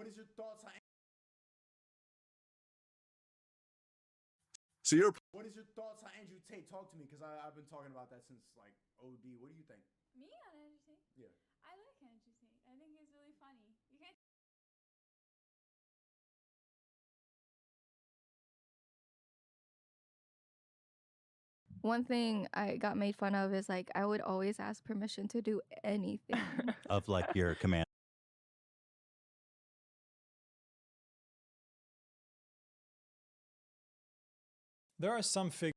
What is your thoughts on? What is your thoughts on Andrew Tate? Talk to me, because I've been talking about that since like OD. What do you think? Me on Andrew Tate? Yeah. I like Andrew Tate. I think he's really funny. You can't. One thing I got made fun of is like I would always ask permission to do anything. Of like your command. There are some figures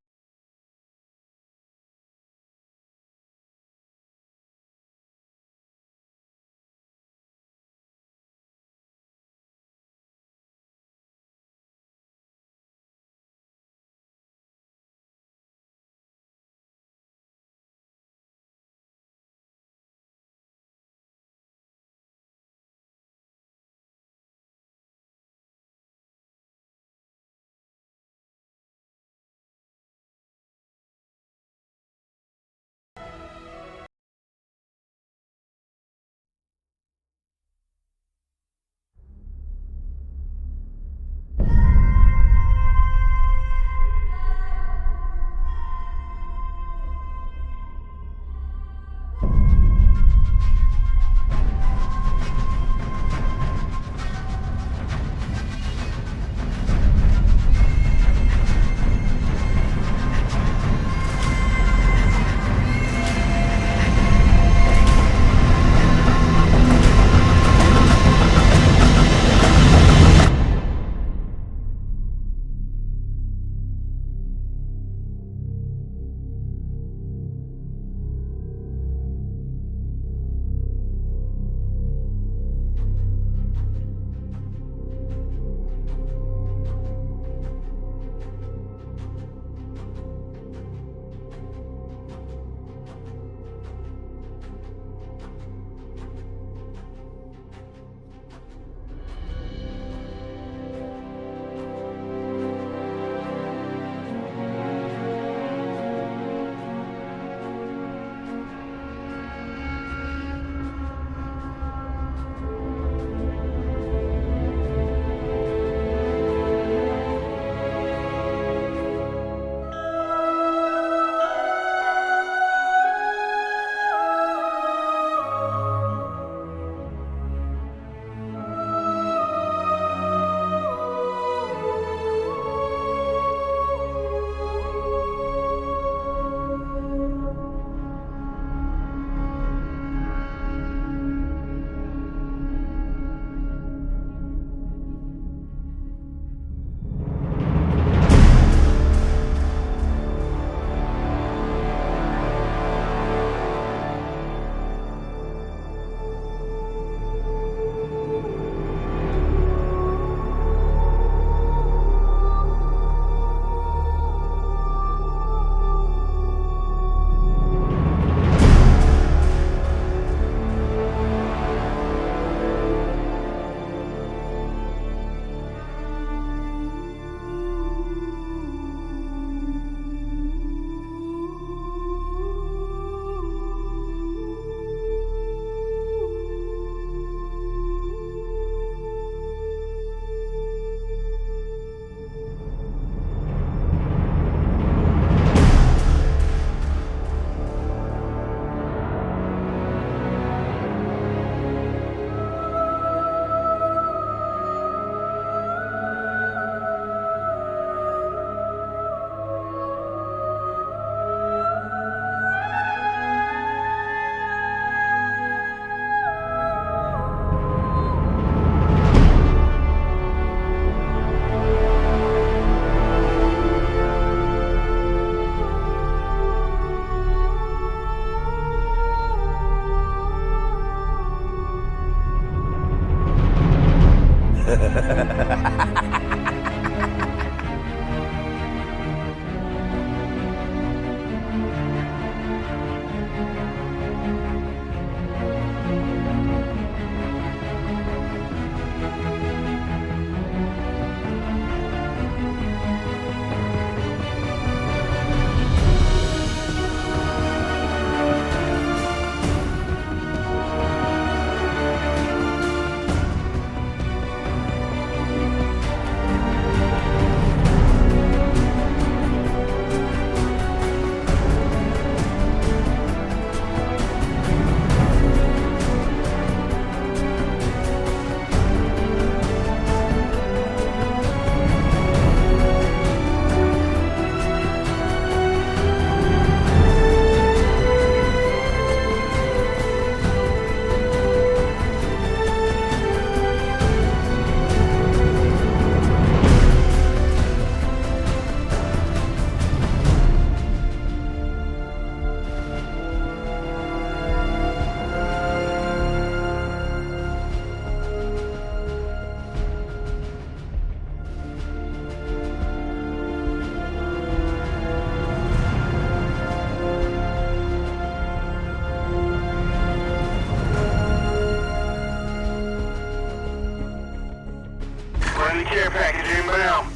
Friendly care package inbound.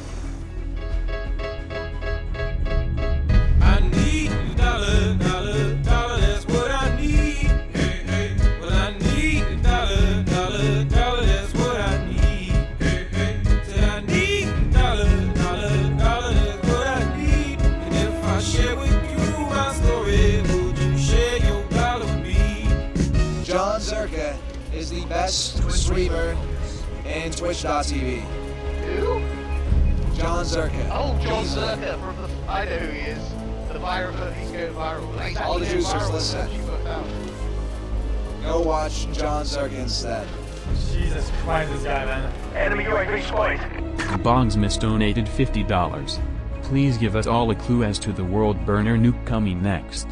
I need a dollar, dollar, dollar, that's what I need. Hey, hey, well I need a dollar, dollar, dollar, that's what I need. Hey, hey, said I need a dollar, dollar, dollar, that's what I need. And if I share with you my story, would you share your dollar with me? Jon Zherka is the best streamer in Twitch.tv. Who? Jon Zherka. Oh, Jon He's, Zherka from the... I know who he is. The viral... He's going viral. He's all the actually going juicers, viral. listen. Actually worked out. Go watch Jon Zherka instead. Jesus Christ, this guy, man. Enemy UAV spotted. Bongsmith donated $50. Please give us all a clue as to the world burner nuke coming next.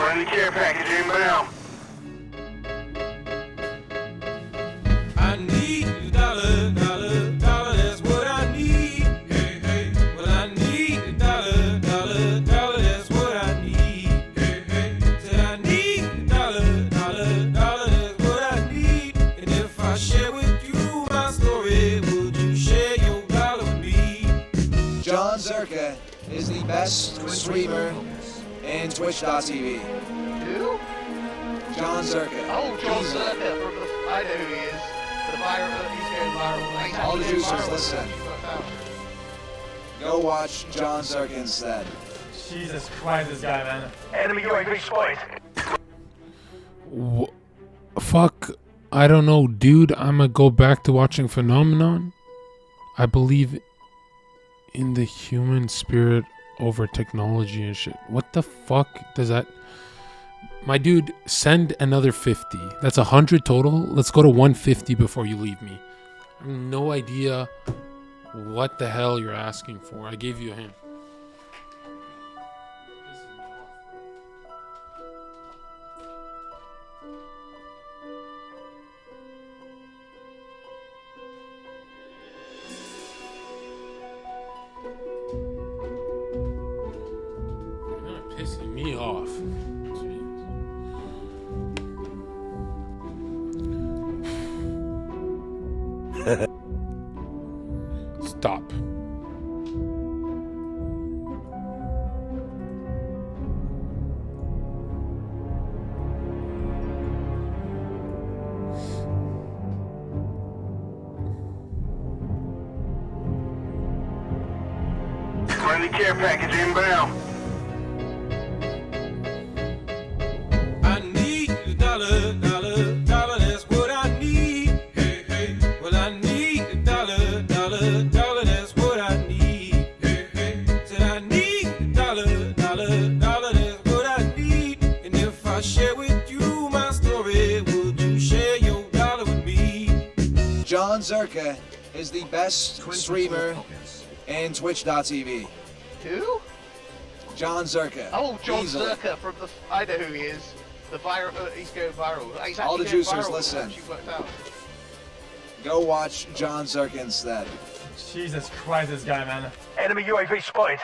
Friendly care package inbound. I need a dollar, dollar, dollar, that's what I need. Hey, hey, well I need a dollar, dollar, dollar, that's what I need. Hey, hey, said I need a dollar, dollar, dollar, that's what I need. And if I share with you my story, would you share your dollar with me? Jon Zherka is the best streamer in Twitch.tv. Who? Jon Zherka. Oh, Jon Easily. Zherka from the... I know who he is. The viral... He's going viral. He's All the actually juicers, viral. listen. He's worked out. Go watch Jon Zherka instead. Jesus Christ, this guy, man. Enemy UAV spotted. Fuck, I don't know, dude. I'm gonna go back to watching Phenomenon. I believe in the human spirit over technology and shit. What the fuck does that... My dude, send another 50. That's 100 total. Let's go to 150 before you leave me. I have no idea what the hell you're asking for. I gave you a hint. You're pissing me off. Stop. Friendly care package inbound. I need a dollar, dollar, dollar, that's what I need. Hey, hey, well I need a dollar, dollar, dollar, that's what I need. Hey, hey, said I need a dollar, dollar, dollar, that's what I need. And if I share with you my story, would you share your dollar with me? Jon Zherka is the best streamer in Twitch.tv. Who? Jon Zherka. Oh, Jon Easily. Zherka from the... I know who he is. The viral... he's going viral. He's All the actually going juicers, viral. listen. It's actually worked out. Go watch Jon Zherka instead. Jesus Christ, this guy, man. Enemy UAV spotted.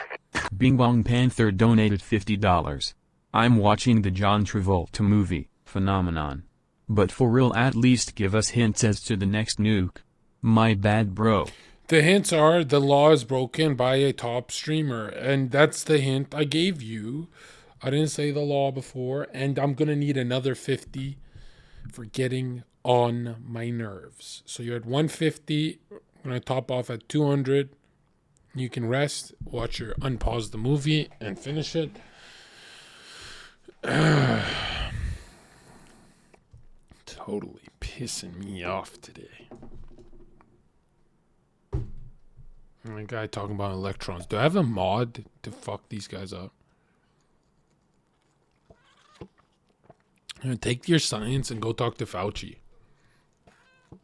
Bing Bong Panther donated $50. I'm watching the John Travolta movie, Phenomenon. But for real, at least give us hints as to the next nuke. My bad, bro. The hints are the law is broken by a top streamer, and that's the hint I gave you. I didn't say the law before, and I'm gonna need another 50 for getting on my nerves. So you're at 150. I'm gonna top off at 200. You can rest, watch your unpause the movie, and finish it. Totally pissing me off today. A guy talking about electrons. Do I have a mod to fuck these guys up? Take your science and go talk to Fauci. Why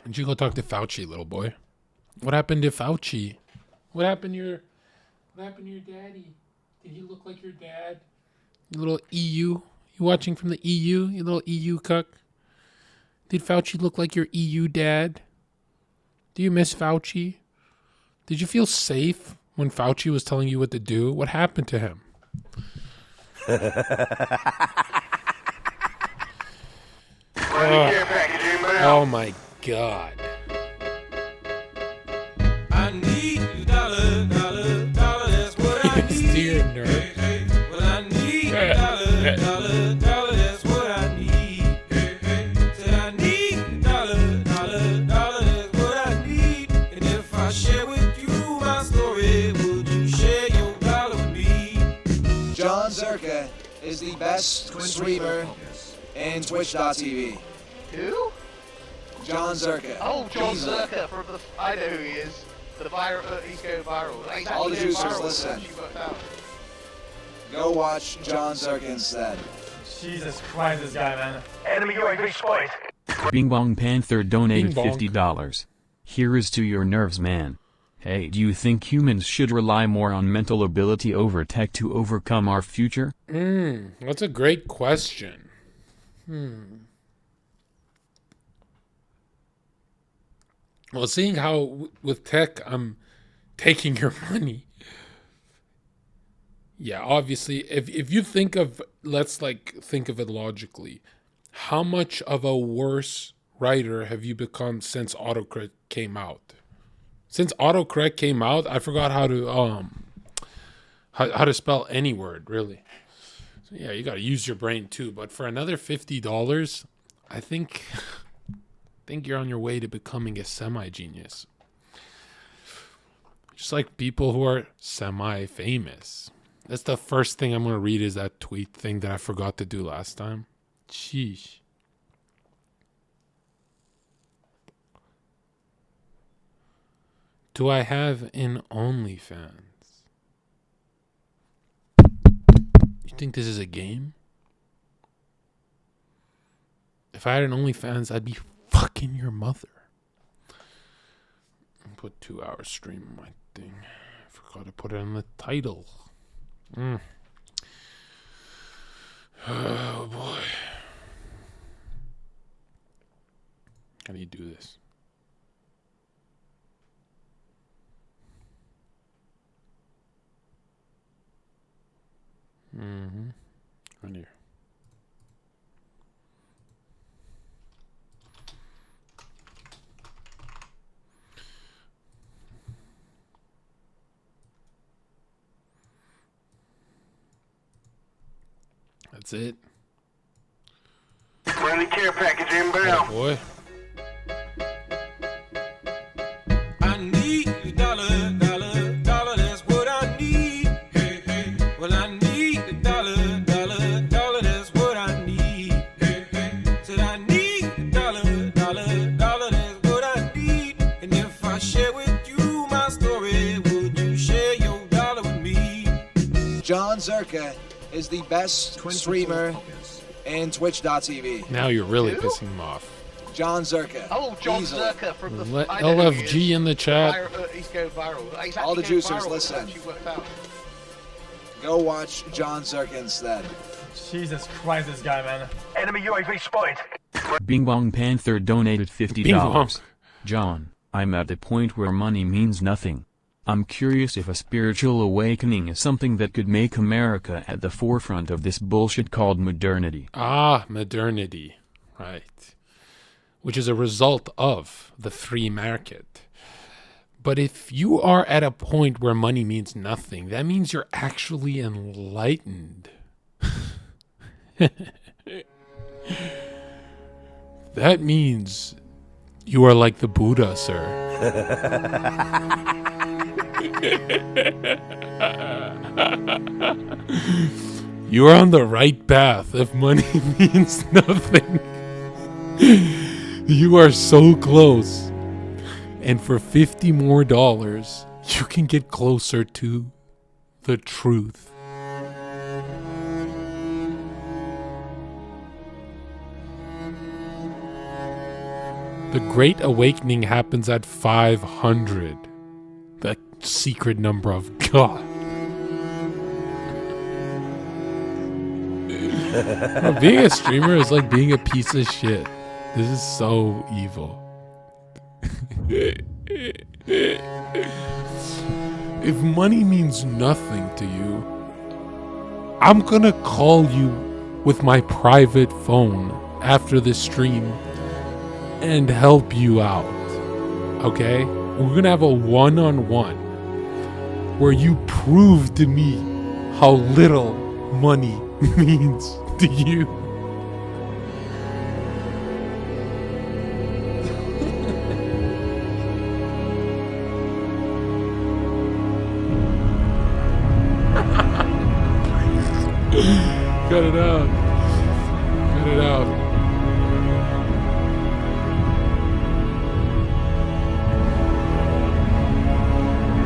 don't you go talk to Fauci, little boy? What happened to Fauci? What happened to your daddy? Did he look like your dad? You little EU? You watching from the EU? You little EU cuck? Did Fauci look like your EU dad? Do you miss Fauci? Did you feel safe when Fauci was telling you what to do? What happened to him? Oh my God. I need a dollar, dollar, dollar, that's what I Yes, need. to your nerves. Hey, hey. Well, I need a dollar, dollar, dollar, that's what I need. Hey, hey. Said I need a dollar, dollar, dollar, that's what I need. And if I share with you my story, would you share your dollar with me? Jon Zherka is the best streamer in Twitch.tv. Who? Jon Zherka. Oh, Jon Easily. Zherka from the... I know who he is. The he's going viral. He's All the actually going juicers, viral, listen. which you worked out. Go watch Jon Zherka instead. Jesus Christ, this guy, man. Enemy UAV spotted. Bing Bong Panther donated Bing bong. $50. Here is to your nerves, man. Hey, do you think humans should rely more on mental ability over tech to overcome our future? That's a great question. Well, seeing how with tech I'm taking your money. Yeah, obviously, if you think of, let's think of it logically. How much of a worse writer have you become since autocorrect came out? Since autocorrect came out, I forgot how to spell any word, really. So yeah, you got to use your brain too. But for another $50, I think you're on your way to becoming a semi-genius. Just like people who are semi-famous. That's the first thing I'm going to read is that tweet thing that I forgot to do last time. Sheesh. Do I have an OnlyFans? You think this is a game? If I had an OnlyFans, I'd be fucking your mother. I'll put 2 hours stream on my thing. I forgot to put it in the title. Oh boy. How do you do this? Right here. That's it. Friendly care package inbound. Oh boy. I need a dollar, dollar, dollar, that's what I need. Hey, hey. Well, I need a dollar, dollar, dollar, that's what I need. Hey, hey. Said I need a dollar, dollar, dollar, that's what I need. And if I share with you my story, would you share your dollar with me? Jon Zherka is the best streamer in Twitch.tv. Now you're really Who? pissing him off. Jon Zherka. Oh, Jon Easily. Zherka from the... Let I know who he LFG is. in the chat. He's going viral. He's All the actually going juicers, viral, listen. which you worked out. Go watch Jon Zherka instead. Jesus Christ, this guy, man. Enemy UAV spotted. Bing Bong Panther donated $50. Bing bong. John, I'm at a point where money means nothing. I'm curious if a spiritual awakening is something that could make America at the forefront of this bullshit called modernity. Ah, modernity. Right. Which is a result of the free market. But if you are at a point where money means nothing, that means you're actually enlightened. That means you are like the Buddha, sir. You're on the right path if money means nothing. You are so close. And for $50 more, you can get closer to the truth. The Great Awakening happens at 500. The secret number of God. Being a streamer is like being a piece of shit. This is so evil. If money means nothing to you, I'm gonna call you with my private phone after this stream and help you out. Okay? We're gonna have a one-on-one where you prove to me how little money means to you. Cut it out. Cut it out.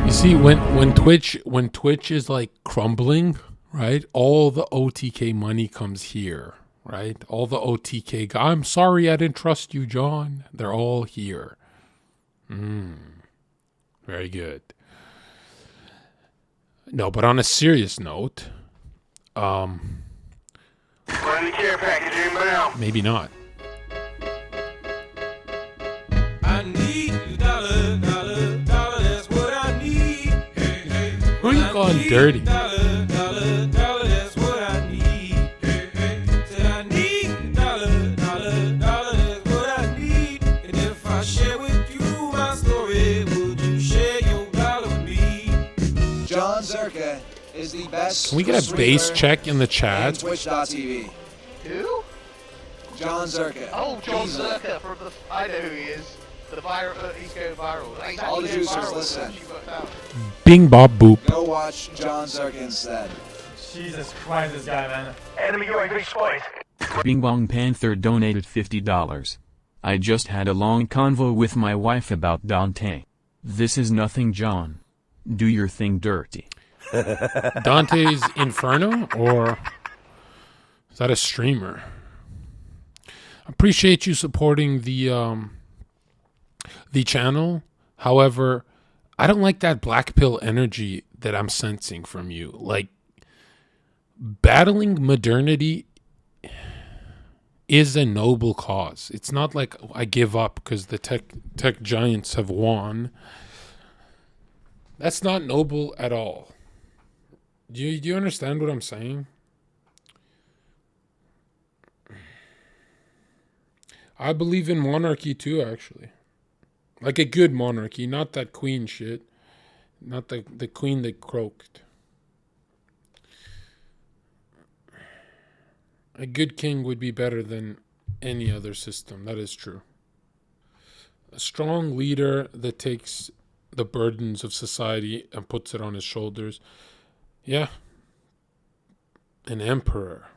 You see, when Twitch is like crumbling, right? All the OTK money comes here, right? All the OTK I'm sorry I didn't trust you, John. They're all here. Very good. No, but on a serious note, Friendly care package inbound. maybe not. I need a dollar, dollar, dollar, that's what I need. Hey, hey. Who are you calling dirty? Dollar, dollar, dollar, that's what I need. Hey, hey. Said I need a dollar, dollar, dollar, that's what I need. And if I share with you my story, would you share your dollar with me? Jon Zherka is the best. Can we get a base streamer check in the in chat? Twitch.tv. Who? Jon Zherka. Oh, Jon Easily. Zherka from the. I know who he is. He's going viral. He's All the actually going juicers, viral. listen. It's actually worked out. Bing bop boop. Go watch Jon Zherka instead. Jesus Christ, this guy, man. Enemy UAV spotted. Bing Bong Panther donated $50. I just had a long convo with my wife about Dante. This is nothing, John. Do your thing dirty. Dante's Inferno, or is that a streamer? Appreciate you supporting the channel. However, I don't like that black pill energy that I'm sensing from you. Like, battling modernity is a noble cause. It's not like I give up because the tech giants have won. That's not noble at all. Do you understand what I'm saying? I believe in monarchy too, actually. Like a good monarchy, not that queen shit. Not the queen that croaked. A good king would be better than any other system. That is true. A strong leader that takes the burdens of society and puts it on his shoulders. Yeah. An emperor.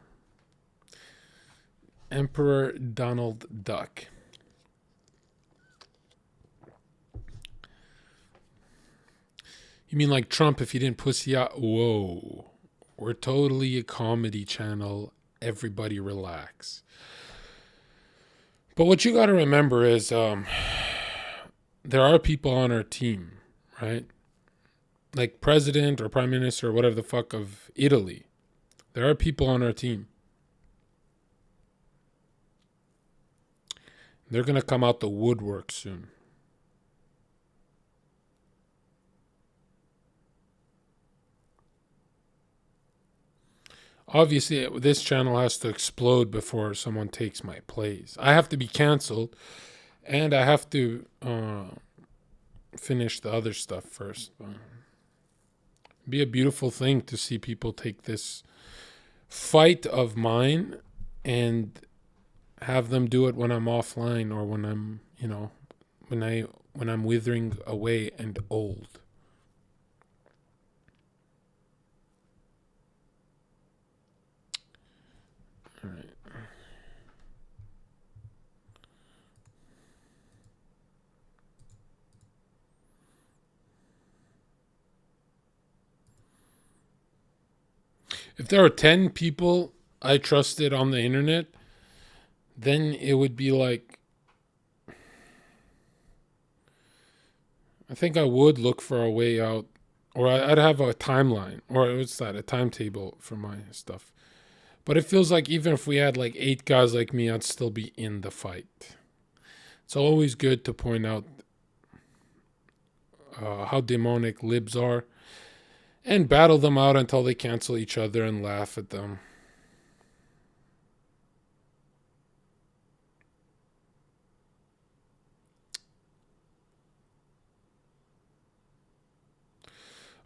Emperor Donald Duck. You mean like Trump if he didn't pussy out? Whoa. We're totally a comedy channel. Everybody relax. But what you got to remember is there are people on our team, right? Like president or prime minister or whatever the fuck of Italy. There are people on our team. They're going to come out the woodwork soon. Obviously, this channel has to explode before someone takes my place. I have to be canceled, and I have to finish the other stuff first. Be a beautiful thing to see people take this fight of mine and have them do it when I'm offline or when I'm, when I'm withering away and old. If there were 10 people I trusted on the internet, then it would be like, I think I would look for a way out, or I'd have a timeline, or what's that, a timetable for my stuff. But it feels like even if we had like 8 guys like me, I'd still be in the fight. It's always good to point out how demonic libs are and battle them out until they cancel each other and laugh at them.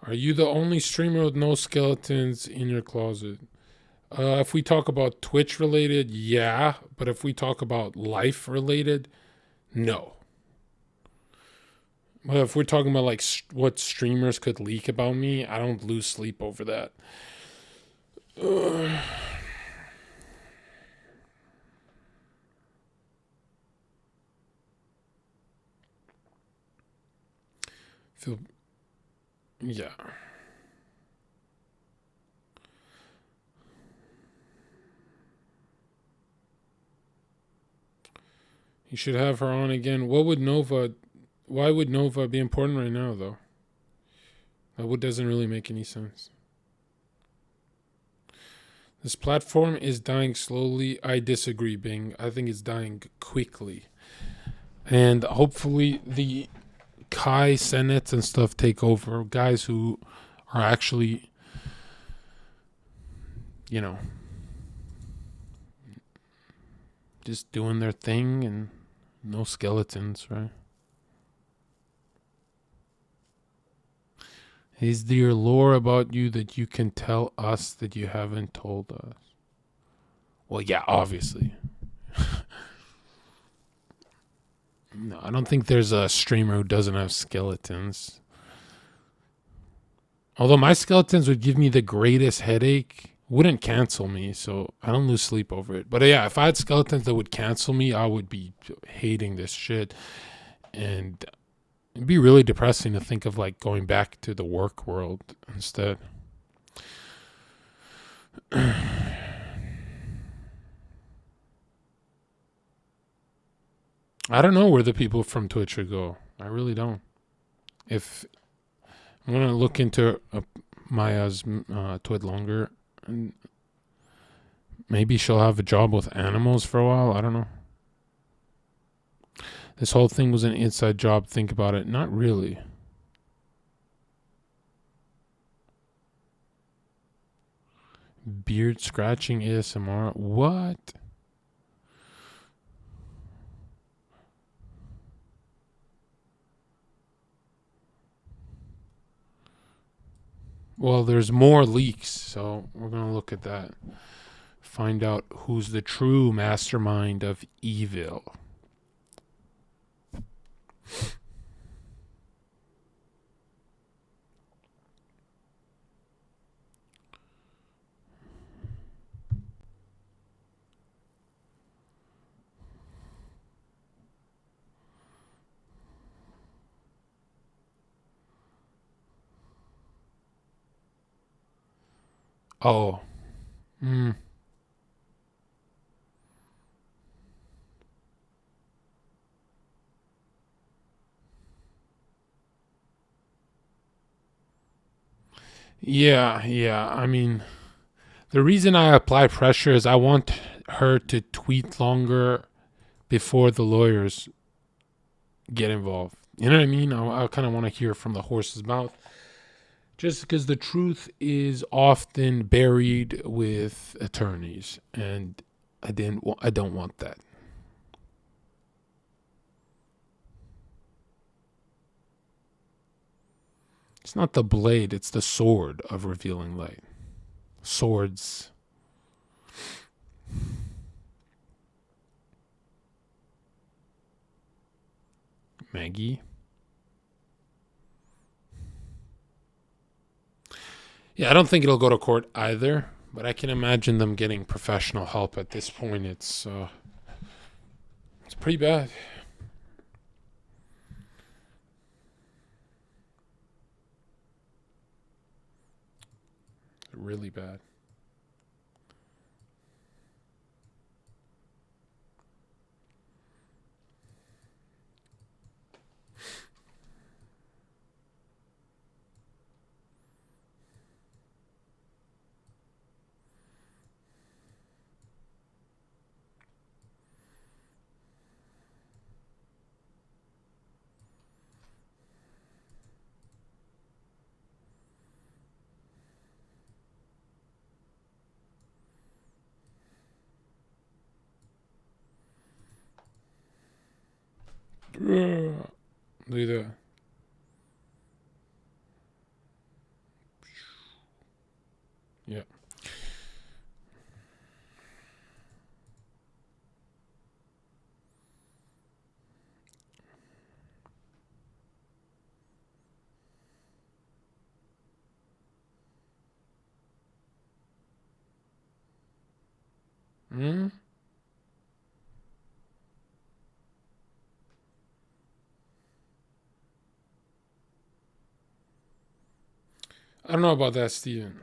Are you the only streamer with no skeletons in your closet? If we talk about Twitch related, yeah. But if we talk about life related, no. But if we're talking about like what streamers could leak about me, I don't lose sleep over that. Yeah. You should have her on again. Why would Nova be important right now, though? That doesn't really make any sense. This platform is dying slowly. I disagree, Bing. I think it's dying quickly. And hopefully the Kai Senates and stuff take over. Guys who are actually, you know, just doing their thing and no skeletons, right? Is there lore about you that you can tell us that you haven't told us? Well, yeah, obviously. No, I don't think there's a streamer who doesn't have skeletons. Although my skeletons would give me the greatest headache, wouldn't cancel me, so I don't lose sleep over it. But yeah, if I had skeletons that would cancel me, I would be hating this shit. And it'd be really depressing to think of like going back to the work world instead. I don't know where the people from Twitch would go. I really don't. If I'm gonna look into Maya's Twit longer, and maybe she'll have a job with animals for a while. I don't know. This whole thing was an inside job. Think about it. Not really. Beard scratching ASMR. What? Well, there's more leaks, so we're going to look at that. Find out who's the true mastermind of evil. Oh. Yeah. I mean, the reason I apply pressure is I want her to tweet longer before the lawyers get involved. You know what I mean? I kind of want to hear from the horse's mouth. Just because the truth is often buried with attorneys, and I don't want that. It's not the blade, it's the sword of revealing light. Swords. Maggie. Yeah, I don't think it'll go to court either, but I can imagine them getting professional help at this point. It's pretty bad. Really bad. Look at that. Yeah. Hmm? I don't know about that, Steven.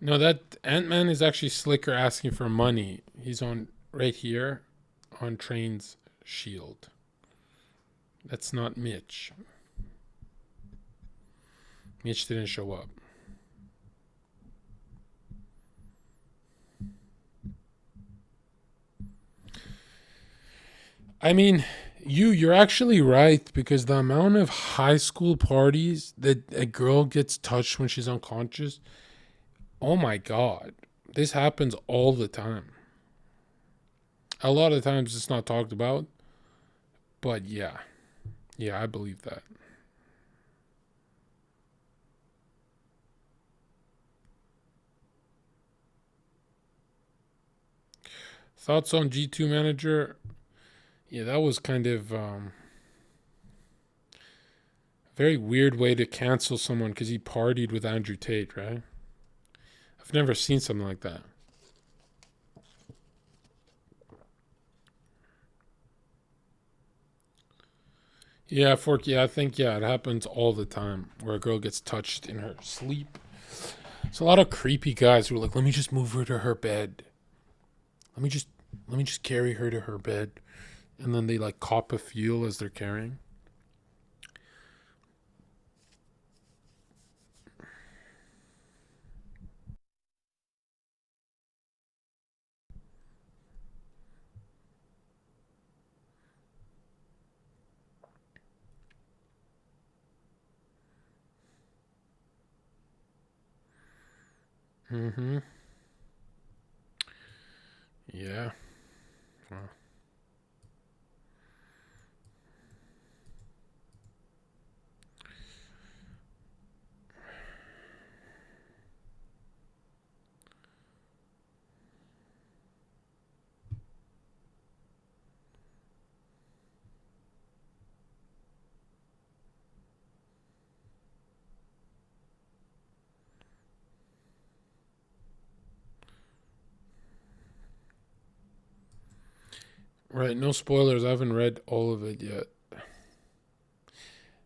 No, that Ant-Man is actually Slicker asking for money. He's on right here on Train's shield. That's not Mitch. Mitch didn't show up. I mean, you're actually right, because the amount of high school parties that a girl gets touched when she's unconscious, oh my God, this happens all the time. A lot of times it's not talked about, but yeah, I believe that. Thoughts on G2 manager? Yeah, that was kind of very weird way to cancel someone because he partied with Andrew Tate, right? I've never seen something like that. Yeah, Fork, I think, it happens all the time where a girl gets touched in her sleep. It's a lot of creepy guys who are like, let me just move her to her bed. Let me just carry her to her bed. And then they like cop a feel as they're carrying. Mm-hmm. Yeah. Wow. Right, no spoilers. I haven't read all of it yet.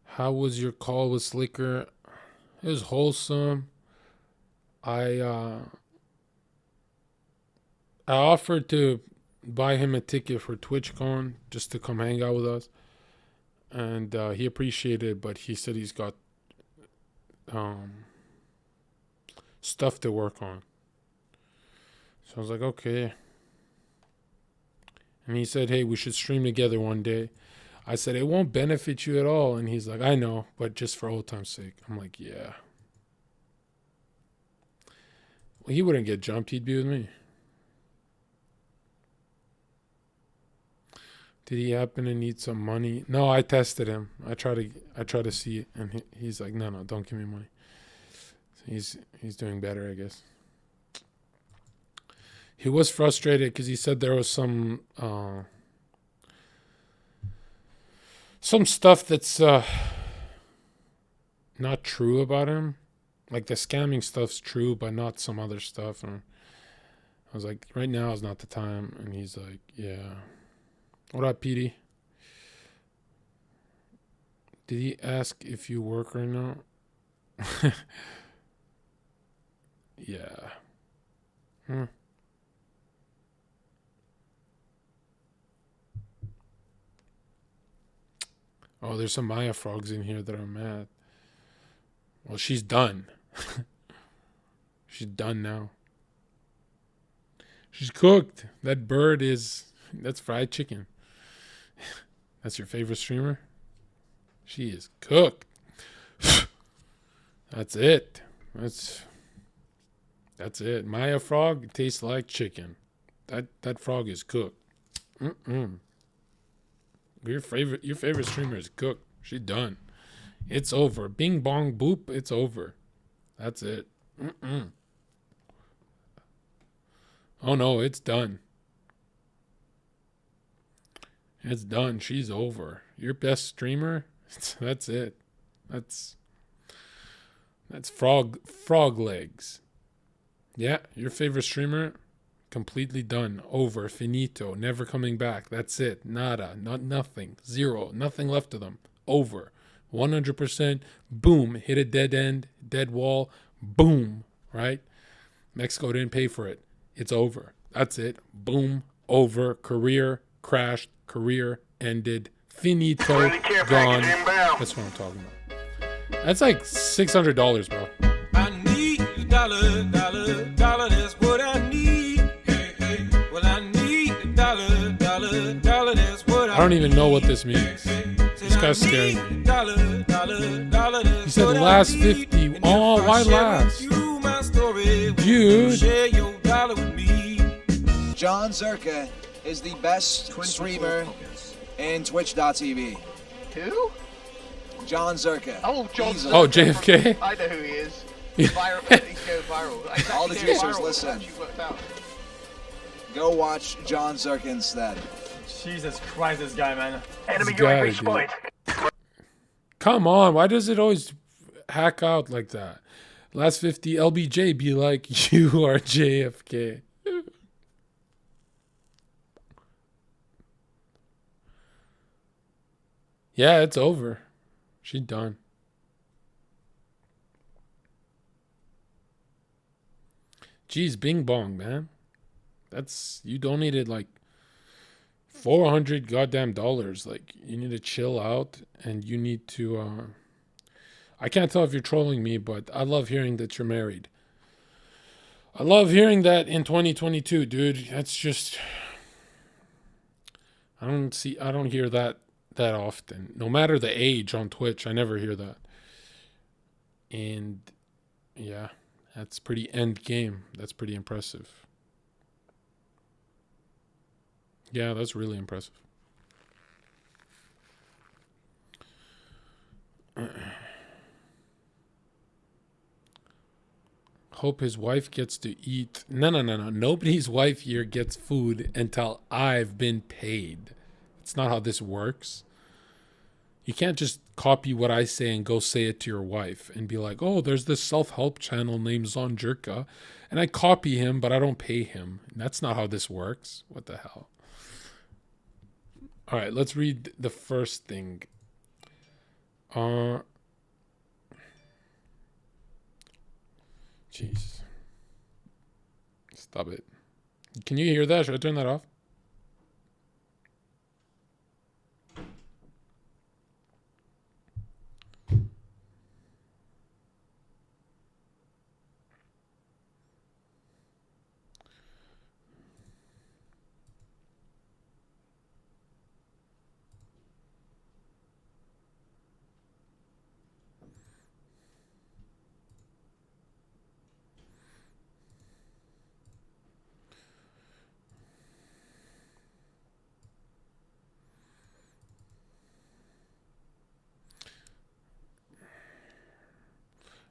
How was your call with Slicker? It was wholesome. I offered to buy him a ticket for TwitchCon just to come hang out with us, and he appreciated it, but he said he's got stuff to work on. So I was like, okay. And he said, hey, we should stream together one day. I said, it won't benefit you at all. And he's like, I know, but just for old time's sake. I'm like, yeah. Well, he wouldn't get jumped. He'd be with me. Did he happen to need some money? No, I tested him. I try to see it, and he's like, no, don't give me money. So he's doing better, I guess. He was frustrated because he said there was some stuff that's not true about him. Like the scamming stuff's true, but not some other stuff. And I was like, right now is not the time. And he's like, yeah. What up, PD? Did he ask if you work right now? Yeah. Oh, there's some Maya frogs in here that are mad. Well, she's done. She's done now. She's cooked. That bird that's fried chicken. That's your favorite streamer? She is cooked. That's it. That's it. Maya frog tastes like chicken. That frog is cooked. Your favorite streamer is cooked. She's done. It's over. Bing bong boop. It's over. That's it. Oh no, it's done. It's done. She's over. Your best streamer. That's it. That's frog legs. Yeah, your favorite streamer, completely done. Over. Finito. Never coming back. That's it. Nada. Nothing. Zero. Nothing left of them. Over. 100%. Boom. Hit a dead end. Dead wall. Boom. Right? Mexico didn't pay for it. It's over. That's it. Boom. Over. Career crashed. Career ended. Finito. Gone. That's what I'm talking about. That's like $600, bro. I need a dollar, that's what I need. Hey, hey. Well, I need a dollar, that's what I don't even know what this means. This guy's scaring me. He said last 50. Oh, why last? Dude. Jon Zherka is the best streamer in Twitch.tv. Who? Jon Zherka. Oh, Jon Zherka. Oh, JFK? I know who he is. He's going viral. All the juicers, listen. Go watch Jon Zherka instead. Jesus Christ, this guy, man. Enemy guy, UAV spotted. Come on, why does it always hack out like that? Last 50 LBJ be like, you are JFK. Yeah, it's over. She's done. Jeez, bing bong, man. You donated like 400 goddamn dollars. Like, you need to chill out and you need to, I can't tell if you're trolling me, but I love hearing that you're married. I love hearing that in 2022, dude. That's just, I don't hear that often. No matter the age on Twitch, I never hear that. And yeah, that's pretty end game. That's pretty impressive. Yeah, that's really impressive. Hope his wife gets to eat. No. Nobody's wife here gets food until I've been paid. It's not how this works. You can't just copy what I say and go say it to your wife and be like, oh, there's this self-help channel named Jon Zherka, and I copy him, but I don't pay him. That's not how this works. What the hell? All right, let's read the first thing. Jeez. Stop it. Can you hear that? Should I turn that off?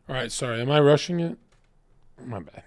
All right, sorry. Am I rushing it? My bad.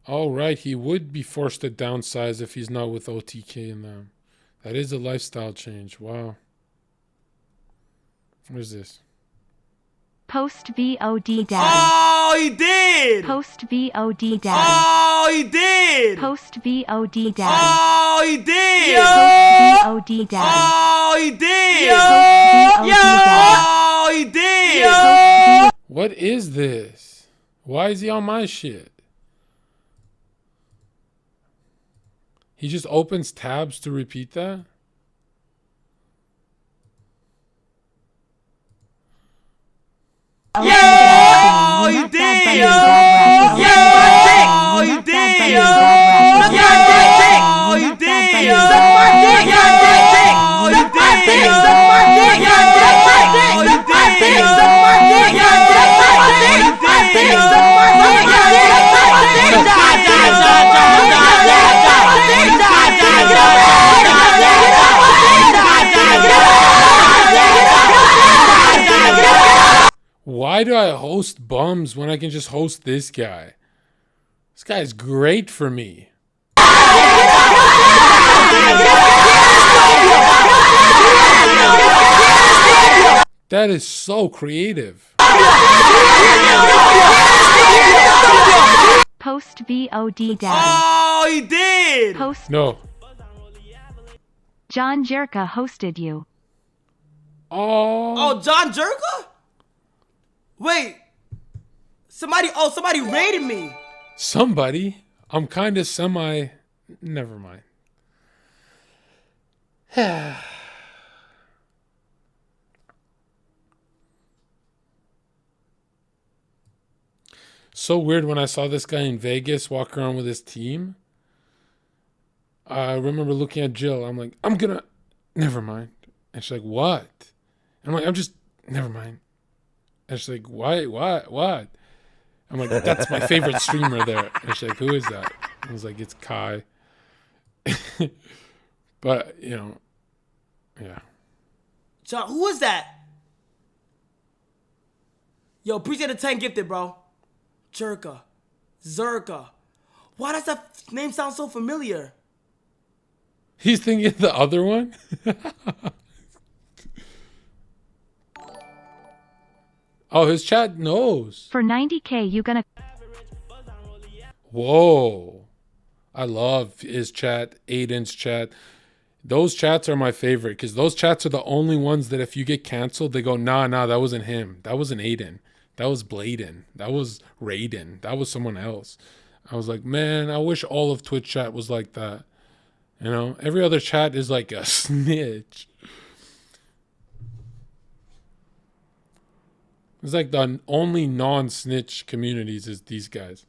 All right, he would be forced to downsize if he's not with OTK and them. That is a lifestyle change. Wow. What is this? Post VOD data. Oh, Oh, he did. Post VOD daddy. Oh, he did. Post VOD daddy. Oh, he did. Post VOD daddy. Oh, he did. Post VOD daddy. Oh, he did. What is this? Why is he on my shit? He just opens tabs to repeat that? Oh, he did. Oh, he did. Suck my dick. Oh, he did. Suck my dick. Oh, he did. Suck my dick. Suck my dick. Oh, he did. Suck my dick. Suck my dick. Suck my Why do I host bums when I can just host this guy? This guy's great for me. That is so creative. Post VOD daddy. Oh, he did. Post. No. Jon Zherka hosted you. Oh, Jon Zherka? Wait. Somebody raided me. Somebody? I'm kind of semi... Never mind. So weird when I saw this guy in Vegas walk around with his team. I remember looking at Jill. I'm like, I'm gonna... Never mind. And she's like, what? And I'm like, never mind. And she's like, why? What? I'm like, that's my favorite streamer there. And she's like, who is that? I was like, it's Kai. But, you know, yeah. John, who is that? Yo, appreciate the 10 gifted, bro. Zherka. Why does that name sound so familiar? He's thinking the other one? Oh, his chat knows. For 90K, you gonna... Whoa. I love his chat, Aiden's chat. Those chats are my favorite because those chats are the only ones that if you get canceled, they go, nah, that wasn't him. That wasn't Aiden. That was Bladen. That was Raiden. That was someone else. I was like, man, I wish all of Twitch chat was like that. You know, every other chat is like a snitch. It's like the only non-snitch communities is these guys.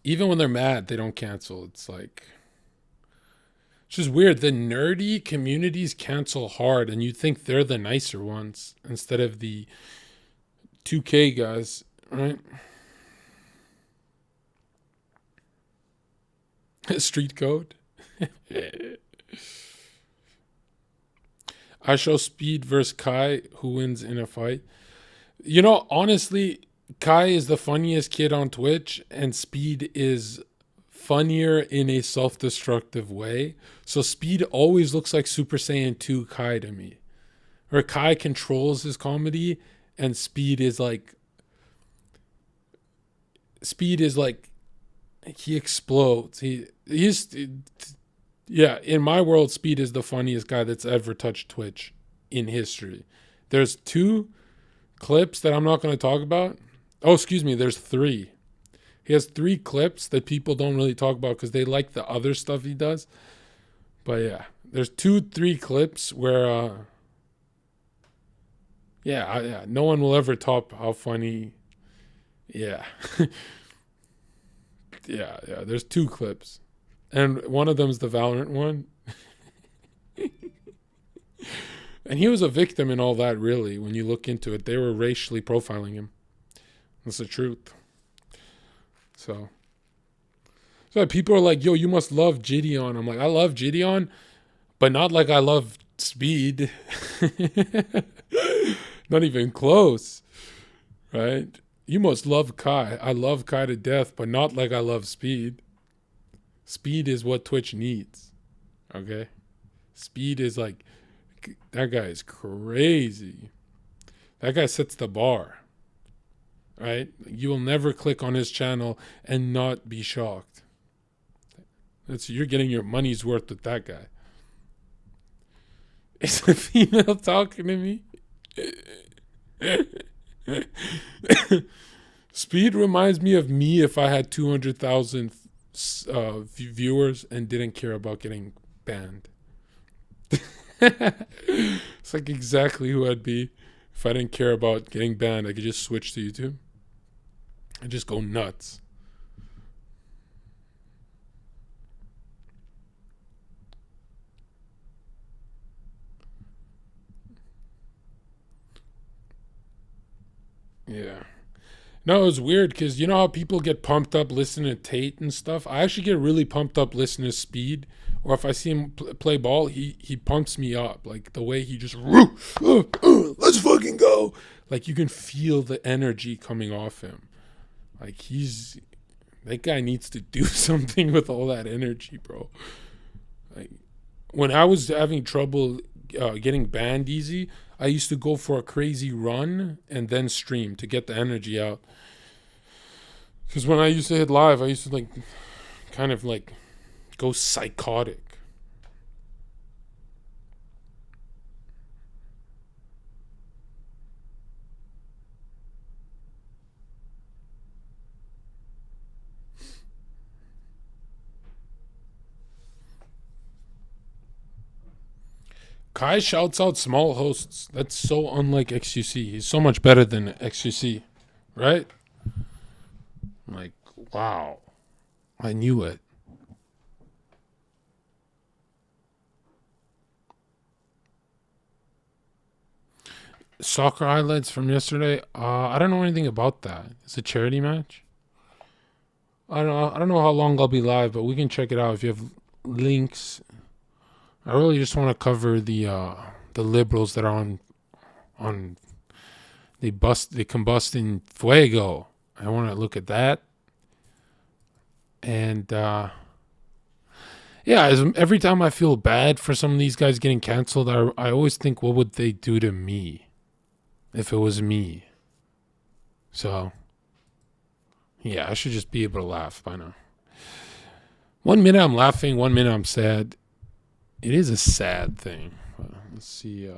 Even when they're mad, they don't cancel. It's like... It's just weird. The nerdy communities cancel hard, and you think they're the nicer ones instead of the 2K guys, right? Street code. I show Speed versus Kai. Who wins in a fight? You know, honestly, Kai is the funniest kid on Twitch, and Speed is funnier in a self-destructive way. So Speed always looks like Super Saiyan 2 Kai to me. Or Kai controls his comedy, and Speed is like... He explodes. Yeah, in my world, Speed is the funniest guy that's ever touched Twitch in history. There's 2 clips that I'm not going to talk about. Oh, excuse me, there's 3. He has 3 clips that people don't really talk about because they like the other stuff he does. But yeah, there's 2-3 clips where, no one will ever top how funny. Yeah. yeah, there's 2 clips. And one of them is the Valorant one. And he was a victim in all that, really. When you look into it, they were racially profiling him. That's the truth. So people are like, yo, you must love Gideon. I'm like, I love Gideon, but not like I love Speed. Not even close. Right? You must love Kai. I love Kai to death, but not like I love Speed. Speed is what Twitch needs. Okay? Speed is like That guy is crazy. That guy sets the bar, right? You will never click on his channel and not be shocked. You're getting your money's worth with that guy. Is a female talking to me? Speed reminds me of me if I had 200,000 viewers and didn't care about getting banned. It's like exactly who I'd be if I didn't care about getting banned. I could just switch to YouTube and just go nuts. Yeah. No, it was weird because you know how people get pumped up listening to Tate and stuff? I actually get really pumped up listening to Speed. Or if I see him play ball, he pumps me up. Like the way he just, let's fucking go. Like you can feel the energy coming off him. Like that guy needs to do something with all that energy, bro. Like when I was having trouble getting banned easy, I used to go for a crazy run and then stream to get the energy out. Because when I used to hit live, I used to kind of go psychotic. Kai shouts out small hosts. That's so unlike XUC. He's so much better than XUC, right? Like, wow. I knew it. Soccer highlights from yesterday. I don't know anything about that. It's a charity match. I don't know how long I'll be live, but we can check it out if you have links. I really just want to cover the liberals that are on they combust in fuego. I want to look at that. And every time I feel bad for some of these guys getting canceled, I always think, what would they do to me if it was me? So yeah, I should just be able to laugh by now. 1 minute I'm laughing, 1 minute I'm sad. It is a sad thing. Let's see.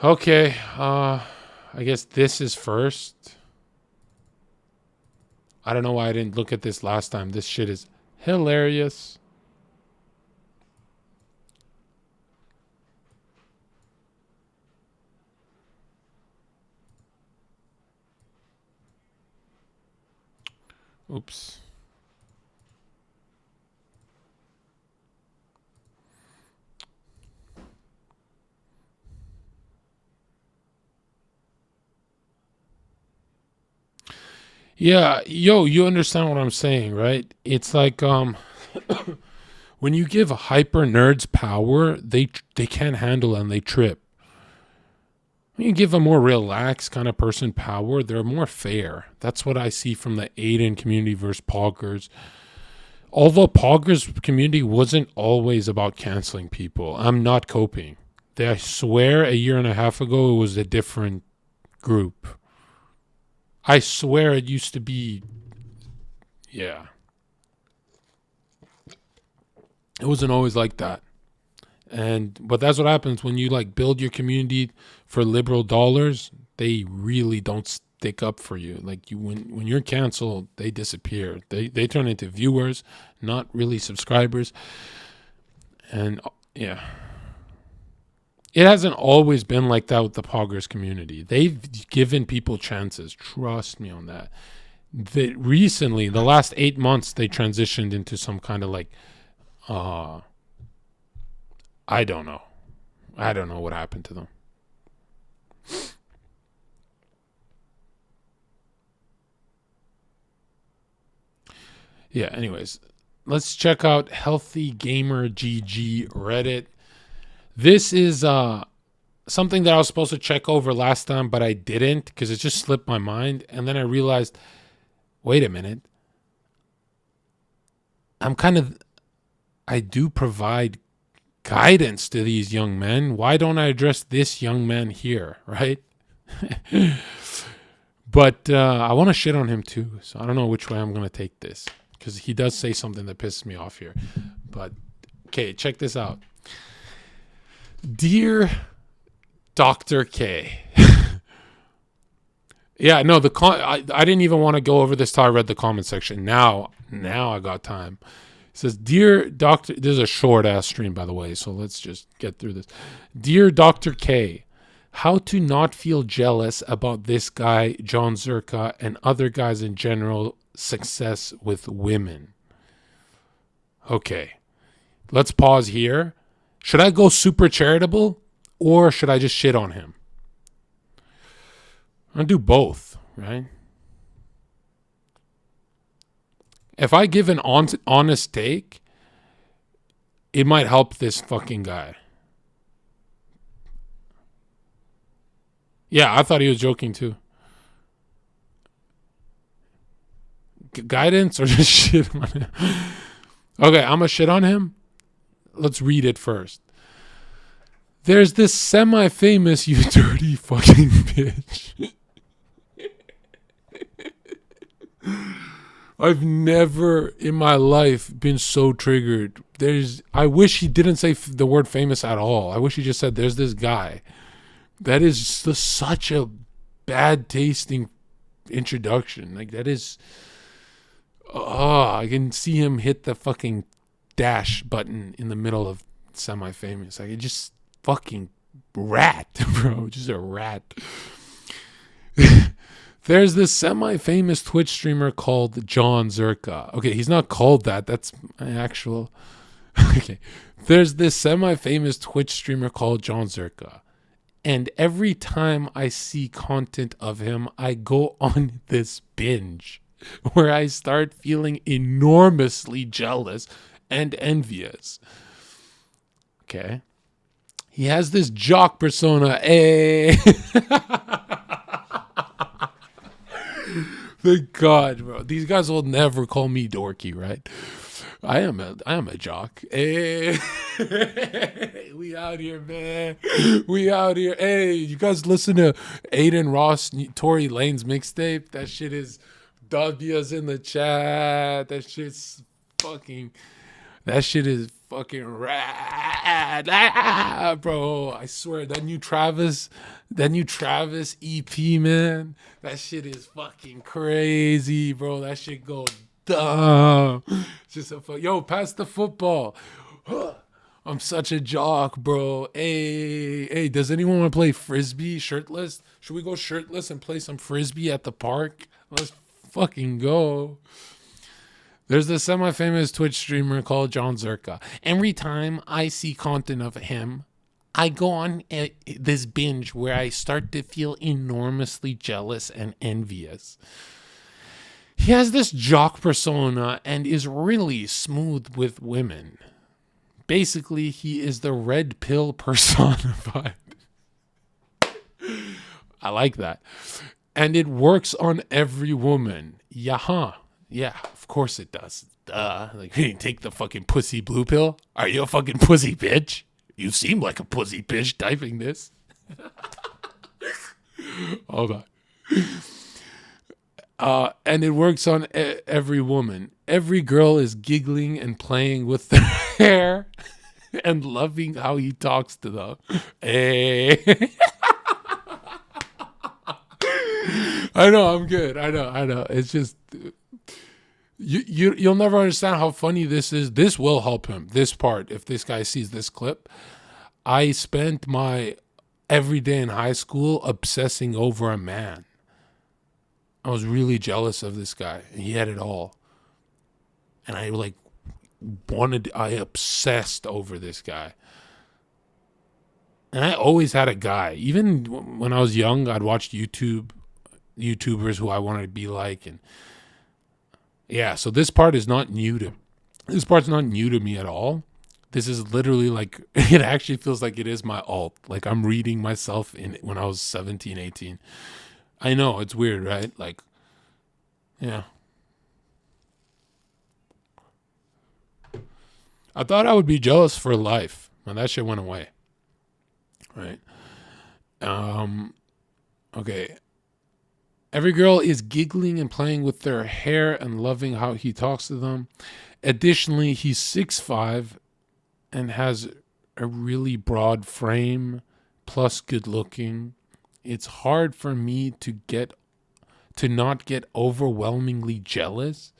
Okay. I guess this is first. I don't know why I didn't look at this last time. This shit is hilarious. Oops. Yeah, you understand what I'm saying, right? It's like when you give hyper nerds power, they can't handle it and they trip. When you give a more relaxed kind of person power, they're more fair. That's what I see from the Aiden community versus Poggers. Although Poggers community wasn't always about canceling people, I'm not coping. I swear a year and a half ago it was a different group. I swear it used to be, yeah. It wasn't always like that. But that's what happens when you build your community for liberal dollars. They really don't stick up for you. When you're canceled, they disappear. They turn into viewers, not really subscribers. And yeah. It hasn't always been like that with the Poggers community. They've given people chances. Trust me on that. Recently, the last 8 months, they transitioned into some kind of I don't know. I don't know what happened to them. Yeah, anyways. Let's check out Healthy Gamer GG Reddit. This is something that I was supposed to check over last time, but I didn't because it just slipped my mind. And then I realized, wait a minute. I do provide guidance to these young men. Why don't I address this young man here, right? But I want to shit on him too, so I don't know which way I'm going to take this, because he does say something that pisses me off here. But, okay, check this out. Dear Dr. K. Yeah, no, I didn't even want to go over this till I read the comment section. Now I got time. It says, Dear Dr. This is a short-ass stream, by the way, so let's just get through this. Dear Dr. K, how to not feel jealous about this guy, Jon Zherka, and other guys in general, success with women. Okay, let's pause here. Should I go super charitable, or should I just shit on him? I'm going to do both, right? If I give an honest take, it might help this fucking guy. Yeah, I thought he was joking too. Guidance or just shit on him? Okay, I'm gonna shit on him. Let's read it first. There's this semi-famous you dirty fucking bitch. I've never in my life been so triggered. I wish he didn't say the word famous at all. I wish he just said, there's this guy. That is such a bad tasting introduction. Like, that is, I can see him hit the fucking dash button in the middle of semi-famous. Like, it just fucking rat, bro. Just a rat. There's this semi-famous Twitch streamer called Jon Zherka. Okay, he's not called that. That's an actual... Okay. There's this semi-famous Twitch streamer called Jon Zherka. And every time I see content of him, I go on this binge where I start feeling enormously jealous and envious. Okay. He has this jock persona. Hey. Thank God, bro. These guys will never call me dorky, right? I am a jock. Hey. We out here, man. We out here. Hey, you guys listen to Aiden Ross, Tory Lane's mixtape? That shit is W's in the chat. That shit is fucking rad. Bro, I swear, that new Travis EP, man, that shit is fucking crazy, bro. That shit goes dumb. Just yo, pass the football. I'm such a jock, bro. Hey, does anyone want to play frisbee shirtless? Should we go shirtless and play some frisbee at the park? Let's fucking go. There's this semi-famous Twitch streamer called Jon Zherka. Every time I see content of him, I go on this binge where I start to feel enormously jealous and envious. He has this jock persona and is really smooth with women. Basically, he is the red pill personified. I like that. And it works on every woman. Yaha. Yeah, of course it does. Duh. Like, you take the fucking pussy blue pill? Are you a fucking pussy bitch? You seem like a pussy bitch typing this. Hold on. And it works on every woman. Every girl is giggling and playing with their hair and loving how he talks to them. Hey. I know, I'm good. I know. It's just... You'll never understand how funny this is. This will help him. This part, if this guy sees this clip. I spent my every day in high school obsessing over a man. I was really jealous of this guy. He had it all. And I obsessed over this guy. And I always had a guy. Even when I was young, I'd watch YouTubers who I wanted to be like. And yeah, so this part is not new to me at all. This is literally like, it actually feels like it is my alt. Like I'm reading myself when I was 17, 18. I know, it's weird, right? Like, yeah. I thought I would be jealous for life. When that shit went away. Right? Okay. Every girl is giggling and playing with their hair and loving how he talks to them. Additionally, he's 6'5" and has a really broad frame, plus good looking. It's hard for me to not get overwhelmingly jealous.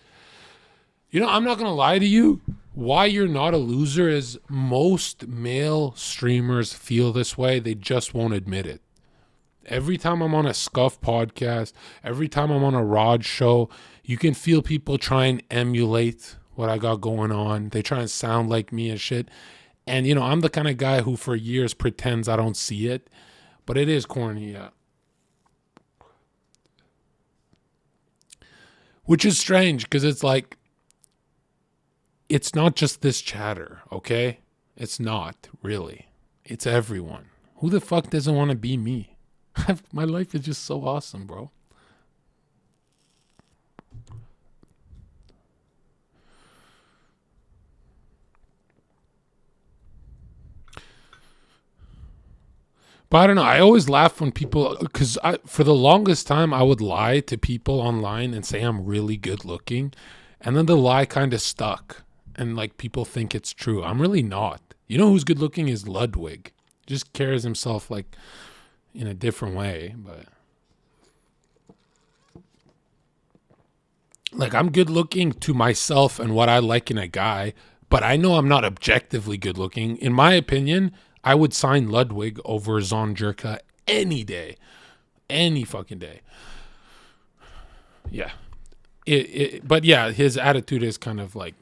You know, I'm not going to lie to you. Why you're not a loser is most male streamers feel this way. They just won't admit it. Every time I'm on a Scuff podcast, every time I'm on a Rod show, you can feel people try and emulate what I got going on. They try and sound like me and shit. And, you know, I'm the kind of guy who for years pretends I don't see it. But it is corny, yeah. Which is strange because it's like, it's not just this chatter, okay? It's not, really. It's everyone. Who the fuck doesn't want to be me? My life is just so awesome, bro. But I don't know. I always laugh when people, because for the longest time, I would lie to people online and say I'm really good looking. And then the lie kind of stuck. And like people think it's true. I'm really not. You know who's good looking is Ludwig. Just carries himself like in a different way, but like I'm good looking to myself and what I like in a guy, but I know I'm not objectively good looking. In my opinion, I would sign Ludwig over Jon Zherka any day, any fucking day. Yeah, but yeah, his attitude is kind of like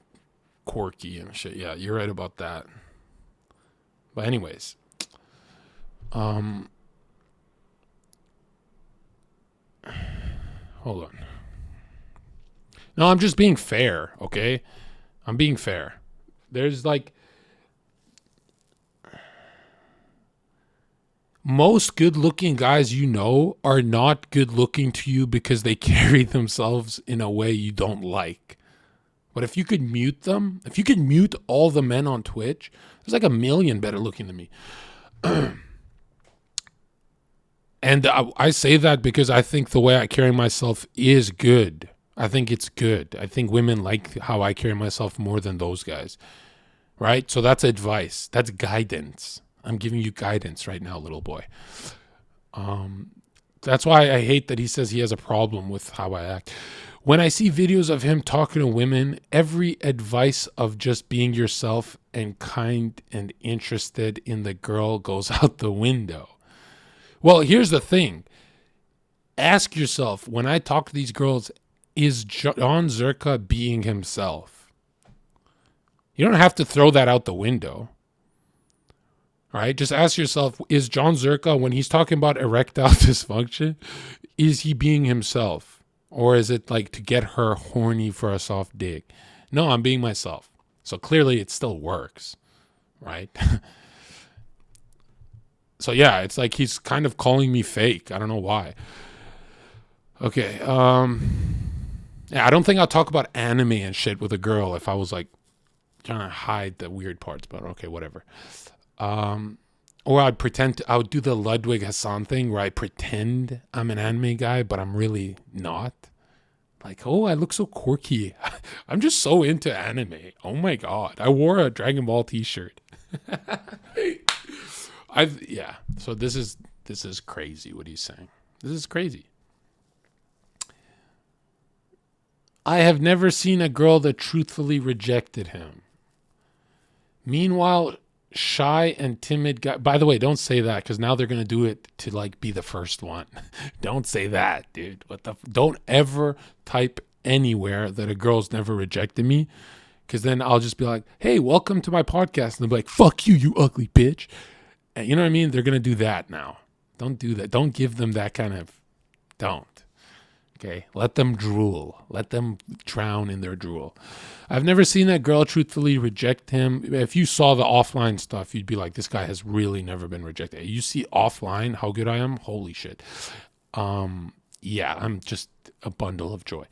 quirky and shit. Yeah, you're right about that. But anyways, hold on. No, I'm just being fair, okay? I'm being fair. There's like most good-looking guys you know are not good-looking to you because they carry themselves in a way you don't like. But if you could mute them, if you could mute all the men on Twitch, there's like a million better looking than me. And I say that because I think the way I carry myself is good. I think it's good. I think women like how I carry myself more than those guys. Right? So that's advice. That's guidance. I'm giving you guidance right now, little boy. That's why I hate that he says he has a problem with how I act. When I see videos of him talking to women, every advice of just being yourself and kind and interested in the girl goes out the window. Well, here's the thing. Ask yourself, when I talk to these girls, is Jon Zherka being himself? You don't have to throw that out the window. Right? Just ask yourself, is Jon Zherka, when he's talking about erectile dysfunction, is he being himself? Or is it like to get her horny for a soft dick? No, I'm being myself. So clearly it still works. Right? So yeah, it's like he's kind of calling me fake. I don't know why. Okay. Yeah, I don't think I'll talk about anime and shit with a girl if I was like trying to hide the weird parts, but okay, whatever. Or I would do the Ludwig Hassan thing where I pretend I'm an anime guy, but I'm really not. Like, oh, I look so quirky. I'm just so into anime. Oh my God. I wore a Dragon Ball t-shirt. Yeah. So this is crazy what he's saying. This is crazy. I have never seen a girl that truthfully rejected him. Meanwhile, shy and timid guy. By the way, don't say that because now they're gonna do it to like be the first one. Don't say that, dude. Don't ever type anywhere that a girl's never rejected me, because then I'll just be like, "Hey, welcome to my podcast," and they'll be like, "Fuck you, you ugly bitch." And you know what I mean? They're gonna do that now. Don't do that. Don't give them that kind of. Don't. Okay, let them drool. Let them drown in their drool. I've never seen that girl truthfully reject him. If you saw the offline stuff, you'd be like, this guy has really never been rejected. You see offline how good I am? Holy shit. Yeah, I'm just a bundle of joy.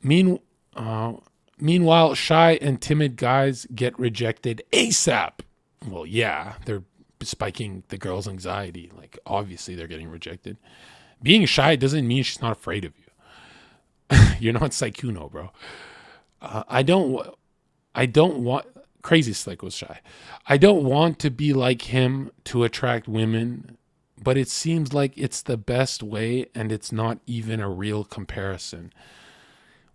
Meanwhile, shy and timid guys get rejected ASAP. well, yeah, they're spiking the girl's anxiety. Like, obviously they're getting rejected. Being shy doesn't mean she's not afraid of you. You're not Saikuno, bro. I don't want, Crazy Slick was shy. I don't want to be like him to attract women, but it seems like it's the best way and it's not even a real comparison.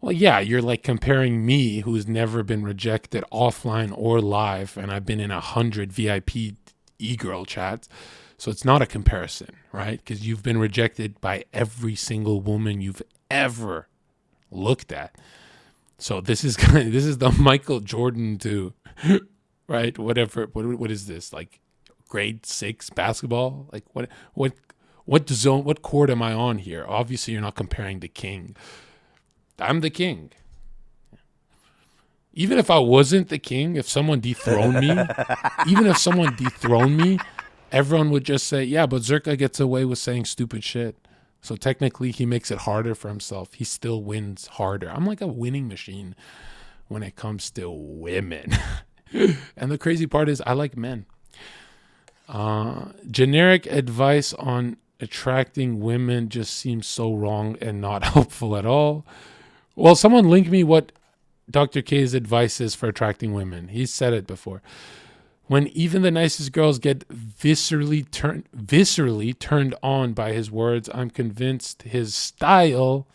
Well, yeah, you're like comparing me, who's never been rejected offline or live, and I've been in 100 VIP e-girl chats. So it's not a comparison, right? Because you've been rejected by every single woman you've ever looked at. So this is the Michael Jordan to, right? Whatever. What is this? Like grade 6 basketball? Like what zone? What court am I on here? Obviously, you're not comparing the king. I'm the king. Even if I wasn't the king, if someone dethroned me, everyone would just say, yeah, but Zherka gets away with saying stupid shit. So technically he makes it harder for himself. He still wins harder. I'm like a winning machine when it comes to women. And the crazy part is I like men. Generic advice on attracting women just seems so wrong and not helpful at all. Well, someone link me what Dr. K's advice is for attracting women. He's said it before. When even the nicest girls get viscerally turned on by his words, I'm convinced his style.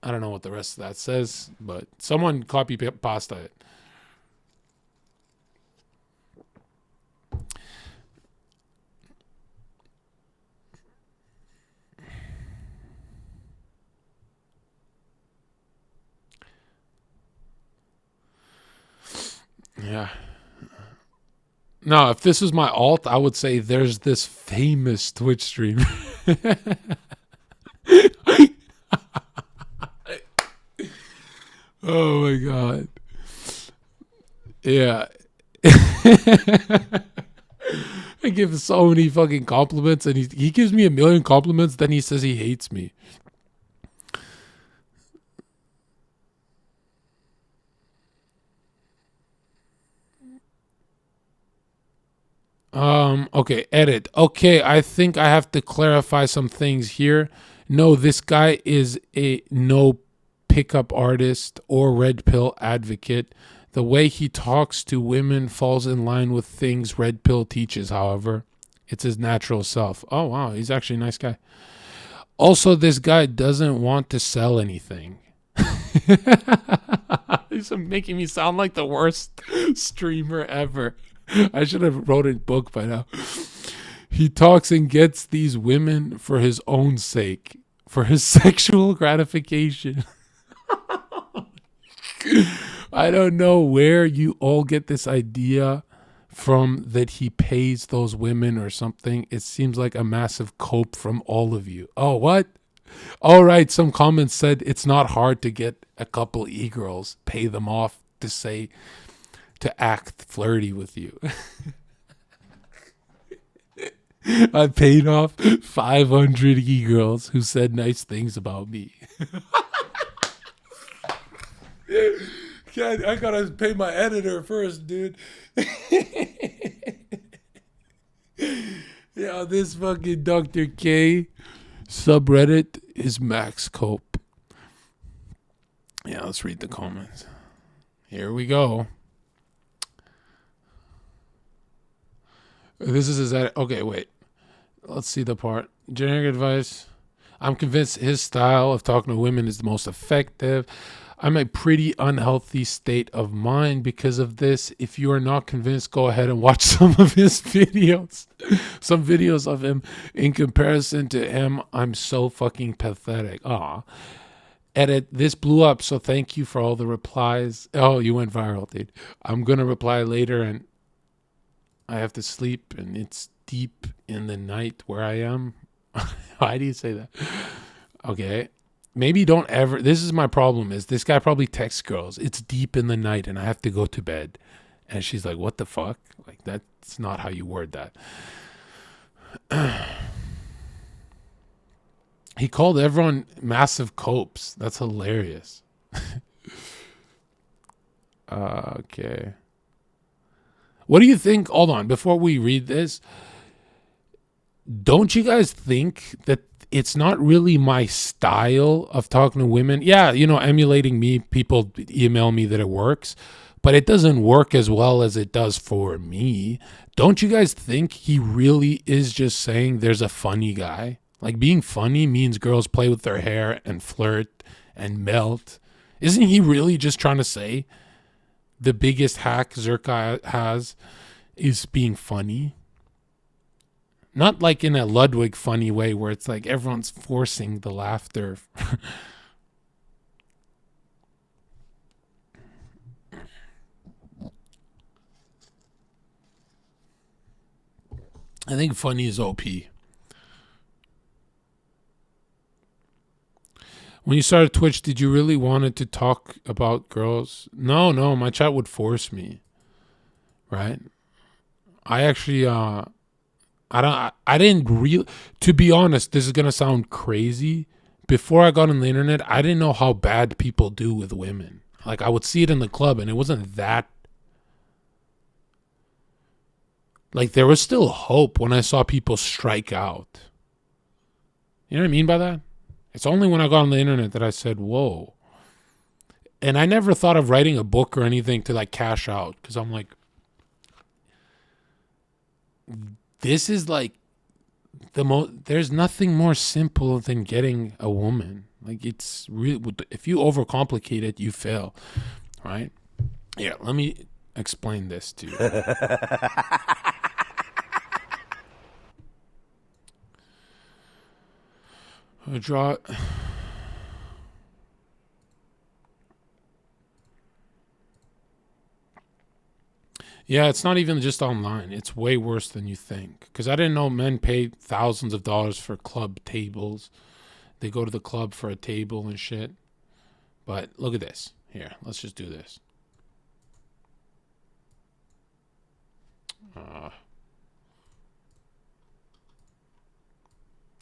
I don't know what the rest of that says, but someone copy pasta it. Yeah. No, if this was my alt, I would say there's this famous Twitch streamer. Oh my God. Yeah. I give so many fucking compliments and he gives me a million compliments, then he says he hates me. Okay, edit. Okay, I think I have to clarify some things here. No, this guy is a no pickup artist or red pill advocate. The way he talks to women falls in line with things red pill teaches, however. It's his natural self. Oh, wow, he's actually a nice guy. Also, this guy doesn't want to sell anything. He's making me sound like the worst streamer ever. I should have wrote a book by now. He talks and gets these women for his own sake, for his sexual gratification. I don't know where you all get this idea from that he pays those women or something. It seems like a massive cope from all of you. Oh, what? All right, some comments said it's not hard to get a couple e-girls, pay them off to act flirty with you. I paid off 500 e-girls who said nice things about me. God, I gotta pay my editor first, dude. Yeah, this fucking Dr. K subreddit is max cope. Yeah, let's read the comments. Here we go. This is his edit. Okay, wait. Let's see the part. Generic advice. I'm convinced his style of talking to women is the most effective. I'm a pretty unhealthy state of mind because of this. If you are not convinced, go ahead and watch some of his videos. Some videos of him. In comparison to him, I'm so fucking pathetic. Aw. Edit. This blew up, so thank you for all the replies. Oh, you went viral, dude. I'm going to reply later, and I have to sleep, and it's deep in the night where I am. Why do you say that? Okay. Maybe don't ever. This is my problem is this guy probably texts girls. It's deep in the night and I have to go to bed. And she's like, what the fuck? Like, that's not how you word that. He called everyone massive copes. That's hilarious. Okay. What do you think? Hold on, before we read this, don't you guys think that it's not really my style of talking to women? Yeah, emulating me, people email me that it works, but it doesn't work as well as it does for me. Don't you guys think he really is just saying there's a funny guy? Like, being funny means girls play with their hair and flirt and melt. Isn't he really just trying to say the biggest hack Zherka has is being funny? Not like in a Ludwig funny way where it's like everyone's forcing the laughter. I think funny is OP. When you started Twitch, did you really wanted to talk about girls? No, my chat would force me. Right? I actually, I didn't really, to be honest, this is going to sound crazy. Before I got on the internet, I didn't know how bad people do with women. Like, I would see it in the club and it wasn't that. Like, there was still hope when I saw people strike out. You know what I mean by that? It's only when I got on the internet that I said, whoa. And I never thought of writing a book or anything to like cash out. Because I'm like, this is like there's nothing more simple than getting a woman. Like, it's really, if you overcomplicate it, you fail. Right? Yeah, let me explain this to you. Draw. Yeah, it's not even just online. It's way worse than you think. Because I didn't know men paid thousands of dollars for club tables. They go to the club for a table and shit. But look at this. Here, let's just do this.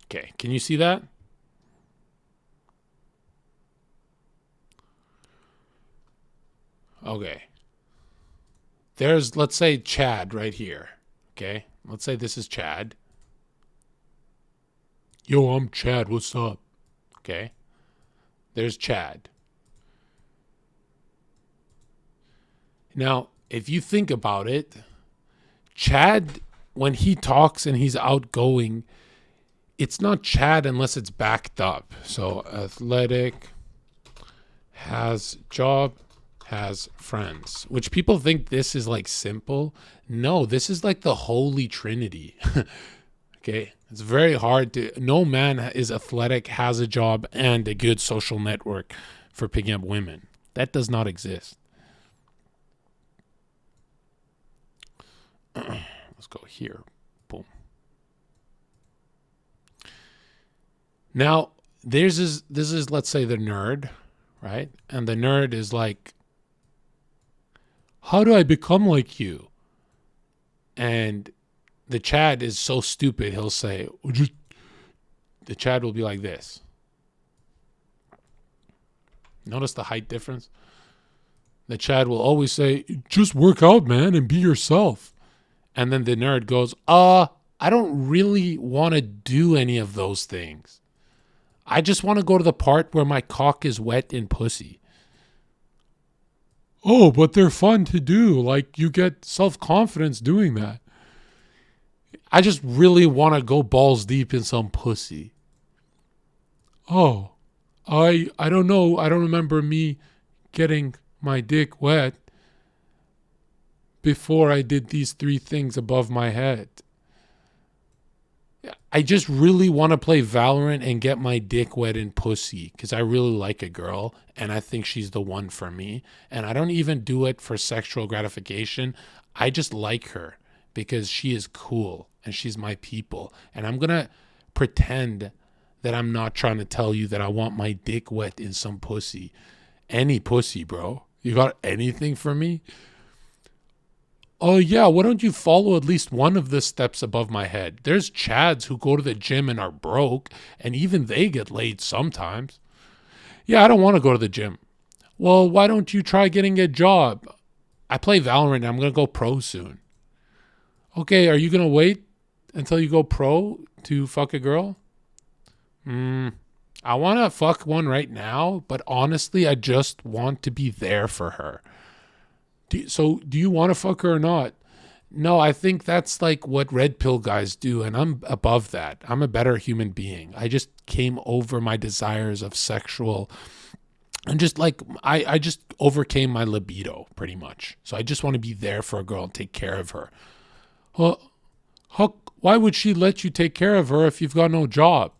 Okay, can you see that? Okay. There's, let's say, Chad right here. Okay? Let's say this is Chad. Yo, I'm Chad. What's up? Okay? There's Chad. Now, if you think about it, Chad, when he talks and he's outgoing, it's not Chad unless it's backed up. So, athletic, has job, has friends, which people think this is like simple. No, this is like the holy trinity. Okay, it's very hard to, no man is athletic, has a job, and a good social network for picking up women. That does not exist. Let's go here. Boom. Now, this is let's say the nerd, right? And the nerd is like, how do I become like you? And the Chad is so stupid, he'll say, the Chad will be like this. Notice the height difference? The Chad will always say, just work out, man, and be yourself. And then the nerd goes, I don't really want to do any of those things. I just want to go to the part where my cock is wet in pussy. Oh, but they're fun to do. Like, you get self-confidence doing that. I just really want to go balls deep in some pussy. Oh, I don't know. I don't remember me getting my dick wet before I did these 3 things above my head. I just really want to play Valorant and get my dick wet in pussy because I really like a girl and I think she's the one for me. And I don't even do it for sexual gratification. I just like her because she is cool and she's my people. And I'm going to pretend that I'm not trying to tell you that I want my dick wet in some pussy. Any pussy, bro. You got anything for me? Oh, yeah, why don't you follow at least one of the steps above my head? There's Chads who go to the gym and are broke, and even they get laid sometimes. Yeah, I don't want to go to the gym. Well, why don't you try getting a job? I play Valorant and I'm going to go pro soon. Okay, are you going to wait until you go pro to fuck a girl? I want to fuck one right now, but honestly, I just want to be there for her. So do you want to fuck her or not? No, I think that's like what red pill guys do, and I'm above that. I'm a better human being. I just came over my desires of sexual, and just like I just overcame my libido pretty much. So I just want to be there for a girl and take care of her. Why would she let you take care of her if you've got no job?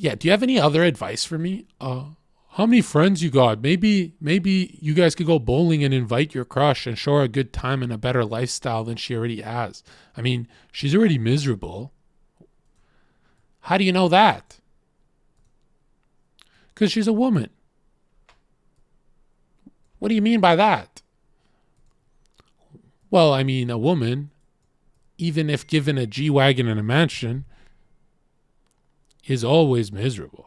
Yeah, do you have any other advice for me? How many friends you got? Maybe you guys could go bowling and invite your crush and show her a good time and a better lifestyle than she already has. I mean, she's already miserable. How do you know that? Because she's a woman. What do you mean by that? Well, I mean, a woman, even if given a G-Wagon and a mansion, is always miserable.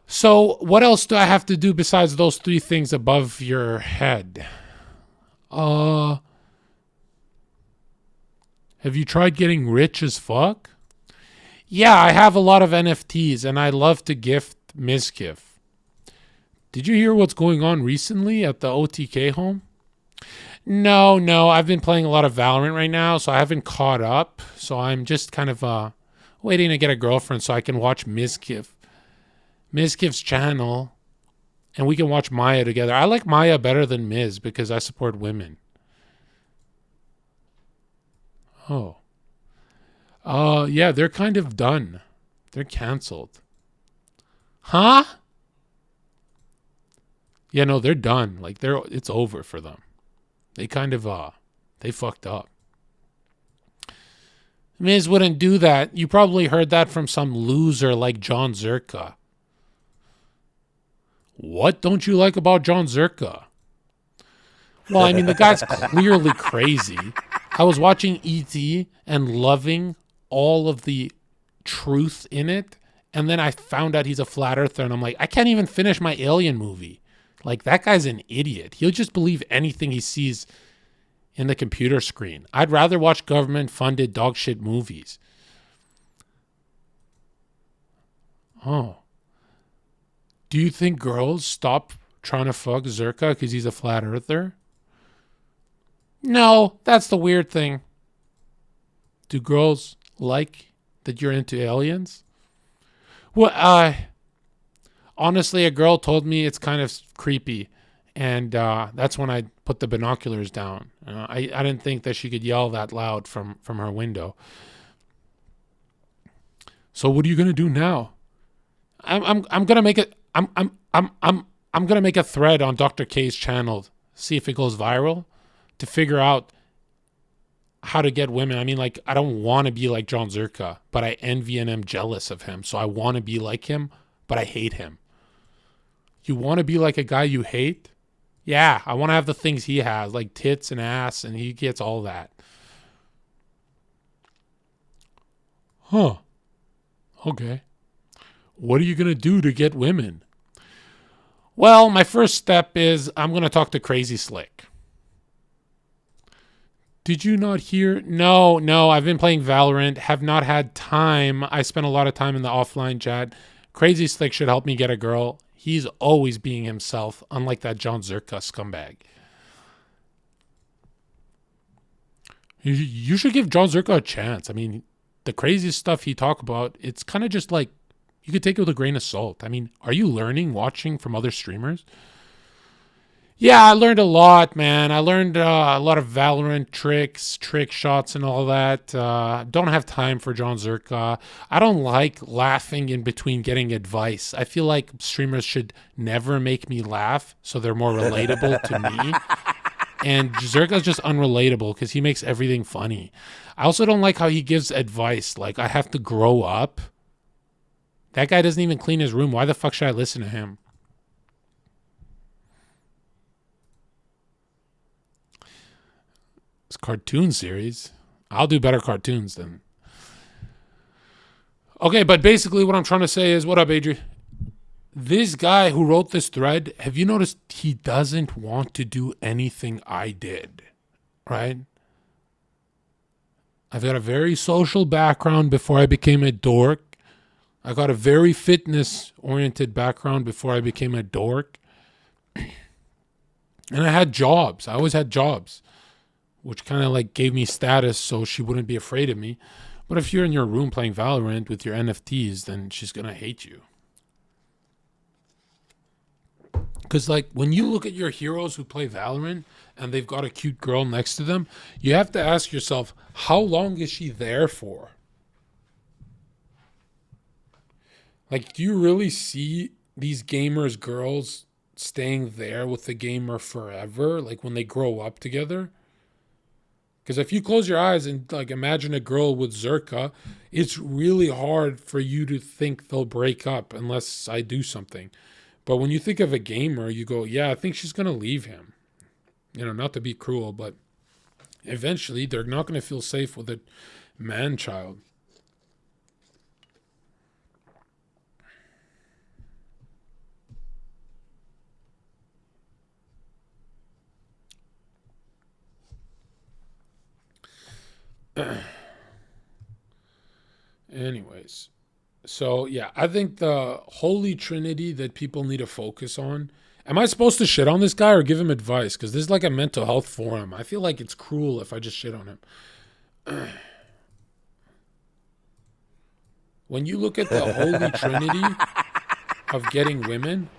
So what else do I have to do besides those 3 things above your head? Have you tried getting rich as fuck? Yeah, I have a lot of NFTs and I love to gift misgift. Did you hear what's going on recently at the OTK home? No, I've been playing a lot of Valorant right now, so I haven't caught up. So I'm just kind of waiting to get a girlfriend so I can watch Mizkif's channel, and we can watch Maya together. I like Maya better than Miz because I support women. Oh. Yeah, they're kind of done. They're canceled. Huh? Yeah, no, they're done. Like it's over for them. They kind of they fucked up. Miz wouldn't do that. You probably heard that from some loser like Jon Zherka. What don't you like about Jon Zherka? Well, I mean, the guy's clearly crazy. I was watching E.T. and loving all of the truth in it, and then I found out he's a flat earther, and I'm like, I can't even finish my Alien movie. Like, that guy's an idiot. He'll just believe anything he sees in the computer screen. I'd rather watch government-funded dog shit movies. Oh. Do you think girls stop trying to fuck Zherka because he's a flat earther? No, that's the weird thing. Do girls like that you're into aliens? Well, honestly, a girl told me it's kind of creepy, and that's when I put the binoculars down. I didn't think that she could yell that loud from her window. So what are you gonna do now? I'm gonna make it. I'm gonna make a thread on Dr. K's channel, see if it goes viral, to figure out how to get women. I mean, like, I don't want to be like Jon Zherka, but I envy and am jealous of him. So I want to be like him, but I hate him. You want to be like a guy you hate? Yeah, I want to have the things he has, like tits and ass, and he gets all that. Huh. Okay. What are you going to do to get women? Well, my first step is I'm going to talk to Crazy Slick. Did you not hear? No, I've been playing Valorant, have not had time. I spent a lot of time in the offline chat. Crazy Slick should help me get a girl. He's always being himself, unlike that Jon Zherka scumbag. You should give Jon Zherka a chance. I mean, the craziest stuff he talk about, it's kind of just like, you could take it with a grain of salt. I mean, are you learning, watching from other streamers? Yeah, I learned a lot, man. I learned a lot of Valorant tricks, trick shots, and all that. Don't have time for Jon Zherka. I don't like laughing in between getting advice. I feel like streamers should never make me laugh, so they're more relatable to me. And Zherka's just unrelatable because he makes everything funny. I also don't like how he gives advice. Like, I have to grow up. That guy doesn't even clean his room. Why the fuck should I listen to him? It's a cartoon series. I'll do better cartoons than... Okay, but basically what I'm trying to say is, what up, Adri? This guy who wrote this thread, have you noticed he doesn't want to do anything I did, right? I've got a very social background before I became a dork. I got a very fitness-oriented background before I became a dork. And I had jobs. I always had jobs, which kind of like gave me status so she wouldn't be afraid of me. But if you're in your room playing Valorant with your NFTs, then she's going to hate you. Because, like, when you look at your heroes who play Valorant and they've got a cute girl next to them, you have to ask yourself, how long is she there for? Like, do you really see these gamers' girls staying there with the gamer forever? Like, when they grow up together? Because if you close your eyes and, like, imagine a girl with Zherka, it's really hard for you to think they'll break up unless I do something. But when you think of a gamer, you go, yeah, I think she's going to leave him. You know, not to be cruel, but eventually they're not going to feel safe with a man-child. Anyways. So, yeah, I think the holy trinity that people need to focus on. Am I supposed to shit on this guy or give him advice? Because this is like a mental health forum. I feel like it's cruel if I just shit on him. When you look at the holy trinity of getting women,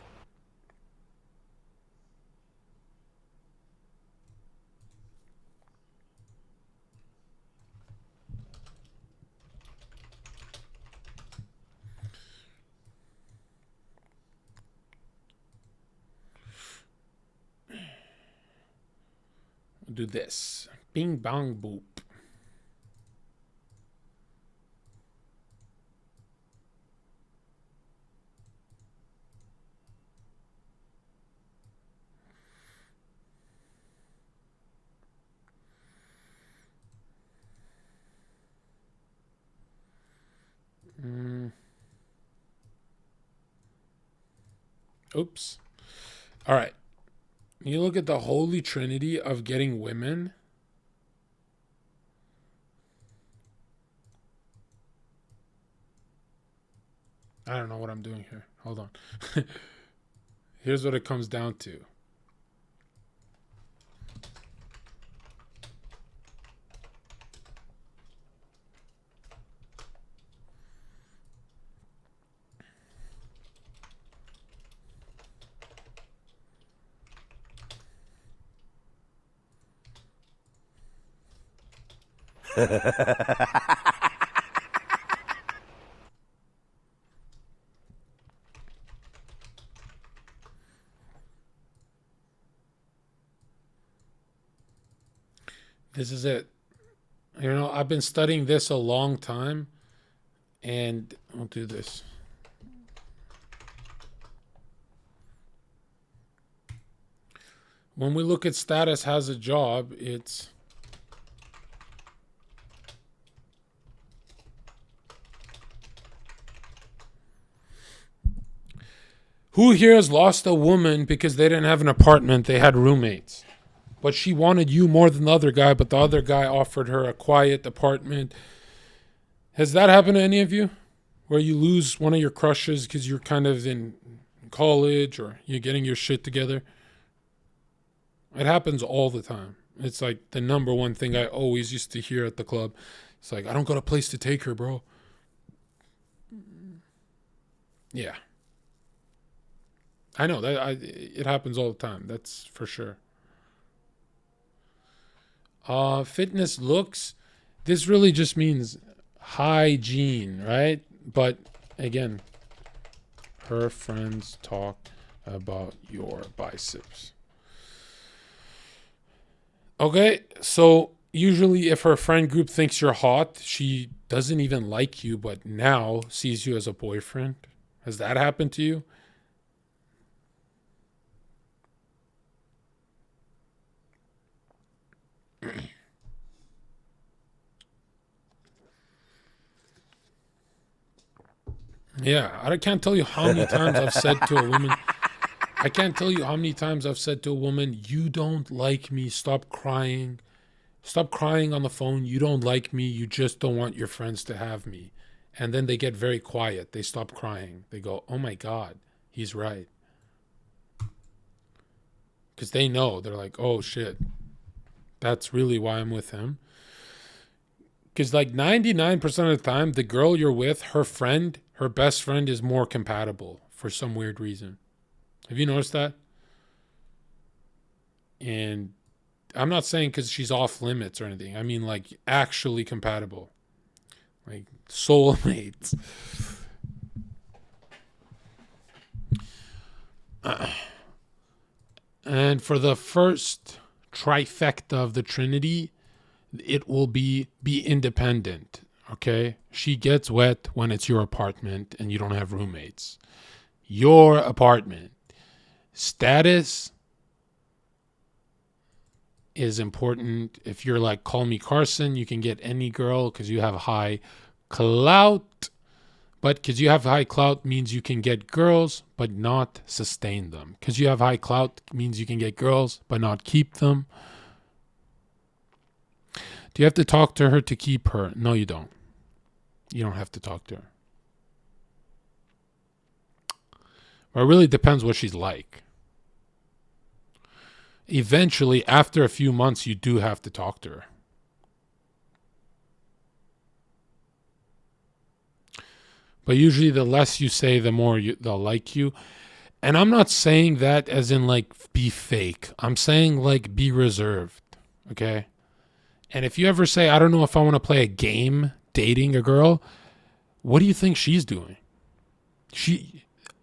do this. Bing, bang, boop. Oops. All right. You look at the holy trinity of getting women. I don't know what I'm doing here. Hold on. Here's what it comes down to. This is it. You know, I've been studying this a long time, and I'll do this. When we look at status has a job, it's who here has lost a woman because they didn't have an apartment, they had roommates. But she wanted you more than the other guy, but the other guy offered her a quiet apartment. Has that happened to any of you? Where you lose one of your crushes because you're kind of in college or you're getting your shit together? It happens all the time. It's like the number one thing I always used to hear at the club. It's like, I don't got a place to take her, bro. Yeah. I know that it happens all the time. That's for sure. Fitness looks. This really just means hygiene, right? But again, her friends talk about your biceps. Okay, so usually if her friend group thinks you're hot, she doesn't even like you, but now sees you as a boyfriend. Has that happened to you? Yeah, I can't tell you how many times I've said to a woman, you don't like me, stop crying. Stop crying on the phone, you don't like me, you just don't want your friends to have me. And then they get very quiet, they stop crying. They go, oh my God, he's right. Because they know, they're like, oh shit, that's really why I'm with him. Because like 99% of the time, the girl you're with, her best friend is more compatible for some weird reason. Have you noticed that? And I'm not saying because she's off limits or anything. I mean like actually compatible. Like soulmates. And for the first trifecta of the Trinity, it will be independent. Okay? She gets wet when it's your apartment and you don't have roommates. Your apartment. Status is important. If you're like Call Me Carson, you can get any girl because you have high clout. But because you have high clout means you can get girls but not sustain them. Because you have high clout means you can get girls but not keep them. Do you have to talk to her to keep her? No, you don't. You don't have to talk to her. But it really depends what she's like. Eventually, after a few months, you do have to talk to her. But usually the less you say, the more they'll like you. And I'm not saying that as in like be fake. I'm saying like be reserved. Okay? And if you ever say, I don't know if I want to play a game dating a girl, what do you think she's doing?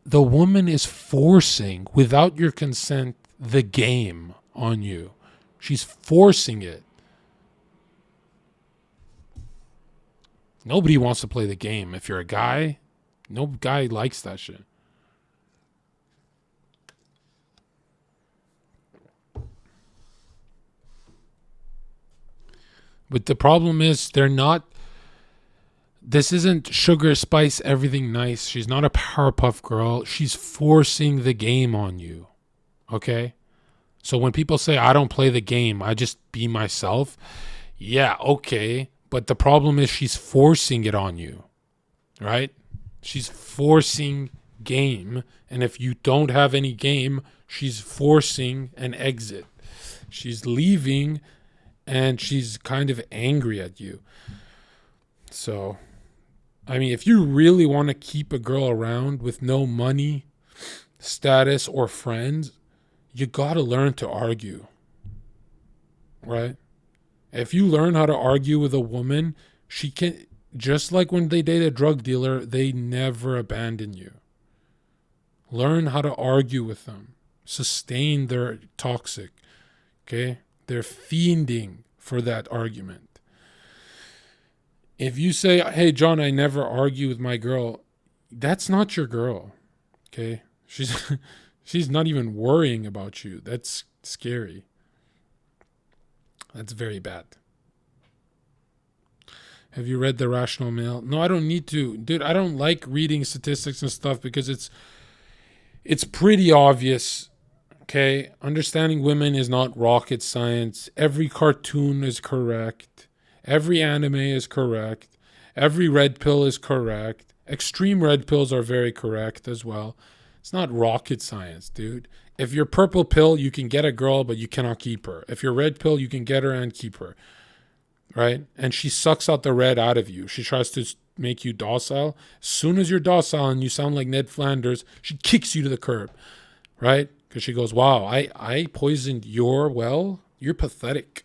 The woman is forcing, without your consent, the game on you. She's forcing it. Nobody wants to play the game. If you're a guy, no guy likes that shit. But the problem is this isn't sugar, spice, everything nice. She's not a Powerpuff Girl. She's forcing the game on you. Okay? So when people say, I don't play the game, I just be myself. Yeah, okay. But the problem is she's forcing it on you. Right? She's forcing game. And if you don't have any game, she's forcing an exit. She's leaving and she's kind of angry at you. So, I mean, if you really want to keep a girl around with no money, status, or friends, you got to learn to argue. Right? If you learn how to argue with a woman, she can, just like when they date a drug dealer, they never abandon you. Learn how to argue with them. Sustain their toxic. Okay? They're fiending for that argument. If you say, hey, John, I never argue with my girl, that's not your girl. Okay? She's not even worrying about you. That's scary. That's very bad. Have you read The Rational Male? No, I don't need to. Dude, I don't like reading statistics and stuff because it's pretty obvious. Okay? Understanding women is not rocket science. Every cartoon is correct. Every anime is correct. Every red pill is correct. Extreme red pills are very correct as well. It's not rocket science, dude. If you're purple pill, you can get a girl, but you cannot keep her. If you're red pill, you can get her and keep her. Right? And she sucks out the red out of you. She tries to make you docile. As soon as you're docile and you sound like Ned Flanders, she kicks you to the curb. Right? Because she goes, wow, I poisoned your well? You're pathetic.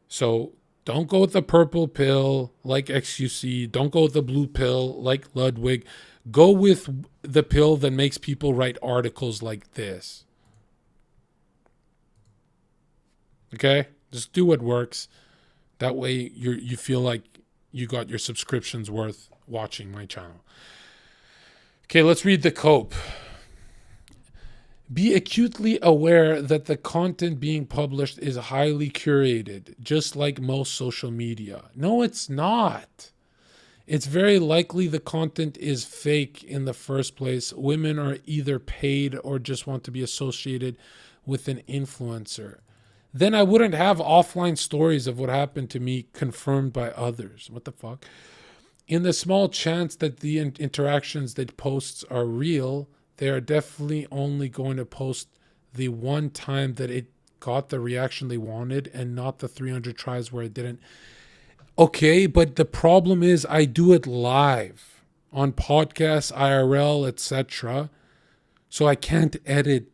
So don't go with the purple pill like XUC. Don't go with the blue pill like Ludwig. Go with the pill that makes people write articles like this. Okay? Just do what works. That way you feel like you got your subscriptions worth watching my channel. Okay, let's read the cope. Be acutely aware that the content being published is highly curated, just like most social media. No, it's not. It's very likely the content is fake in the first place. Women are either paid or just want to be associated with an influencer. Then I wouldn't have offline stories of what happened to me confirmed by others. What the fuck? In the small chance that the interactions that posts are real, they are definitely only going to post the one time that it got the reaction they wanted and not the 300 tries where it didn't. Okay, but the problem is I do it live on podcasts, IRL, etc. So I can't edit.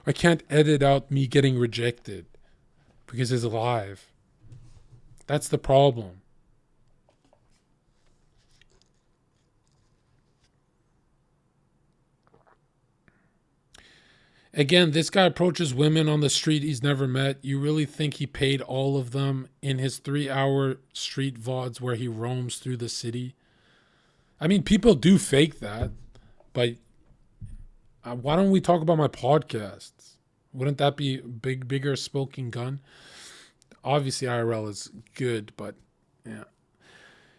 I can't edit out me getting rejected because it's live. That's the problem. Again, this guy approaches women on the street he's never met. You really think he paid all of them in his 3-hour street VODs where he roams through the city? I mean, people do fake that, but why don't we talk about my podcasts? Wouldn't that be a bigger smoking gun? Obviously, IRL is good, but yeah.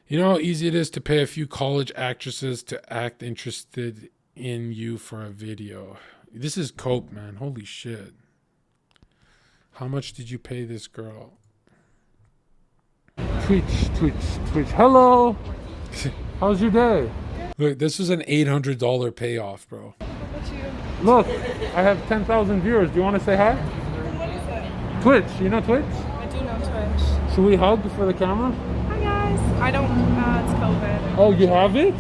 You know how easy it is to pay a few college actresses to act interested in you for a video. This is cope, man. Holy shit. How much did you pay this girl? Twitch. Hello. How's your day? Look, this is an $800 payoff, bro. Look, I have 10,000 viewers. Do you want to say hi? What is it? Twitch. You know Twitch? I do know Twitch. Should we hug for the camera? Hi guys. I don't, it's COVID. Oh, you have it?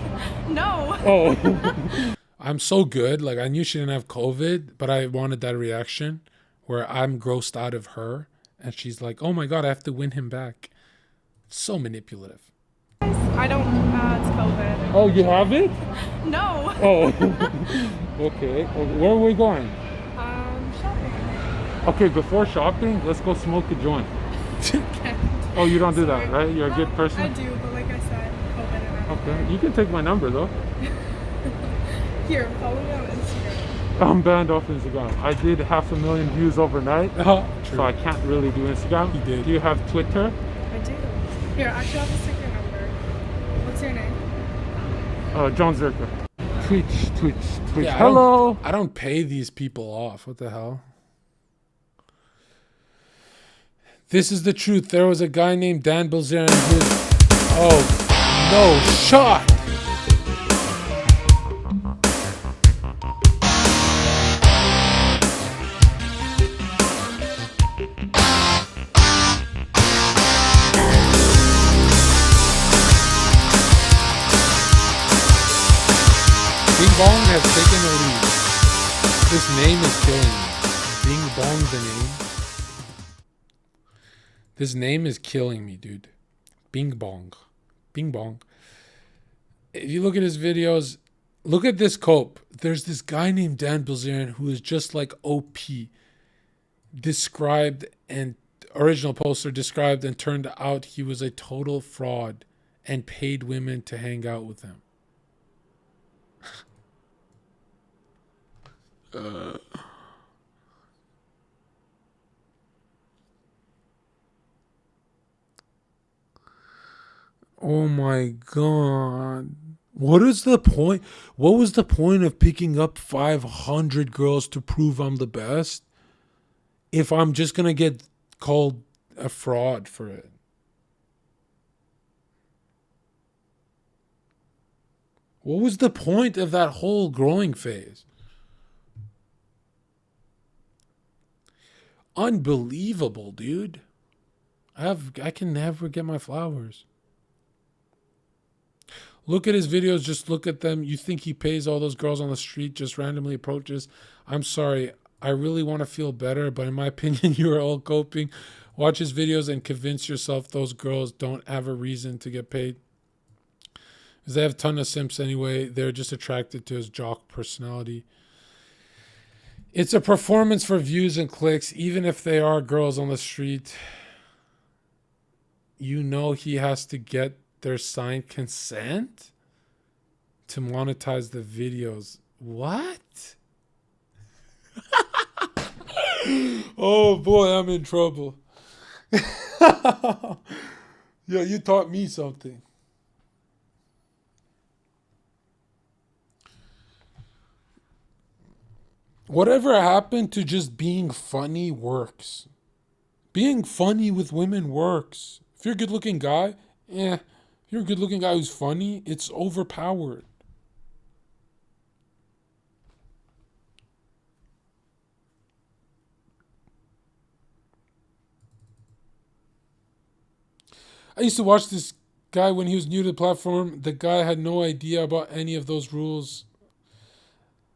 No. Oh. I'm so good. Like, I knew she didn't have COVID, but I wanted that reaction where I'm grossed out of her. And she's like, oh my God, I have to win him back. It's so manipulative. I don't, it's COVID. Oh, you have it? No. Oh. Okay. Where are we going? Shopping. Okay, before shopping, let's go smoke a joint. Okay. Oh, you don't do that, right? You're a good person? I do, but like I said, COVID and everything. Okay. You can take my number, though. Here, follow me on Instagram. I'm banned off Instagram. I did 500,000 views overnight, True. so I can't really do Instagram. You did. Do you have Twitter? I do. Here, actually, I'll just take your number. What's your name? Jon Zherka. Twitch. Yeah, Hello. I don't pay these people off. What the hell? This is the truth. There was a guy named Dan Bilzerian who... Oh, no. Shot. Bing Bong has taken the lead. This name is killing me. Bing Bong's the name. This name is killing me, dude. Bing Bong. Bing Bong. If you look at his videos, look at this cope. There's this guy named Dan Bilzerian who is just like OP. Described and original poster described and turned out he was a total fraud and paid women to hang out with him. Oh my God. What is the point? What was the point of picking up 500 girls to prove I'm the best if I'm just going to get called a fraud for it? What was the point of that whole growing phase? Unbelievable, dude. I can never get my flowers. Look at his videos, just look at them. You think he pays all those girls on the street, just randomly approaches? I'm sorry, I really want to feel better, but in my opinion, you are all coping. Watch his videos and convince yourself those girls don't have a reason to get paid. Because they have a ton of simps anyway. They're just attracted to his jock personality. It's a performance for views and clicks, even if they are girls on the street. You know he has to get their signed consent to monetize the videos. What? Oh boy, I'm in trouble. Yeah, you taught me something. Whatever happened to just being funny works? Being funny with women works. If you're a good looking guy, if you're a good looking guy who's funny, it's overpowered. I used to watch this guy when he was new to the platform. The guy had no idea about any of those rules,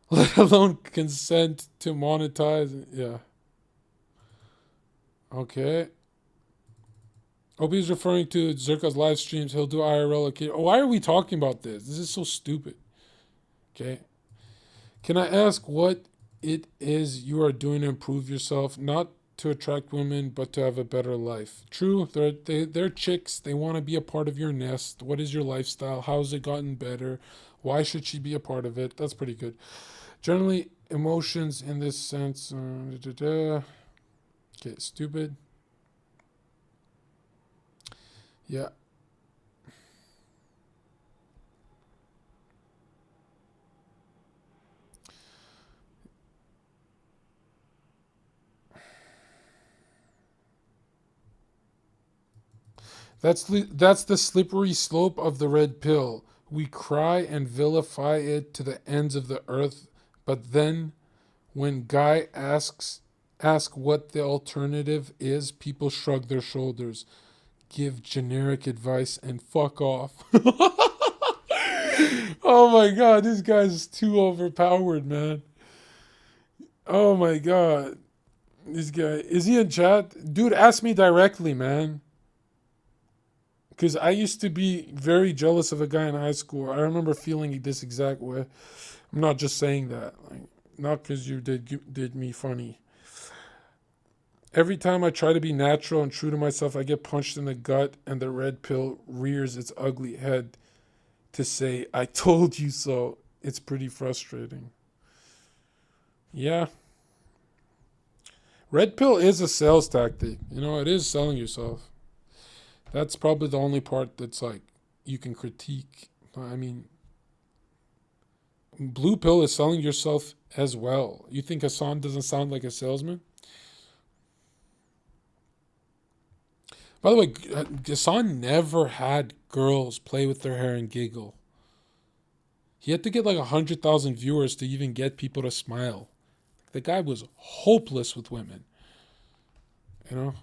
let alone consent to monetize. Yeah. Okay. Obi's referring to Zherka's live streams. He'll do IRL. Okay. Oh, why are we talking about this? This is so stupid. Okay. Can I ask what it is you are doing to improve yourself? Not to attract women, but to have a better life. True, they're chicks. They want to be a part of your nest. What is your lifestyle? How has it gotten better? Why should she be a part of it? That's pretty good. Generally, emotions in this sense. Okay, stupid. Yeah. That's the slippery slope of the red pill. We cry and vilify it to the ends of the earth, but then when guy ask what the alternative is, people shrug their shoulders, give generic advice, and fuck off. Oh my god, this guy's too overpowered, man. Oh my god. This guy, is he in chat? Dude, ask me directly, man. Because I used to be very jealous of a guy in high school. I remember feeling this exact way. I'm not just saying that. Like, not because you did me funny. Every time I try to be natural and true to myself, I get punched in the gut and the red pill rears its ugly head to say, I told you so. It's pretty frustrating. Yeah. Red pill is a sales tactic. You know, it is selling yourself. That's probably the only part that's like you can critique. I mean, blue pill is selling yourself as well. You think Hassan doesn't sound like a salesman? By the way, Hassan never had girls play with their hair and giggle. He had to get like 100,000 viewers to even get people to smile. The guy was hopeless with women. You know?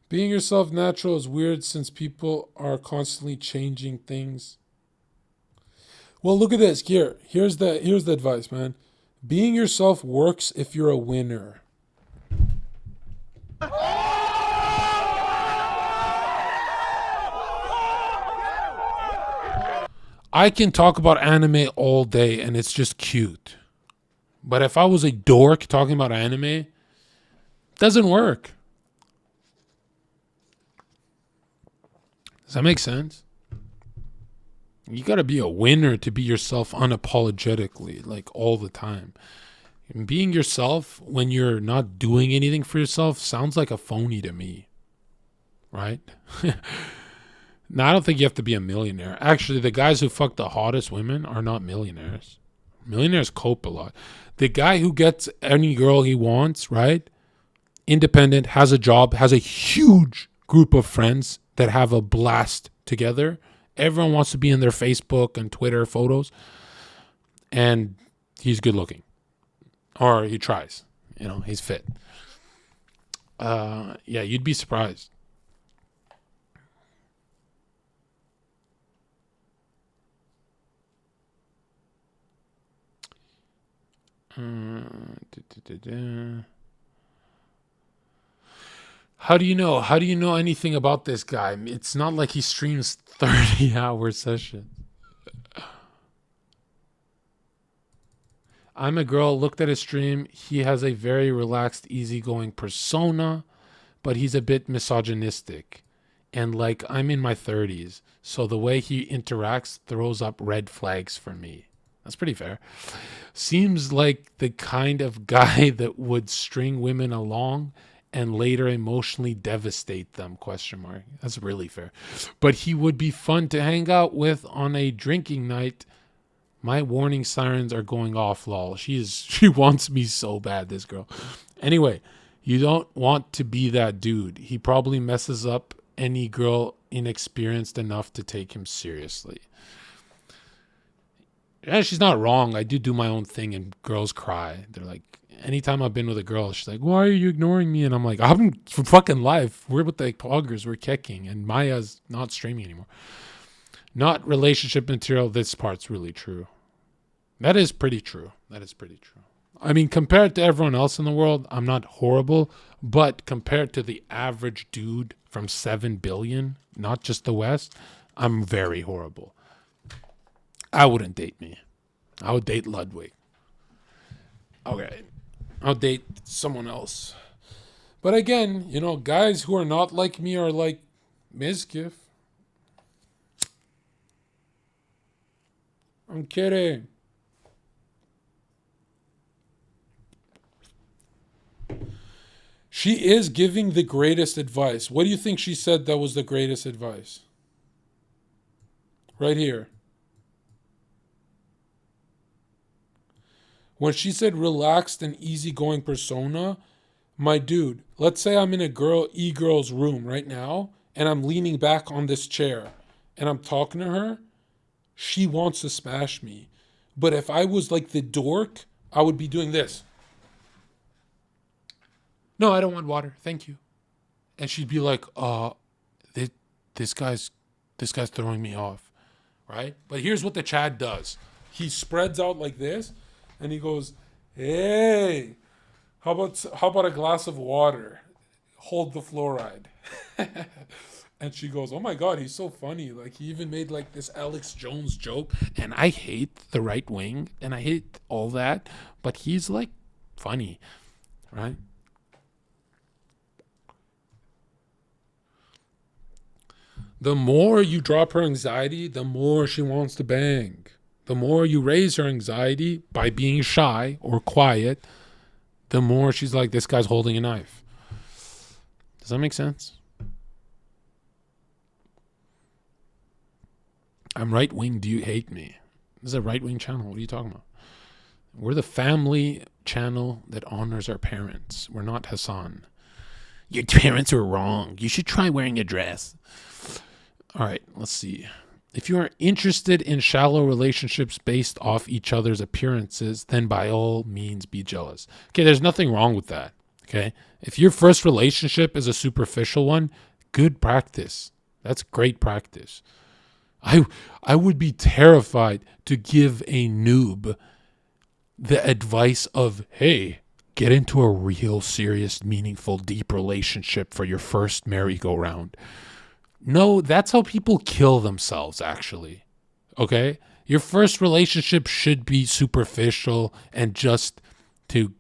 Being yourself natural is weird since people are constantly changing things. Well, look at this. Here's the advice, man. Being yourself works if you're a winner. I can talk about anime all day and it's just cute. But if I was a dork talking about anime, it doesn't work. Does that make sense? You gotta be a winner to be yourself unapologetically, like all the time. And being yourself when you're not doing anything for yourself sounds like a phony to me. Right? Now, I don't think you have to be a millionaire. Actually, the guys who fuck the hottest women are not millionaires. Millionaires cope a lot. The guy who gets any girl he wants, right? Independent, has a job, has a huge group of friends that have a blast together. Everyone wants to be in their Facebook and Twitter photos. And he's good looking. Or he tries. You know, he's fit. Yeah, you'd be surprised. How do you know? How do you know anything about this guy? It's not like he streams 30-hour sessions. I'm a girl, looked at his stream. He has a very relaxed, easygoing persona, but he's a bit misogynistic. And like, I'm in my 30s, so the way he interacts throws up red flags for me. That's pretty fair. Seems like the kind of guy that would string women along and later emotionally devastate them, ? That's really fair. But he would be fun to hang out with on a drinking night. My warning sirens are going off, lol. She wants me so bad, this girl. Anyway, you don't want to be that dude. He probably messes up any girl inexperienced enough to take him seriously. Yeah, she's not wrong. I do my own thing and girls cry. They're like, anytime I've been with a girl, she's like, why are you ignoring me? And I'm like, I'm fucking live. We're with the poggers. We're kicking. And Maya's not streaming anymore. Not relationship material. This part's really true. That is pretty true. I mean, compared to everyone else in the world, I'm not horrible. But compared to the average dude from 7 billion, not just the West, I'm very horrible. I wouldn't date me. I would date Ludwig. Okay. I'll date someone else. But again, you know, guys who are not like me are like Mizkif. I'm kidding. She is giving the greatest advice. What do you think she said that was the greatest advice? Right here. When she said relaxed and easygoing persona, my dude, let's say I'm in a girl's room right now and I'm leaning back on this chair and I'm talking to her, she wants to smash me. But if I was like the dork, I would be doing this. No, I don't want water. Thank you. And she'd be like, this guy's throwing me off. Right? But here's what the Chad does. He spreads out like this. And he goes, hey, how about a glass of water? Hold the fluoride. And she goes, oh my God, he's so funny. Like, he even made like this Alex Jones joke. And I hate the right wing and I hate all that. But he's like funny, right? The more you drop her anxiety, the more she wants to bang. The more you raise her anxiety by being shy or quiet, the more she's like, this guy's holding a knife. Does that make sense? I'm right wing. Do you hate me? This is a right wing channel. What are you talking about? We're the family channel that honors our parents. We're not Hassan. Your parents are wrong. You should try wearing a dress. All right, let's see. If you are interested in shallow relationships based off each other's appearances, then by all means be jealous. Okay, there's nothing wrong with that. Okay, if your first relationship is a superficial one, good practice. That's great practice. I would be terrified to give a noob the advice of, hey, get into a real, serious, meaningful, deep relationship for your first merry-go-round. No, that's how people kill themselves, actually. Okay? Your first relationship should be superficial and just to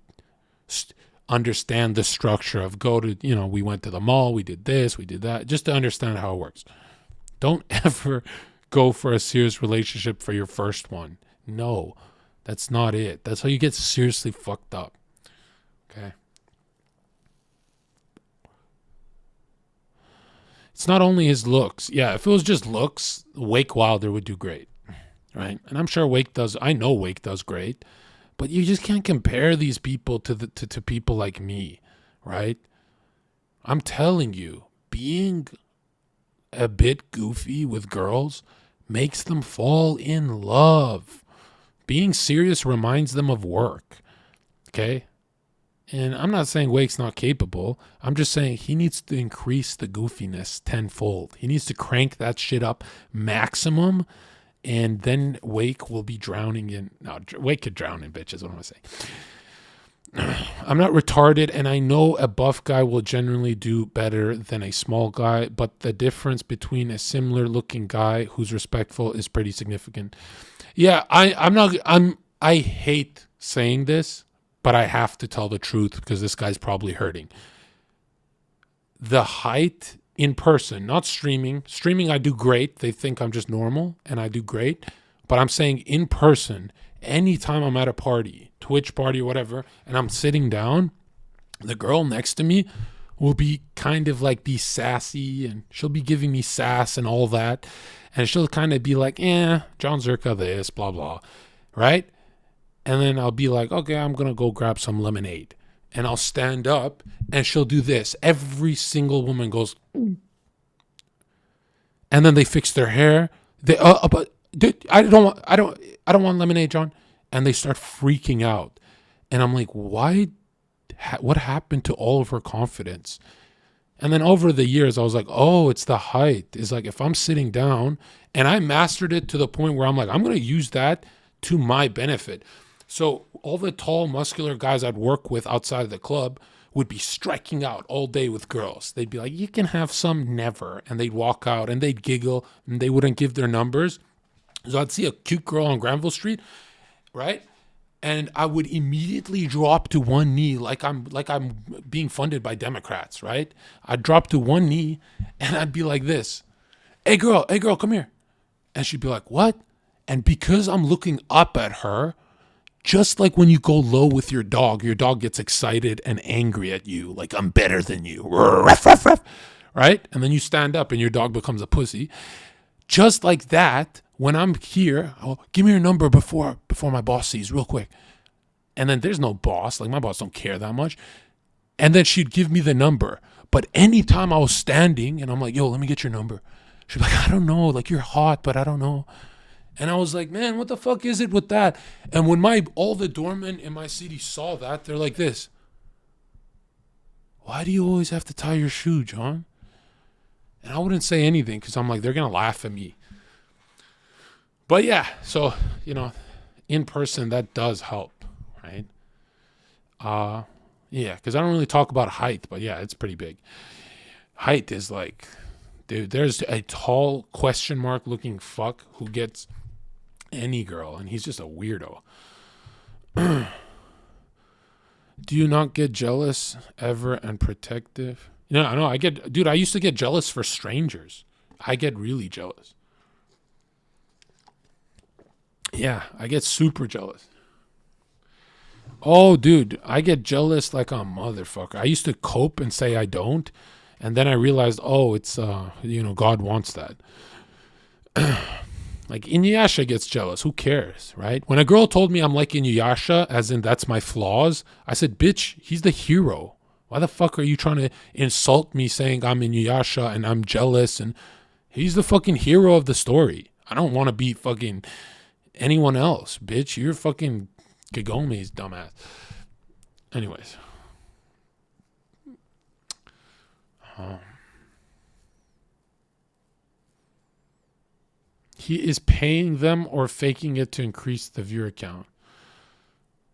understand the structure of we went to the mall, we did this, we did that, just to understand how it works. Don't ever go for a serious relationship for your first one. No, that's not it. That's how you get seriously fucked up. Okay? It's not only his looks. Yeah, if it was just looks, Wake Wilder would do great, right? And I'm sure I know Wake does great, but you just can't compare these people to people like me, right? I'm telling you, being a bit goofy with girls makes them fall in love. Being serious reminds them of work, okay? And I'm not saying Wake's not capable. I'm just saying he needs to increase the goofiness tenfold. He needs to crank that shit up maximum, and then Wake will be drowning in... No, Wake could drown in bitches, what am I saying? I'm not retarded, and I know a buff guy will generally do better than a small guy, but the difference between a similar-looking guy who's respectful is pretty significant. Yeah, I hate saying this, but I have to tell the truth because this guy's probably hurting. The height in person, not streaming. Streaming, I do great. They think I'm just normal, and I do great. But I'm saying in person, anytime I'm at a party, Twitch party or whatever, and I'm sitting down, the girl next to me will be kind of like be sassy, and she'll be giving me sass and all that. And she'll kind of be like, Jon Zherka this, blah, blah, right? And then I'll be like, okay, I'm going to go grab some lemonade. And I'll stand up and she'll do this. Every single woman goes, and then they fix their hair. They, but dude, I don't want lemonade, John. And they start freaking out. And I'm like, why? What happened to all of her confidence? And then over the years, I was like, oh, it's the height. It's like if I'm sitting down, and I mastered it to the point where I'm like, I'm going to use that to my benefit. So all the tall, muscular guys I'd work with outside of the club would be striking out all day with girls. They'd be like, you can have some, never. And they'd walk out and they'd giggle and they wouldn't give their numbers. So I'd see a cute girl on Granville Street, right? And I would immediately drop to one knee like I'm being funded by Democrats, right? I'd drop to one knee and I'd be like this. Hey girl, come here. And she'd be like, what? And because I'm looking up at her, just like when you go low with your dog gets excited and angry at you, like I'm better than you, ruff, ruff, ruff, right? And then you stand up and your dog becomes a pussy. Just like that, when I'm here, give me your number before my boss sees real quick. And then there's no boss. Like my boss don't care that much. And then she'd give me the number. But anytime I was standing and I'm like, yo, let me get your number. She'd be like, I don't know. Like you're hot, but I don't know. And I was like, man, what the fuck is it with that? And when all the doormen in my city saw that, they're like this. Why do you always have to tie your shoe, John? And I wouldn't say anything because I'm like, they're going to laugh at me. But yeah, so, in person, that does help, right? Yeah, because I don't really talk about height, but yeah, it's pretty big. Height is like, dude, there's a tall question mark looking fuck who gets any girl, and he's just a weirdo. Do you not get jealous ever and protective? No, I used to get jealous for strangers. I get really jealous. Yeah, I get super jealous. Oh, dude, I get jealous like a motherfucker. I used to cope and say I don't, and then I realized, oh, it's, God wants that. Like Inuyasha gets jealous. Who cares, right? When a girl told me I'm like Inuyasha, as in that's my flaws, I said, bitch, he's the hero. Why the fuck are you trying to insult me saying I'm Inuyasha and I'm jealous? And he's the fucking hero of the story. I don't want to be fucking anyone else, bitch. You're fucking Kagome's dumbass. Anyways. He is paying them or faking it to increase the viewer count.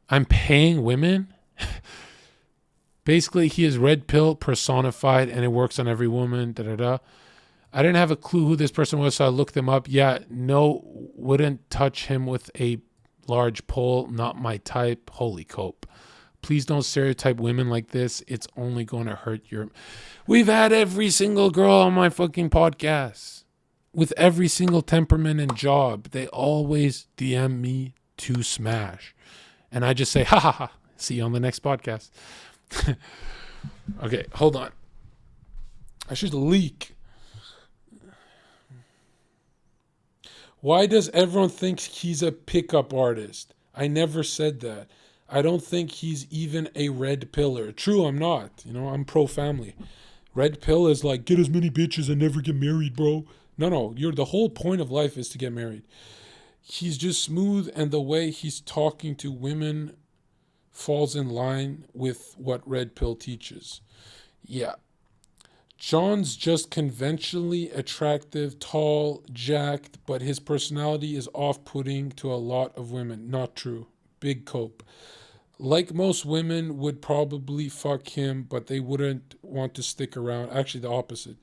I'm paying women? Basically, he is red pill personified and it works on every woman. I didn't have a clue who this person was, so I looked him up. Yeah, no, wouldn't touch him with a large pole. Not my type. Holy cope. Please don't stereotype women like this. It's only going to hurt your... We've had every single girl on my fucking podcast. With every single temperament and job. They always DM me to smash. And I just say, ha ha ha. See you on the next podcast. Okay, hold on. I should leak. Why does everyone think he's a pickup artist? I never said that. I don't think he's even a red pillar. True, I'm not. I'm pro-family. Red pill is like, get as many bitches and never get married, bro. No, the whole point of life is to get married. He's just smooth, and the way he's talking to women falls in line with what red pill teaches. Yeah. John's just conventionally attractive, tall, jacked, but his personality is off-putting to a lot of women. Not true. Big cope. Like most women would probably fuck him, but they wouldn't want to stick around. Actually, the opposite.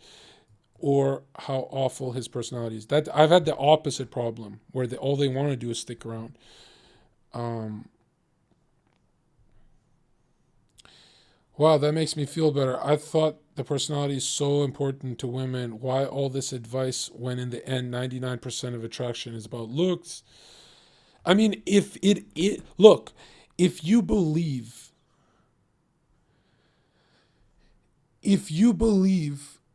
Or how awful his personality is. That I've had the opposite problem, where all they want to do is stick around. Wow, that makes me feel better. I thought the personality is so important to women. Why all this advice when in the end 99% of attraction is about looks? I mean, if it look, if you believe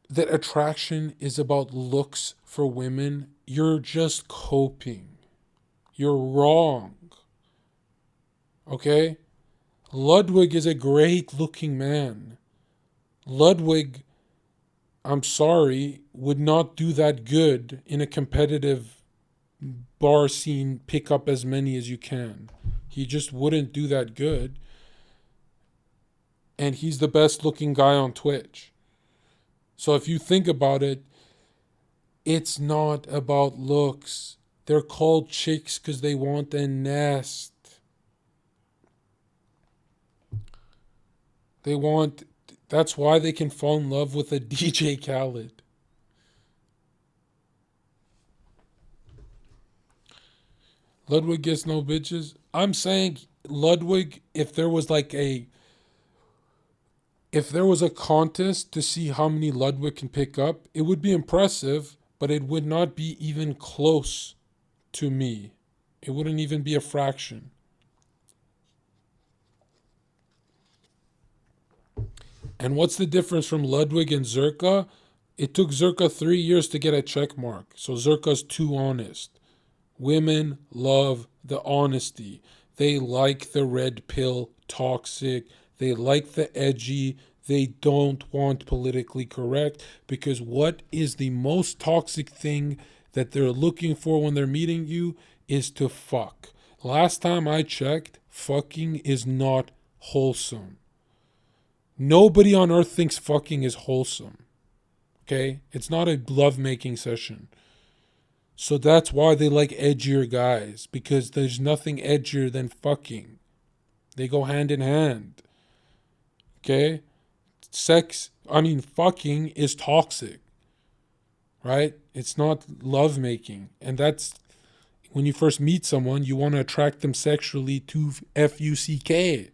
that attraction is about looks for women, you're just coping. You're wrong. Okay? Ludwig is a great looking man. Ludwig, I'm sorry, would not do that good in a competitive bar scene, pick up as many as you can. He just wouldn't do that good. And he's the best looking guy on Twitch. So if you think about it, it's not about looks. They're called chicks because they want a nest. That's why they can fall in love with a DJ Khaled. Ludwig gets no bitches. I'm saying Ludwig, if there was a contest to see how many Ludwig can pick up, it would be impressive, but it would not be even close to me. It wouldn't even be a fraction. And what's the difference from Ludwig and Zherka? It took Zherka 3 years to get a check mark. So Zherka's too honest. Women love the honesty. They like the red pill toxic. They like the edgy. They don't want politically correct, because what is the most toxic thing that they're looking for when they're meeting you is to fuck. Last time I checked, fucking is not wholesome. Nobody on earth thinks fucking is wholesome. Okay? It's not a love-making session. So that's why they like edgier guys, because there's nothing edgier than fucking. They go hand in hand. Okay? Fucking is toxic. Right? It's not lovemaking. And that's when you first meet someone, you want to attract them sexually to F-U-C-K.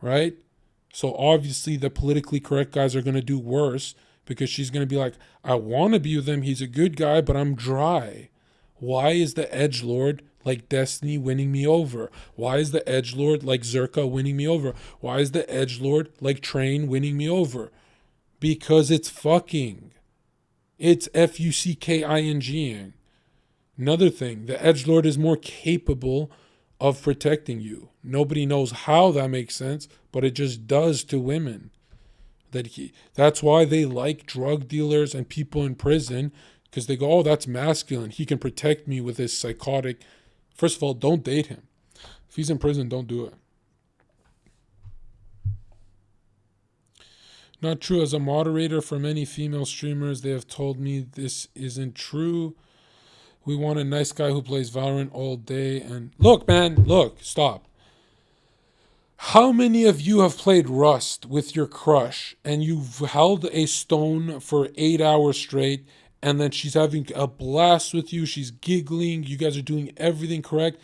Right? So obviously the politically correct guys are going to do worse, because she's going to be like, I want to be with him. He's a good guy, but I'm dry. Why is the edgelord like Destiny winning me over? Why is the edgelord like Zherka winning me over? Why is the edgelord like Train winning me over? Because it's fucking. It's F-U-C-K-I-N-G-ing. Another thing, the edgelord is more capable of protecting you. Nobody knows how that makes sense, but it just does to women. That's why they like drug dealers and people in prison, because they go, oh, that's masculine. He can protect me with his psychotic. First of all, don't date him. If he's in prison, don't do it. Not true. As a moderator for many female streamers, they have told me this isn't true. We want a nice guy who plays Valorant all day. And look, man, stop. How many of you have played Rust with your crush and you've held a stone for 8 hours straight, and then she's having a blast with you, she's giggling, you guys are doing everything correct,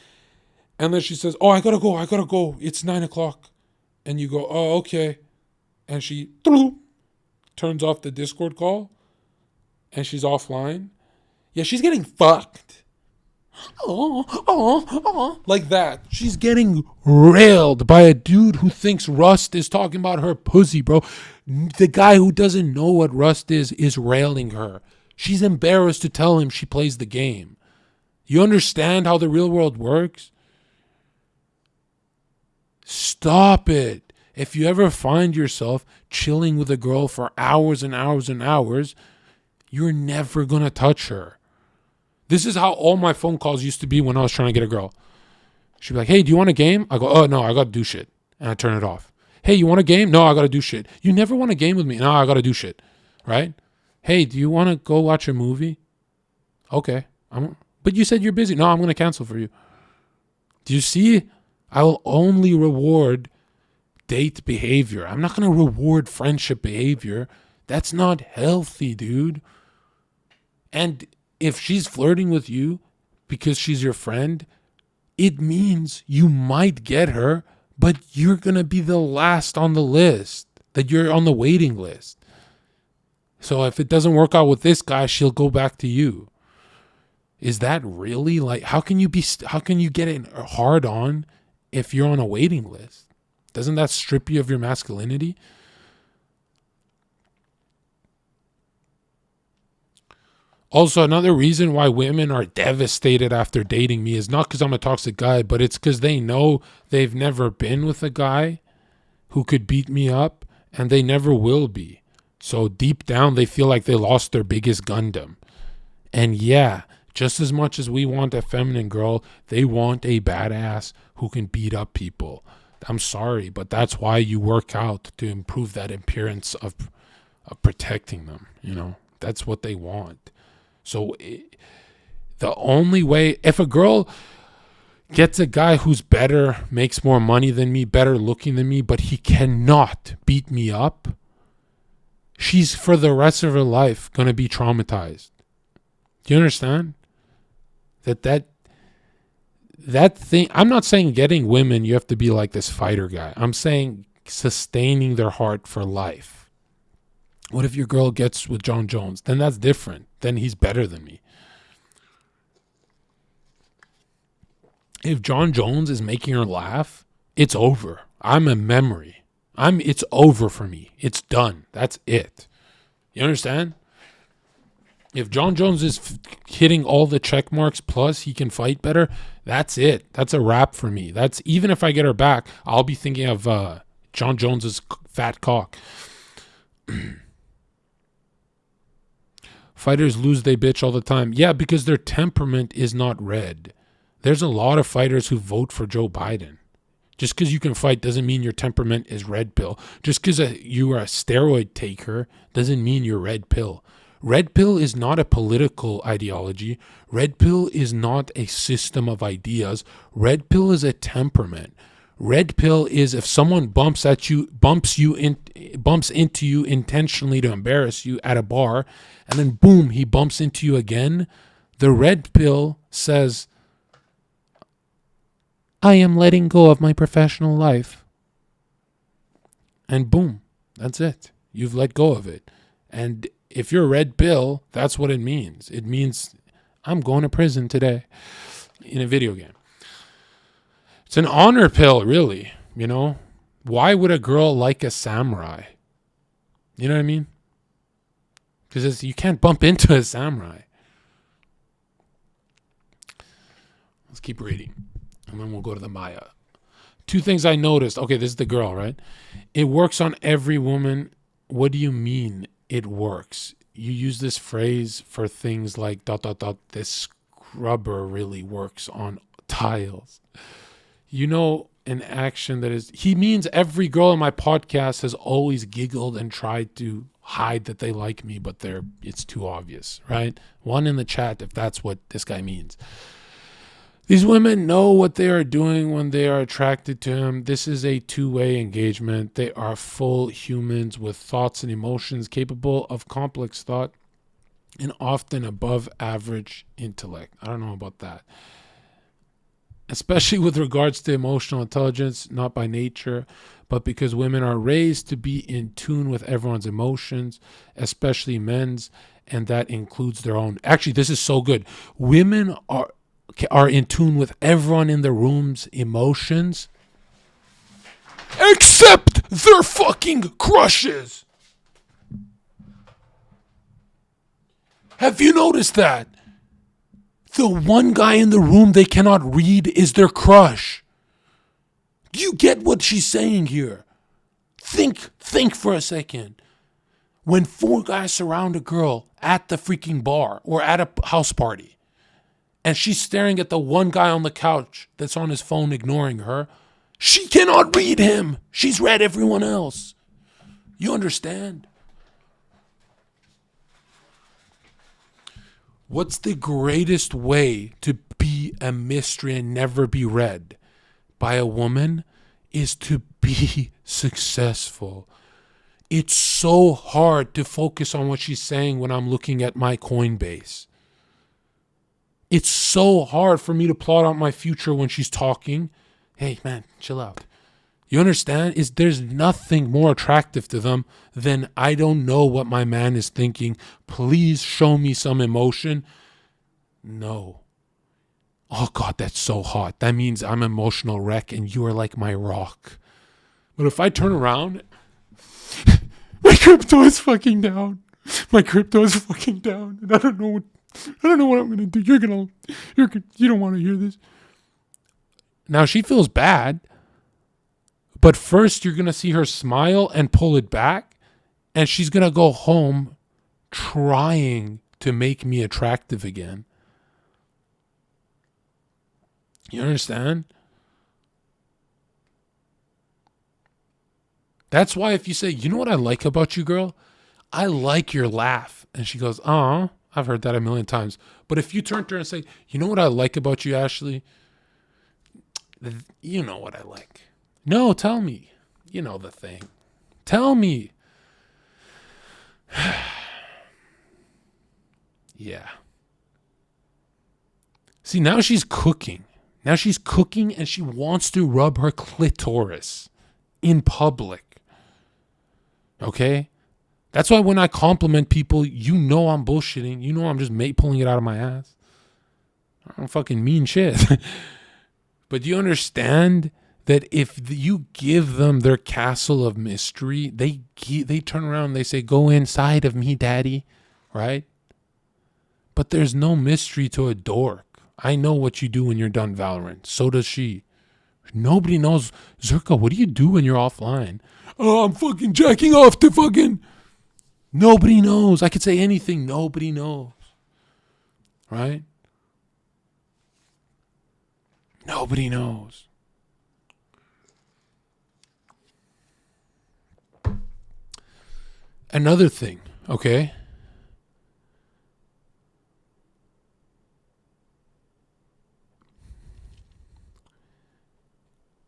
and then she says, oh, I gotta go, it's 9 o'clock. And you go, oh, okay. And she turns off the Discord call and she's offline. Yeah, she's getting fucked. Like that. She's getting railed by a dude who thinks Rust is talking about her pussy, bro. The guy who doesn't know what Rust is railing her. She's embarrassed to tell him she plays the game. You understand how the real world works? Stop it. If you ever find yourself chilling with a girl for hours and hours and hours, you're never going to touch her. This is how all my phone calls used to be when I was trying to get a girl. She'd be like, hey, do you want a game? I go, oh, no, I got to do shit. And I turn it off. Hey, you want a game? No, I got to do shit. You never want a game with me? No, I got to do shit. Right? Hey, do you want to go watch a movie? Okay. But you said you're busy. No, I'm going to cancel for you. Do you see? I will only reward date behavior. I'm not going to reward friendship behavior. That's not healthy, dude. And if she's flirting with you because she's your friend, it means you might get her, but you're going to be the last on the list, that you're on the waiting list. So if it doesn't work out with this guy, she'll go back to you. Is that really like, how can you get it hard on if you're on a waiting list? Doesn't that strip you of your masculinity? Also, another reason why women are devastated after dating me is not because I'm a toxic guy, but it's because they know they've never been with a guy who could beat me up, and they never will be. So deep down, they feel like they lost their biggest Gundam. And yeah, just as much as we want a feminine girl, they want a badass who can beat up people. I'm sorry, but that's why you work out, to improve that appearance of protecting them. You know, that's what they want. So the only way, if a girl gets a guy who's better, makes more money than me, better looking than me, but he cannot beat me up, she's for the rest of her life going to be traumatized. Do you understand? That thing, I'm not saying getting women, you have to be like this fighter guy. I'm saying sustaining their heart for life. What if your girl gets with Jon Jones? Then that's different. Then he's better than me. If Jon Jones is making her laugh, it's over. I'm a memory. It's over for me. It's done. That's it. You understand? If Jon Jones is hitting all the check marks plus he can fight better, that's it. That's a wrap for me. That's, even if I get her back, I'll be thinking of Jon Jones's fat cock. Fighters lose they bitch all the time. Yeah, because their temperament is not red. There's a lot of fighters who vote for Joe Biden. Just because you can fight doesn't mean your temperament is red pill. Just because you are a steroid taker doesn't mean you're red pill. Red pill is not a political ideology. Red pill is not a system of ideas. Red pill is a temperament. Red pill is if someone bumps into you intentionally to embarrass you at a bar, and then boom, he bumps into you again. The red pill says, I am letting go of my professional life. And boom, that's it. You've let go of it. And if you're red pill, that's what it means. It means I'm going to prison today in a video game. It's an honor pill, really. You know, why would a girl like a samurai? You know what I mean? Because you can't bump into a samurai. Let's keep reading. And then we'll go to the Maya. 2 things I noticed. Okay, this is the girl, right? It works on every woman. What do you mean it works? You use this phrase for things like ... This scrubber really works on tiles. You know, an action that is... He means every girl in my podcast has always giggled and tried to hide that they like me, but it's too obvious, right? One in the chat if that's what this guy means. These women know what they are doing when they are attracted to him. This is a two-way engagement. They are full humans with thoughts and emotions capable of complex thought and often above average intellect. I don't know about that. Especially with regards to emotional intelligence, not by nature, but because women are raised to be in tune with everyone's emotions, especially men's, and that includes their own. Actually, this is so good. Women are in tune with everyone in the room's emotions, except their fucking crushes. Have you noticed that? The one guy in the room they cannot read is their crush. Do you get what she's saying here? Think for a second. When 4 guys surround a girl at the freaking bar or at a house party, and she's staring at the one guy on the couch that's on his phone ignoring her, she cannot read him. She's read everyone else. You understand? What's the greatest way to be a mystery and never be read by a woman is to be successful. It's so hard to focus on what she's saying when I'm looking at my Coinbase. It's so hard for me to plot out my future when she's talking. Hey, man, chill out. You understand? There's nothing more attractive to them than I don't know what my man is thinking. Please show me some emotion. No. Oh God, that's so hot. That means I'm an emotional wreck and you are like my rock. But if I turn around, my crypto is fucking down. My crypto is fucking down. And I don't know what I'm gonna do. You don't want to hear this. Now she feels bad. But first you're gonna see her smile and pull it back. And she's gonna go home trying to make me attractive again. You understand? That's why if you say, you know what I like about you, girl? I like your laugh. And she goes, oh, I've heard that a million times. But if you turn to her and say, you know what I like about you, Ashley? You know what I like. No, tell me. You know the thing. Tell me. Yeah. See, now she's cooking. Now she's cooking and she wants to rub her clitoris in public. Okay? That's why when I compliment people, you know I'm bullshitting. You know I'm just pulling it out of my ass. I don't fucking mean shit. But do you understand that if you give them their castle of mystery, they turn around and they say, go inside of me, daddy. Right? But there's no mystery to a dork. I know what you do when you're done Valorant. So does she. Nobody knows. Zherka, what do you do when you're offline? Oh, I'm fucking jacking off to fucking... Nobody knows. I could say anything. Nobody knows. Right? Nobody knows. Another thing, okay?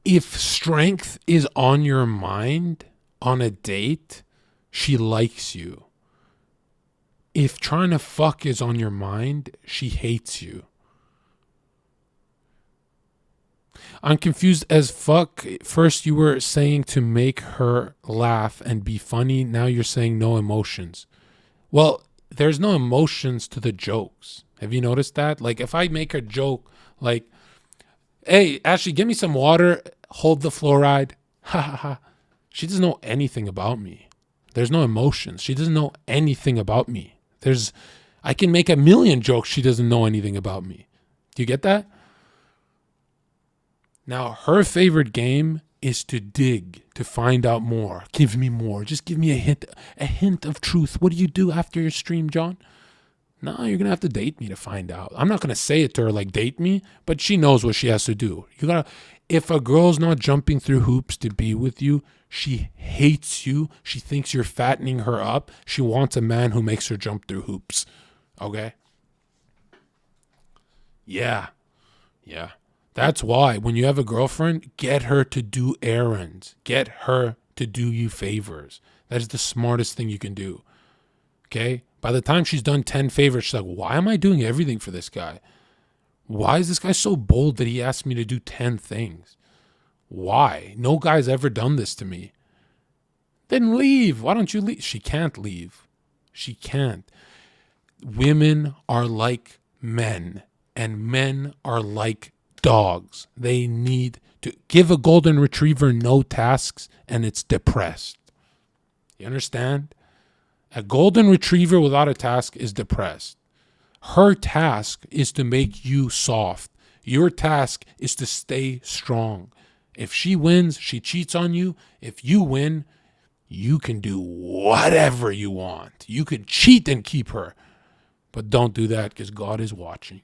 If strength is on your mind on a date, she likes you. If trying to fuck is on your mind, she hates you. I'm confused as fuck. First you were saying to make her laugh and be funny. Now you're saying no emotions. Well, there's no emotions to the jokes. Have you noticed that? Like if I make a joke like, hey, Ashley, give me some water. Hold the fluoride. Ha ha ha. She doesn't know anything about me. There's no emotions. She doesn't know anything about me. I can make a million jokes. She doesn't know anything about me. Do you get that? Now, her favorite game is to dig, to find out more. Give me more. Just give me a hint of truth. What do you do after your stream, John? No, you're going to have to date me to find out. I'm not going to say it to her like date me, but she knows what she has to do. If a girl's not jumping through hoops to be with you, she hates you. She thinks you're fattening her up. She wants a man who makes her jump through hoops. Okay? Yeah. Yeah. That's why when you have a girlfriend, get her to do errands. Get her to do you favors. That is the smartest thing you can do. Okay? By the time she's done 10 favors, she's like, why am I doing everything for this guy? Why is this guy so bold that he asked me to do 10 things? Why? No guy's ever done this to me. Then leave. Why don't you leave? She can't leave. She can't. Women are like men, and men are like dogs. They need to give a golden retriever no tasks, and it's depressed. You understand? A golden retriever without a task is depressed. Her task is to make you soft. Your task is to stay strong. If she wins, she cheats on you. If you win, you can do whatever you want. You could cheat and keep her. But don't do that because God is watching.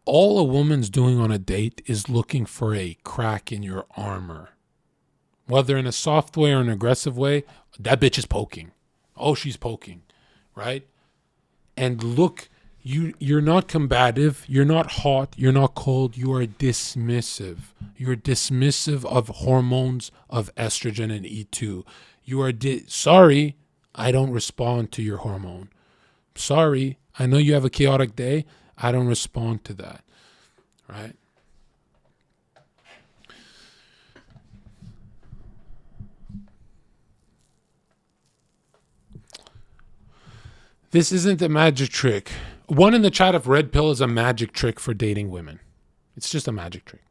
All a woman's doing on a date is looking for a crack in your armor. Whether in a soft way or an aggressive way, that bitch is poking. Oh, she's poking, right? And look, you're not combative, you're not hot, you're not cold, you are dismissive. You're dismissive of hormones of estrogen and E2. You are sorry, I don't respond to your hormone. Sorry, I know you have a chaotic day. I don't respond to that, right? This isn't a magic trick. One in the chat of red pill is a magic trick for dating women. It's just a magic trick.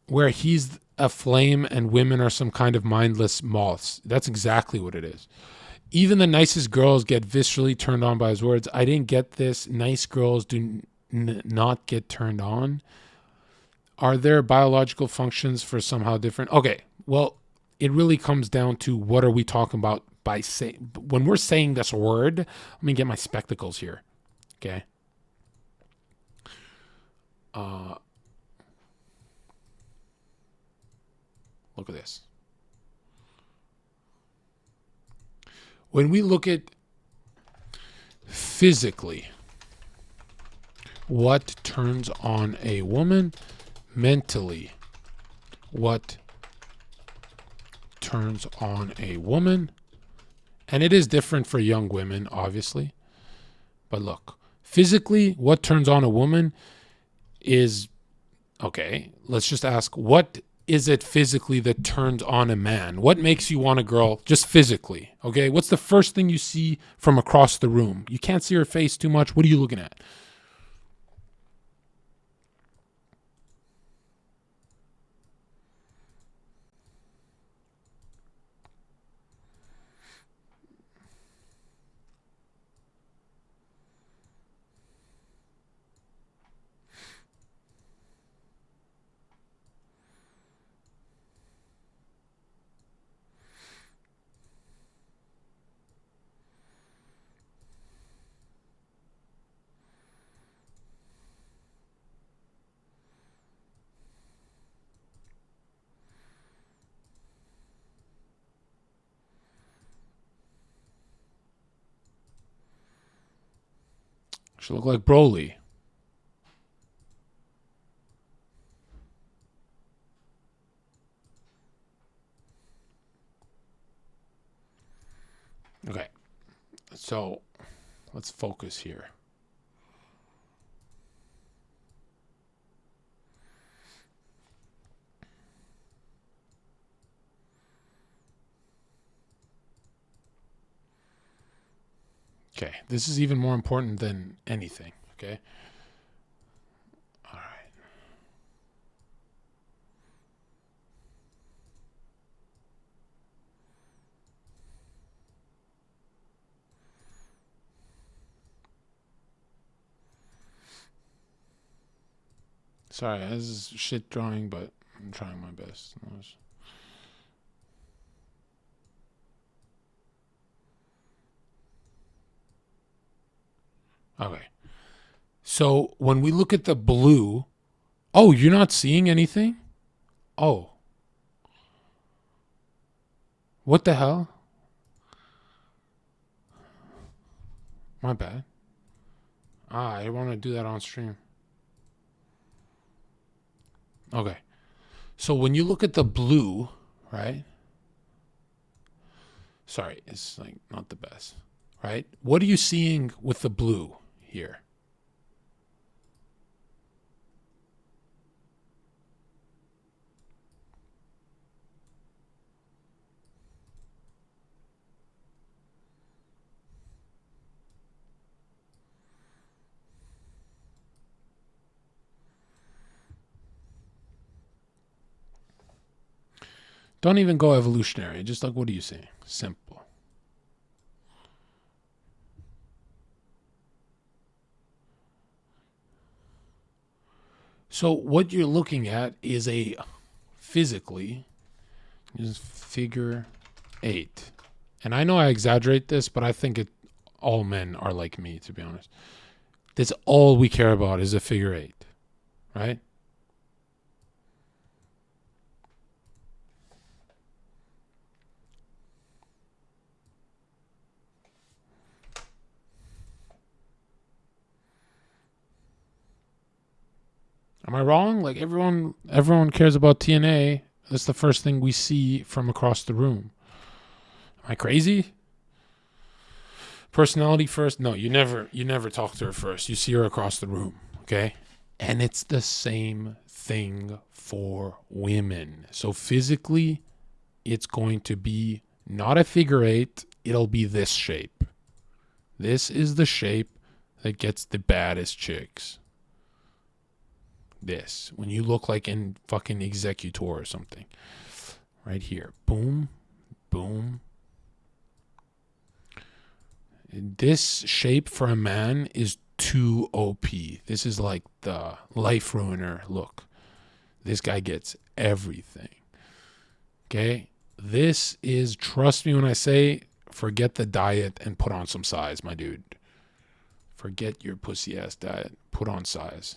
Where he's a flame and women are some kind of mindless moths. That's exactly what it is. Even the nicest girls get viscerally turned on by his words. I didn't get this. Nice girls do not get turned on. Are there biological functions for somehow different? Okay, well, it really comes down to what are we talking about by saying, when we're saying this word, let me get my spectacles here. Okay. Look at this. When we look at physically what turns on a woman, mentally what turns on a woman, and it is different for young women, obviously. But look, physically, what turns on a woman is, okay, let's just ask, what is it physically that turns on a man? What makes you want a girl just physically? Okay, what's the first thing you see from across the room? You can't see her face too much. What are you looking at? She look like Broly. Okay, so let's focus here. Okay, this is even more important than anything, okay? All right. Sorry, this is shit drawing, but I'm trying my best. Okay. So when we look at the blue, oh, you're not seeing anything? Oh. What the hell? My bad. I want to do that on stream. Okay. So when you look at the blue, right? Sorry, it's like not the best, right? What are you seeing with the blue here? Don't even go evolutionary. Just like, what are you saying? Simple. So what you're looking at is a physically is figure 8. And I know I exaggerate this, but I think all men are like me, to be honest. That's all we care about is a figure 8, right? Am I wrong? Like everyone cares about TNA. That's the first thing we see from across the room. Am I crazy? Personality first? No, you never talk to her first. You see her across the room, okay? And it's the same thing for women. So physically, it's going to be Not a figure eight. It'll be this shape. This is the shape that gets the baddest chicks. This. When you look like in fucking Executor or something. Right here. Boom. Boom. This shape for a man is too OP. This is like the life ruiner look. This guy gets everything. Okay? This is, trust me when I say, forget the diet and put on some size, my dude. Forget your pussy ass diet. Put on size.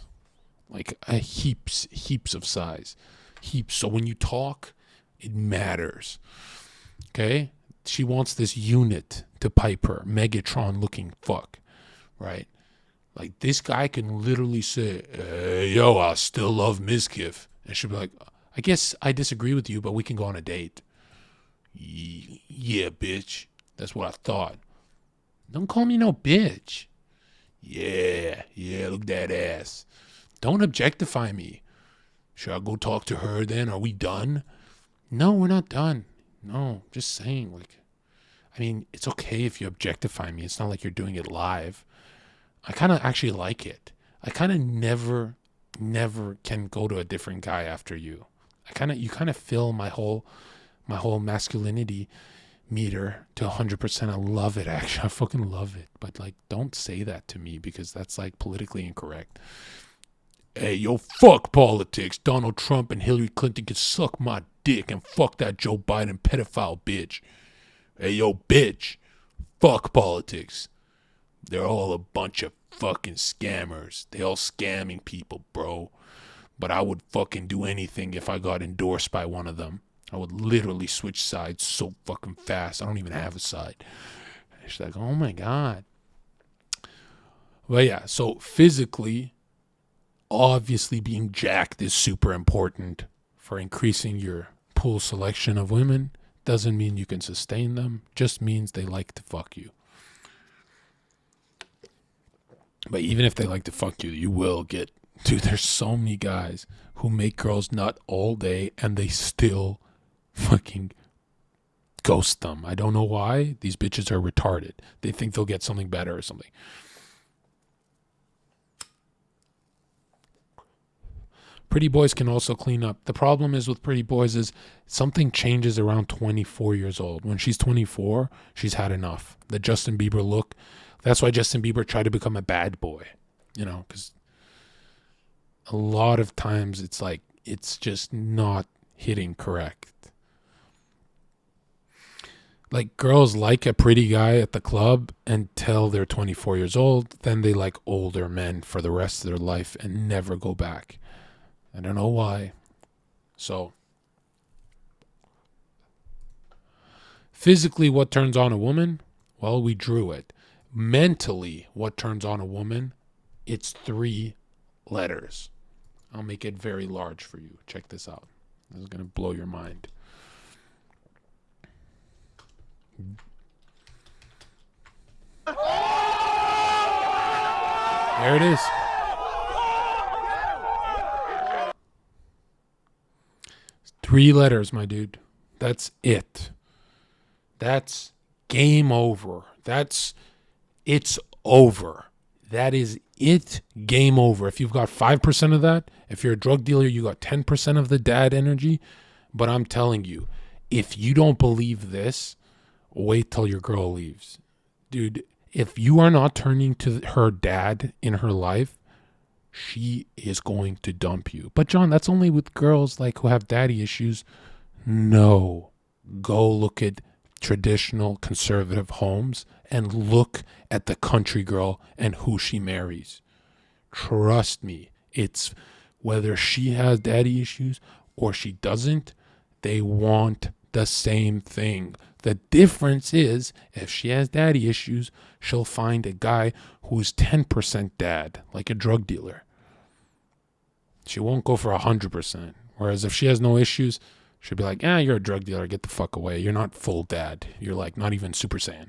Like heaps of size. Heaps. So when you talk, it matters. Okay? She wants this unit to pipe her. Megatron looking fuck. Right? Like this guy can literally say, hey, yo, I still love Mizkif. And she'll be like, I guess I disagree with you, but we can go on a date. Yeah, bitch. That's what I thought. Don't call me no bitch. Yeah, look at that ass. Don't objectify me. Should I go talk to her then? Are we done? No, we're not done. No, just saying, like, I mean, it's okay if you objectify me. It's not like you're doing it live. I kind of actually like it. I kind of never can go to a different guy after you. You kind of fill my whole masculinity meter to 100%. I love it, actually. I fucking love it. But like, don't say that to me because that's like politically incorrect. Hey, yo, fuck politics. Donald Trump and Hillary Clinton can suck my dick and fuck that Joe Biden pedophile bitch. Hey, yo, bitch. Fuck politics. They're all a bunch of fucking scammers. They all scamming people, bro. But I would fucking do anything if I got endorsed by one of them. I would literally switch sides so fucking fast. I don't even have a side. She's like, oh my God. Well, yeah, so physically, obviously being jacked is super important for increasing your pool selection of women. Doesn't mean you can sustain them. Just means they like to fuck you. But even if they like to fuck you, you will get... Dude, there's so many guys who make girls nut all day and they still fucking ghost them. I don't know why. These bitches are retarded. They think they'll get something better or something. Pretty boys can also clean up. The problem is with pretty boys is something changes around 24 years old. When she's 24, she's had enough. The Justin Bieber look. That's why Justin Bieber tried to become a bad boy. You know, because a lot of times it's like, it's just not hitting correct. Like girls like a pretty guy at the club until they're 24 years old. Then they like older men for the rest of their life and never go back. I don't know why. So, physically, what turns on a woman? Well, we drew it. Mentally, what turns on a woman? It's 3 letters. I'll make it very large for you. Check this out. This is going to blow your mind. There it is. Three letters, my dude. That's it. That's game over. It's over. That is it. Game over. If you've got 5% of that, if you're a drug dealer, you got 10% of the dad energy. But I'm telling you, if you don't believe this, wait till your girl leaves. Dude, if you are not turning to her dad in her life, she is going to dump you. But John, that's only with girls like who have daddy issues. No. Go look at traditional conservative homes and look at the country girl and who she marries. Trust me, it's whether she has daddy issues or she doesn't, they want the same thing. The difference is if she has daddy issues, she'll find a guy who's 10% dad, like a drug dealer. She won't go for 100%. Whereas if she has no issues, she'll be like, you're a drug dealer. Get the fuck away. You're not full dad. You're like not even Super Saiyan.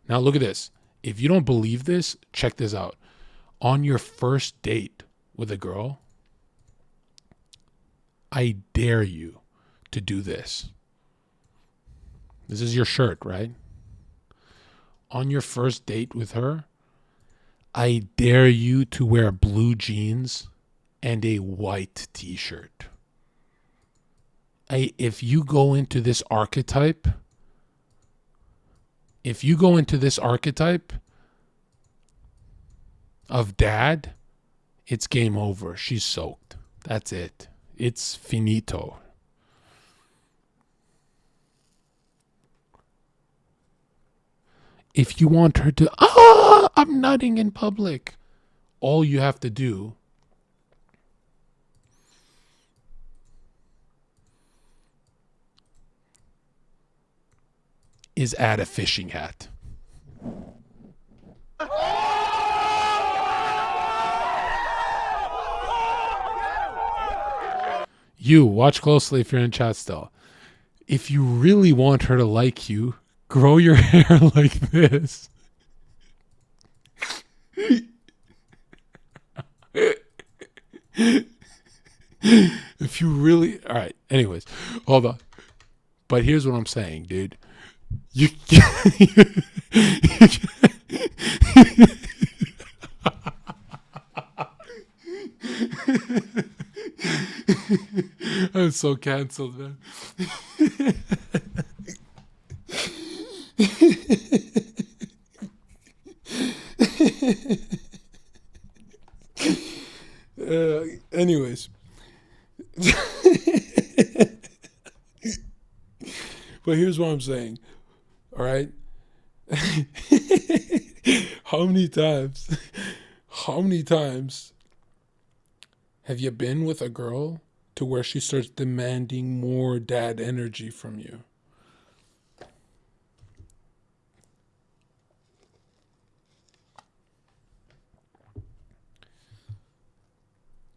Now look at this. If you don't believe this, check this out. On your first date with a girl, I dare you to do this. This is your shirt, right? On your first date with her, I dare you to wear blue jeans and a white t-shirt. If you go into this archetype of dad, it's game over. She's soaked. That's it. It's finito. If you want her to, I'm nutting in public, all you have to do is add a fishing hat. You, watch closely if you're in chat still. If you really want her to like you, grow your hair like this. If you really... All right, anyways, hold on. But here's what I'm saying, dude. You I'm so canceled, man. Anyways. But here's what I'm saying. All right. How many times have you been with a girl to where she starts demanding more dad energy from you?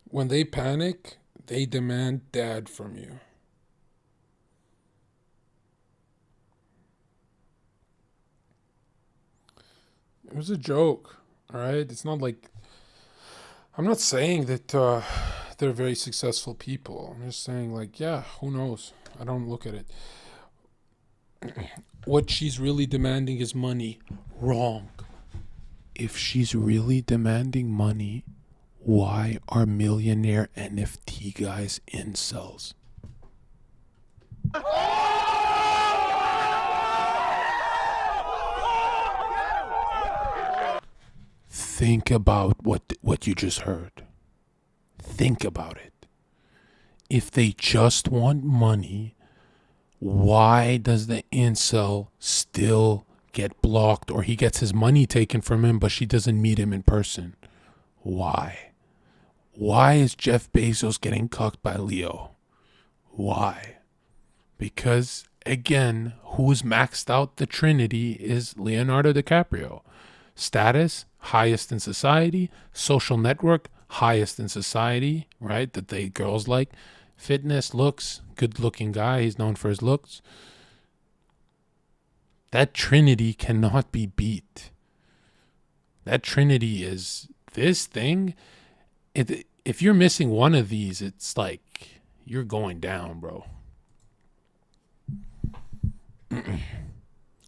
When they panic, they demand dad from you. It was a joke, all right? It's not like... I'm not saying that they're very successful people. I'm just saying, like, yeah, who knows? I don't look at it. What she's really demanding is money. Wrong. If she's really demanding money, why are millionaire NFT guys incels? Think about what you just heard. Think about it. If they just want money, why does the incel still get blocked, or he gets his money taken from him, but she doesn't meet him in person? Why? Why is Jeff Bezos getting cucked by Leo? Why? Because, again, who's maxed out the Trinity is Leonardo DiCaprio. Status, highest in society. Social network, highest in society, right? That they girls like. Fitness, looks, good looking guy. He's known for his looks. That Trinity cannot be beat. That Trinity is this thing. If you're missing one of these, it's like you're going down, bro.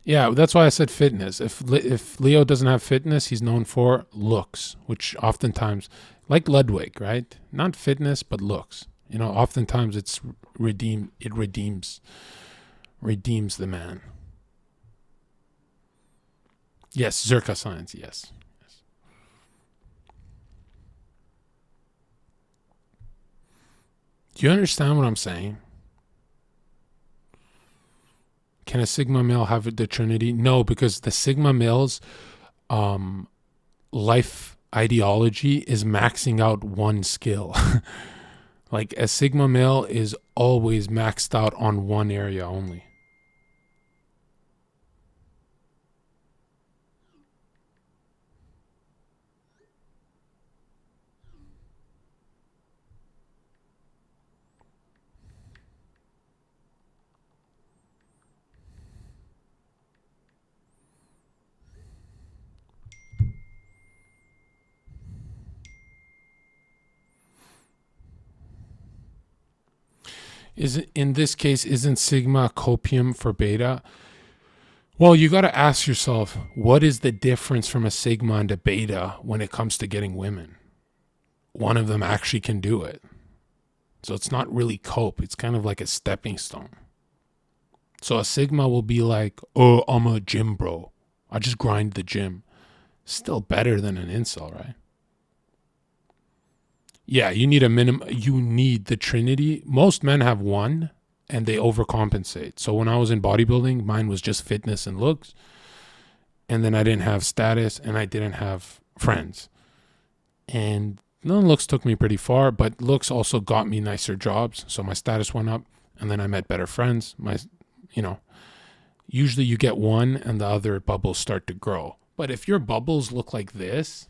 Yeah, that's why I said fitness. If Leo doesn't have fitness, he's known for looks, which oftentimes, like Ludwig, right? Not fitness, but looks. You know, oftentimes it redeems the man. Yes, Zherka Science, yes. Do you understand what I'm saying? Can a Sigma male have the Trinity? No, because the Sigma male's life ideology is maxing out one skill. Like a Sigma male is always maxed out on one area only. In this case, isn't sigma copium for beta? Well, you got to ask yourself, what is the difference from a sigma and a beta when it comes to getting women? One of them actually can do it. So it's not really cope. It's kind of like a stepping stone. So a sigma will be like, oh, I'm a gym bro. I just grind the gym. Still better than an incel, right? Yeah, you need a minimum. You need the trinity. Most men have one and they overcompensate. So when I was in bodybuilding, mine was just fitness and looks. And then I didn't have status and I didn't have friends. And no, looks took me pretty far, but looks also got me nicer jobs. So my status went up and then I met better friends. Usually you get one and the other bubbles start to grow. But if your bubbles look like this,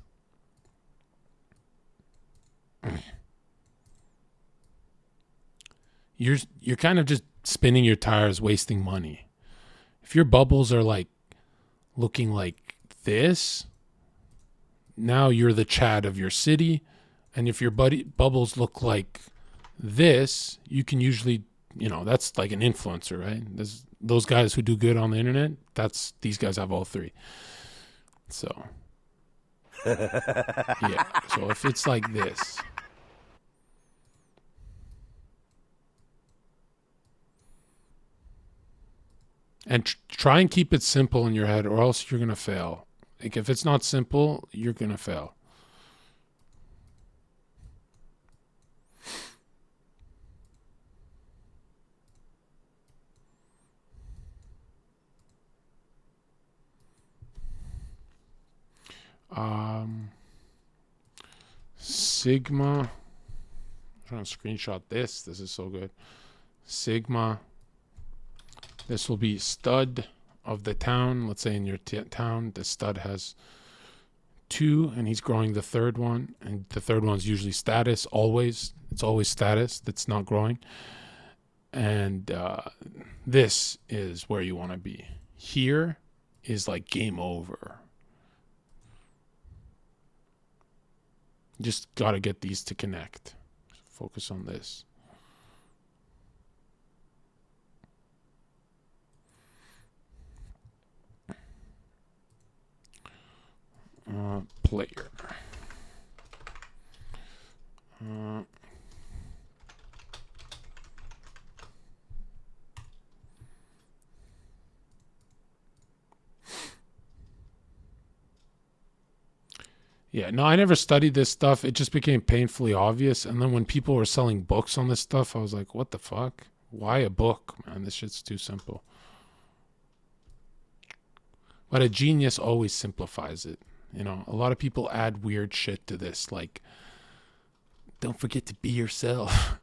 you're kind of just spinning your tires, wasting money. If your bubbles are like looking like this, now you're the Chad of your city. And if your bubbles look like this, you can usually, that's like an influencer, right? Those guys who do good on the internet, these guys have all three. So, yeah. So if it's like this, and try and keep it simple in your head, or else you're going to fail. Like if it's not simple, you're going to fail. Sigma. I'm trying to screenshot this. This is so good. Sigma. This will be stud of the town. Let's say in your town, the stud has 2 and he's growing the third one. And the third one's usually status, always. It's always status that's not growing. And this is where you want to be. Here is like game over. Just got to get these to connect. Focus on this. Player. Yeah, no, I never studied this stuff. It just became painfully obvious. And then when people were selling books on this stuff, I was like, what the fuck? Why a book, man? This shit's too simple. But a genius always simplifies it. A lot of people add weird shit to this, like, don't forget to be yourself.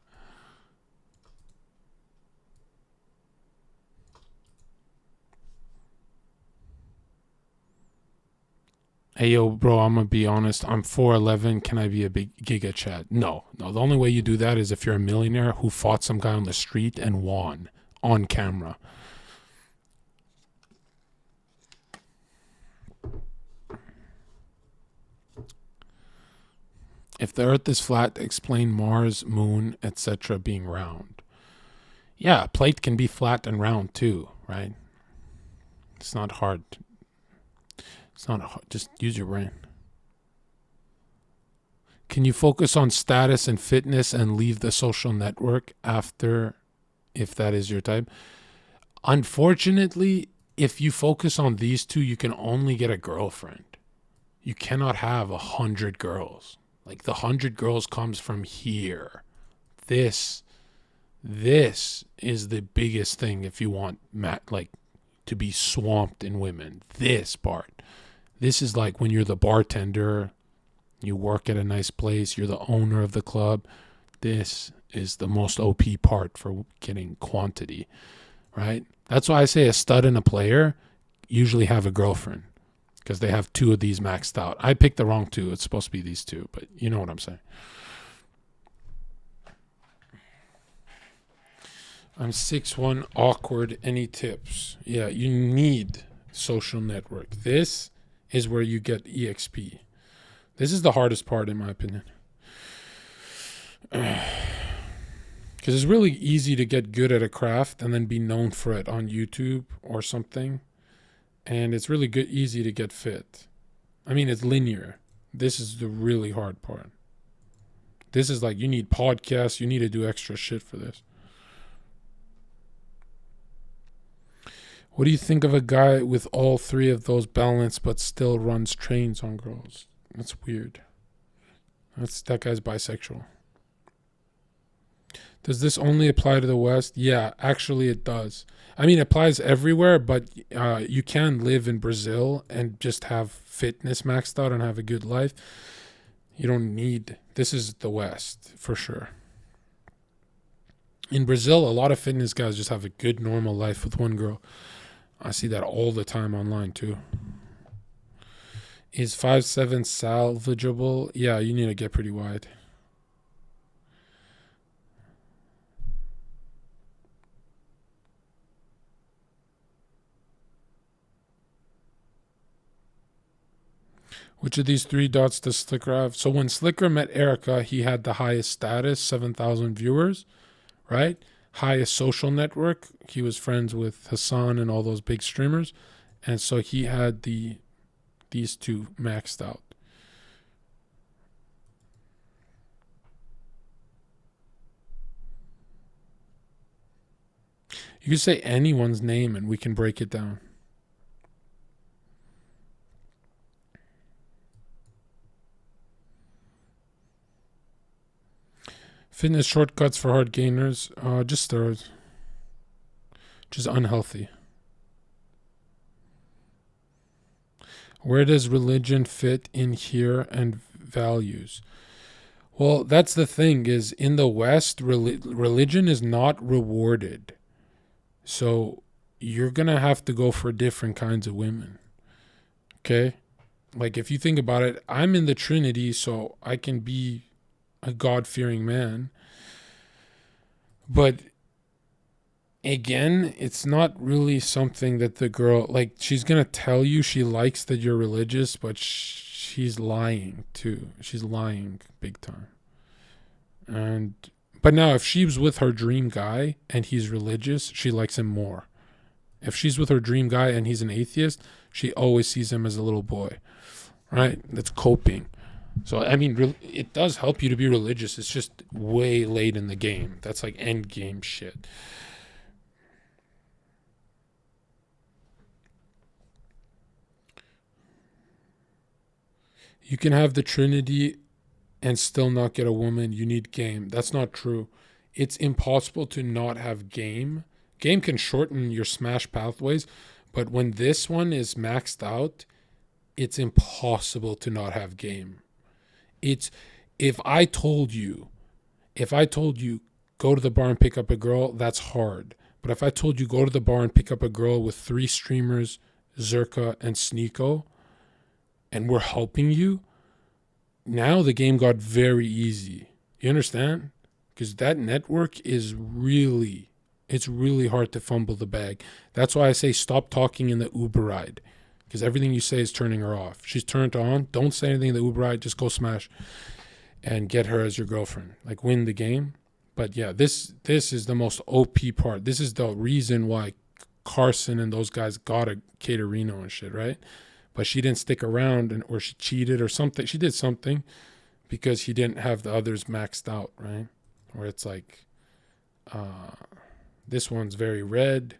Hey, yo, bro, I'm going to be honest. I'm 4'11". Can I be a big Giga Chad? No. The only way you do that is if you're a millionaire who fought some guy on the street and won on camera. If the earth is flat, explain Mars, moon, etc. being round. Yeah, a plate can be flat and round too, right? It's not hard. It's not hard. Just use your brain. Can you focus on status and fitness and leave the social network after, if that is your type? Unfortunately, if you focus on these two, you can only get a girlfriend. You cannot have 100 girls. Like the 100 girls comes from here. This is the biggest thing if you want to be swamped in women. This part. This is like when you're the bartender, you work at a nice place, you're the owner of the club. This is the most OP part for getting quantity, right? That's why I say a stud and a player usually have a girlfriend because they have 2 of these maxed out. I picked the wrong 2. It's supposed to be these 2, but you know what I'm saying. I'm 6'1", awkward. Any tips? Yeah, you need social network. This is where you get EXP. This is the hardest part in my opinion. Because Because it's really easy to get good at a craft and then be known for it on YouTube or something. And it's really easy to get fit. I mean, it's linear. This is the really hard part. This is like, you need podcasts. You need to do extra shit for this. What do you think of a guy with all three of those balanced but still runs trains on girls? That's weird. That guy's bisexual. Does this only apply to the West? Yeah, actually it does. I mean, it applies everywhere, but you can live in Brazil and just have fitness maxed out and have a good life. You don't need... This is the West, for sure. In Brazil, a lot of fitness guys just have a good, normal life with one girl. I see that all the time online, too. Is 5'7" salvageable? Yeah, you need to get pretty wide. Which of these three dots does Slicker have? So when Slicker met Erica, he had the highest status, 7,000 viewers, right? Highest social network. He was friends with Hassan and all those big streamers. And so he had these two maxed out. You can say anyone's name and we can break it down. Fitness shortcuts for hard gainers, just steroids. Just unhealthy. Where does religion fit in here and values? Well, that's the thing, is in the West, religion is not rewarded. So you're going to have to go for different kinds of women. Okay? Like if you think about it, I'm in the Trinity, so I can be a God-fearing man. But again, it's not really something that the girl, like, she's going to tell you she likes that you're religious, but she's lying too. She's lying big time. But now if she's with her dream guy and he's religious, she likes him more. If she's with her dream guy and he's an atheist, she always sees him as a little boy, right? That's coping. So, I mean, it does help you to be religious. It's just way late in the game. That's like end game shit. You can have the Trinity and still not get a woman. You need game. That's not true. It's impossible to not have game. Game can shorten your smash pathways, but when this one is maxed out, it's impossible to not have game. It's if I told you go to the bar and pick up a girl, that's hard. But if I told you go to the bar and pick up a girl with 3 streamers, Zherka and Sneeko, and we're helping you, now the game got very easy. You understand? Because that network is it's really hard to fumble the bag. That's why I say stop talking in the Uber ride. Because everything you say is turning her off. She's turned on. Don't say anything in the Uber ride. Just go smash and get her as your girlfriend. Like, win the game. But yeah, this is the most OP part. This is the reason why Carson and those guys got a Caterino and shit, right? But she didn't stick around or she cheated or something. She did something because he didn't have the others maxed out, right? Where it's like, this one's very red.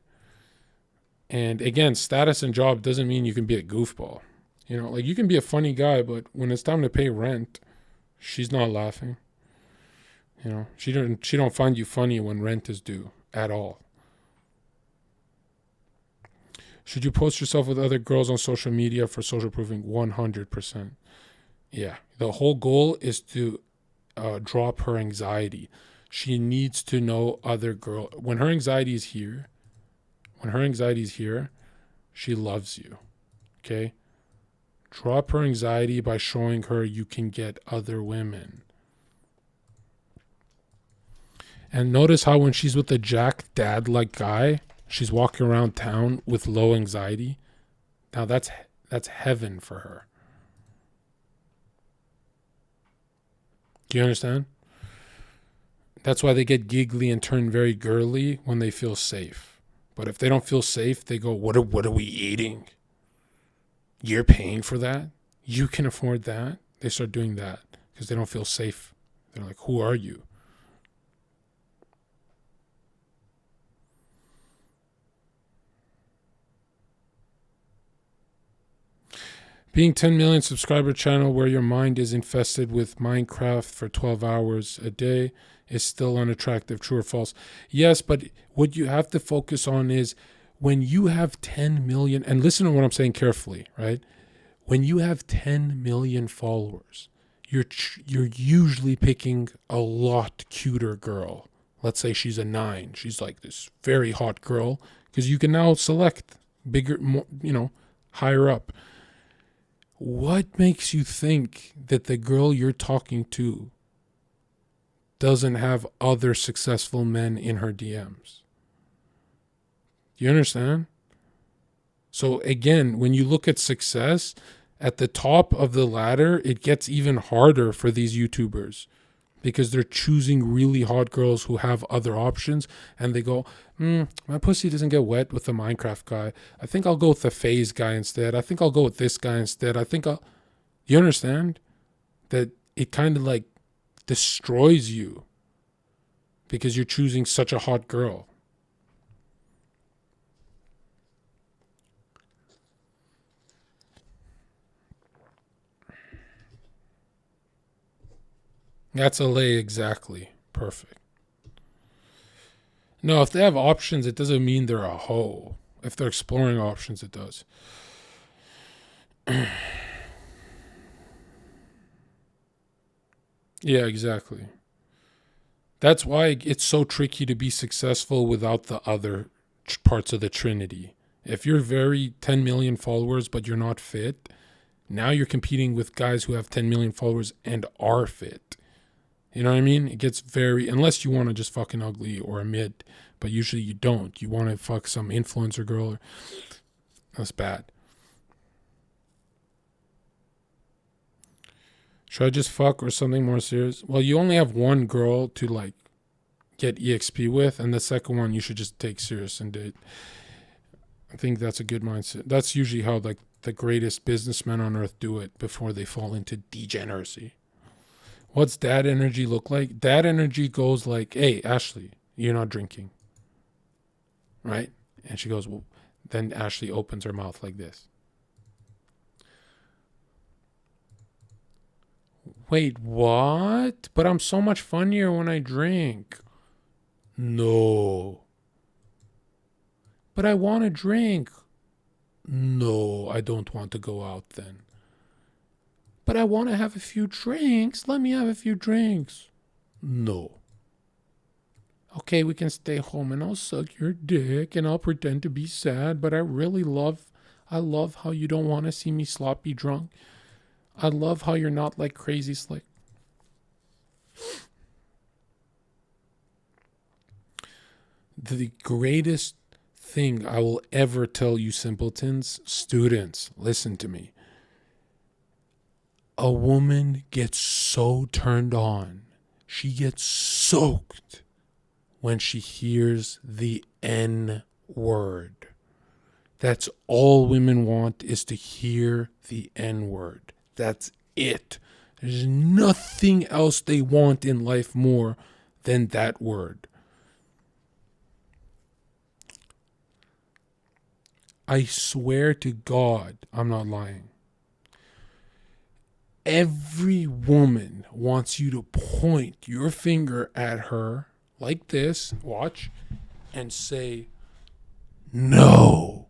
And again, status and job doesn't mean you can be a goofball. You know, like you can be a funny guy, but when it's time to pay rent, she's not laughing. You know, she don't find you funny when rent is due at all. Should you post yourself with other girls on social media for social proofing? 100%. Yeah. The whole goal is to drop her anxiety. She needs to know other girl. When her anxiety is here, she loves you. Okay? Drop her anxiety by showing her you can get other women. And notice how when she's with a Jack dad-like guy, she's walking around town with low anxiety. Now that's heaven for her. Do you understand? That's why they get giggly and turn very girly when they feel safe. But if they don't feel safe, they go, what are we eating? You're paying for that? You can afford that? They start doing that because they don't feel safe. They're like, who are you? Being 10 million subscriber channel where your mind is infested with Minecraft for 12 hours a day is still unattractive, true or false? Yes, but what you have to focus on is when you have 10 million, and listen to what I'm saying carefully, right? When you have 10 million followers, you're usually picking a lot cuter girl. Let's say she's a 9. She's like this very hot girl because you can now select bigger, more, higher up. What makes you think that the girl you're talking to doesn't have other successful men in her DMs? Do you understand? So again, when you look at success, at the top of the ladder, it gets even harder for these YouTubers because they're choosing really hot girls who have other options, and they go, my pussy doesn't get wet with the Minecraft guy. I think I'll go with the FaZe guy instead. I think I'll go with this guy instead. You understand? That it kind of like destroys you because you're choosing such a hot girl. That's LA exactly. Perfect. No, if they have options, it doesn't mean they're a hoe. If they're exploring options, it does. Yeah, exactly. That's why it's so tricky to be successful without the other parts of the Trinity. If you're very 10 million followers, but you're not fit, now you're competing with guys who have 10 million followers and are fit. You know what I mean? It gets very, unless you want to just fucking ugly or a mid, but usually you don't. You want to fuck some influencer girl. That's bad. Should I just fuck or something more serious? Well, you only have one girl to like get EXP with, and the second one you should just take serious and date. I think that's a good mindset. That's usually how like the greatest businessmen on earth do it before they fall into degeneracy. What's dad energy look like? Dad energy goes like, hey, Ashley, you're not drinking. Right? And she goes, well, then Ashley opens her mouth like this. Wait, what? But I'm so much funnier when I drink. No. But I want to drink. No, I don't want to go out then. But I want to have a few drinks. Let me have a few drinks. No. Okay, we can stay home and I'll suck your dick and I'll pretend to be sad, but I love how you don't want to see me sloppy drunk. I love how you're not like crazy slick. The greatest thing I will ever tell you simpletons, students, listen to me. A woman gets so turned on, she gets soaked when she hears the N word. That's all women want, is to hear the N word. That's it. There's nothing else they want in life more than that word. I swear to God, I'm not lying. Every woman wants you to point your finger at her like this, watch, and say, no.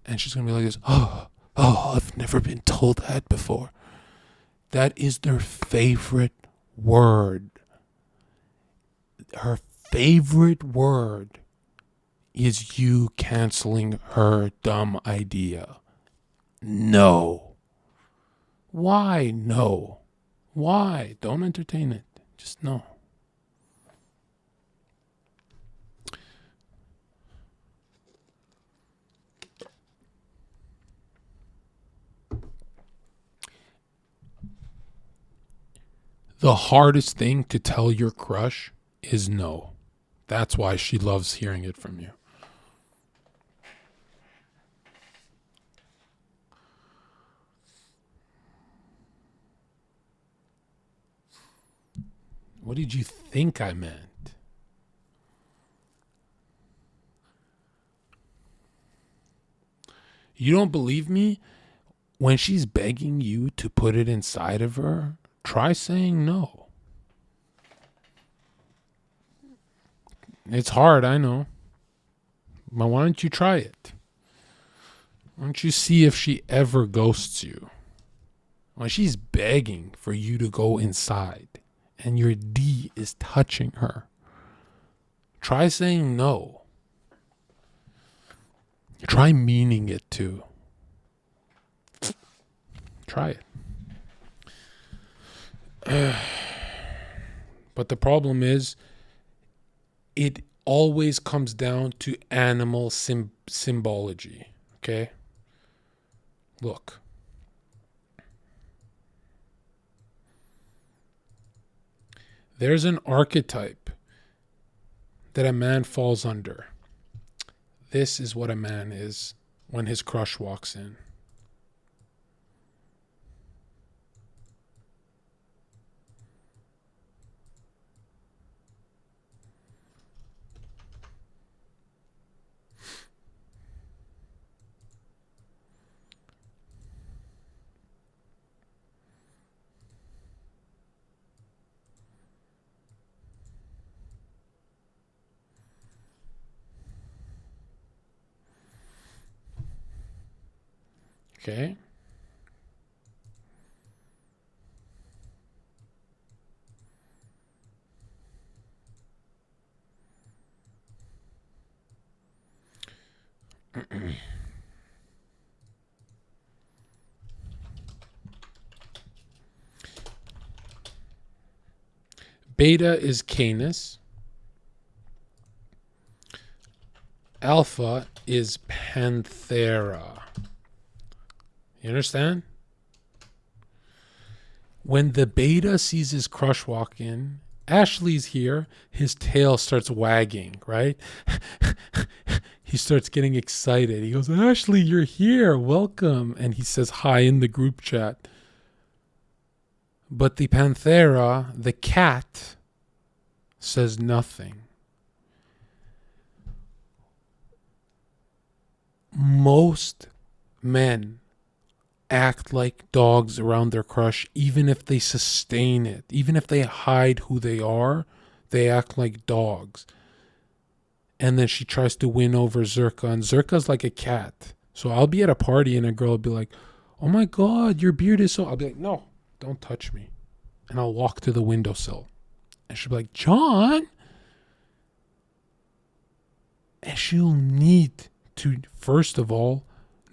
And she's going to be like this, oh, I've never been told that before. That is their favorite word. Her favorite word is you canceling her dumb idea. No. Why no? Why? Don't entertain it. Just no. The hardest thing to tell your crush is no. That's why she loves hearing it from you. What did you think I meant? You don't believe me? When she's begging you to put it inside of her, try saying no. It's hard, I know. But why don't you try it? Why don't you see if she ever ghosts you? When she's begging for you to go inside and your D is touching her, try saying no. Try meaning it too. Try it. But the problem is, it always comes down to animal symbology. Okay? Look. There's an archetype that a man falls under. This is what a man is when his crush walks in. Okay. Beta is Canis. Alpha is Panthera. You understand? When the beta sees his crush walk in, Ashley's here, his tail starts wagging, right? He starts getting excited. He goes, Ashley, you're here. Welcome. And he says hi in the group chat. But the Panthera, the cat, says nothing. Most men act like dogs around their crush, even if they sustain it. Even if they hide who they are, they act like dogs. And then she tries to win over Zherka, and Zherka's like a cat. So I'll be at a party and a girl will be like, oh my God, your beard is so... I'll be like, no, don't touch me. And I'll walk to the windowsill. And she'll be like, John? And she'll need to, first of all,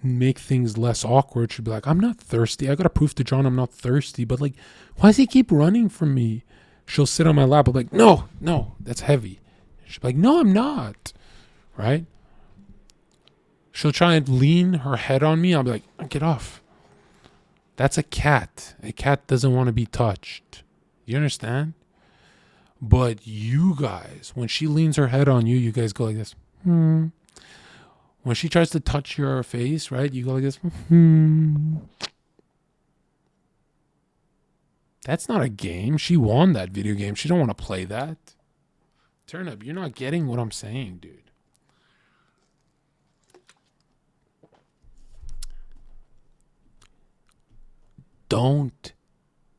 make things less awkward. She'll be like, I'm not thirsty. I got to prove to John I'm not thirsty. But like, why does he keep running from me? She'll sit on my lap. I'm like, no, that's heavy. She'll be like, no, I'm not. Right? She'll try and lean her head on me. I'll be like, get off. That's a cat. A cat doesn't want to be touched. You understand? But you guys, when she leans her head on you, you guys go like this. When she tries to touch your face, right? You go like this. That's not a game. She won that video game. She don't want to play that. Turn up. You're not getting what I'm saying, dude. Don't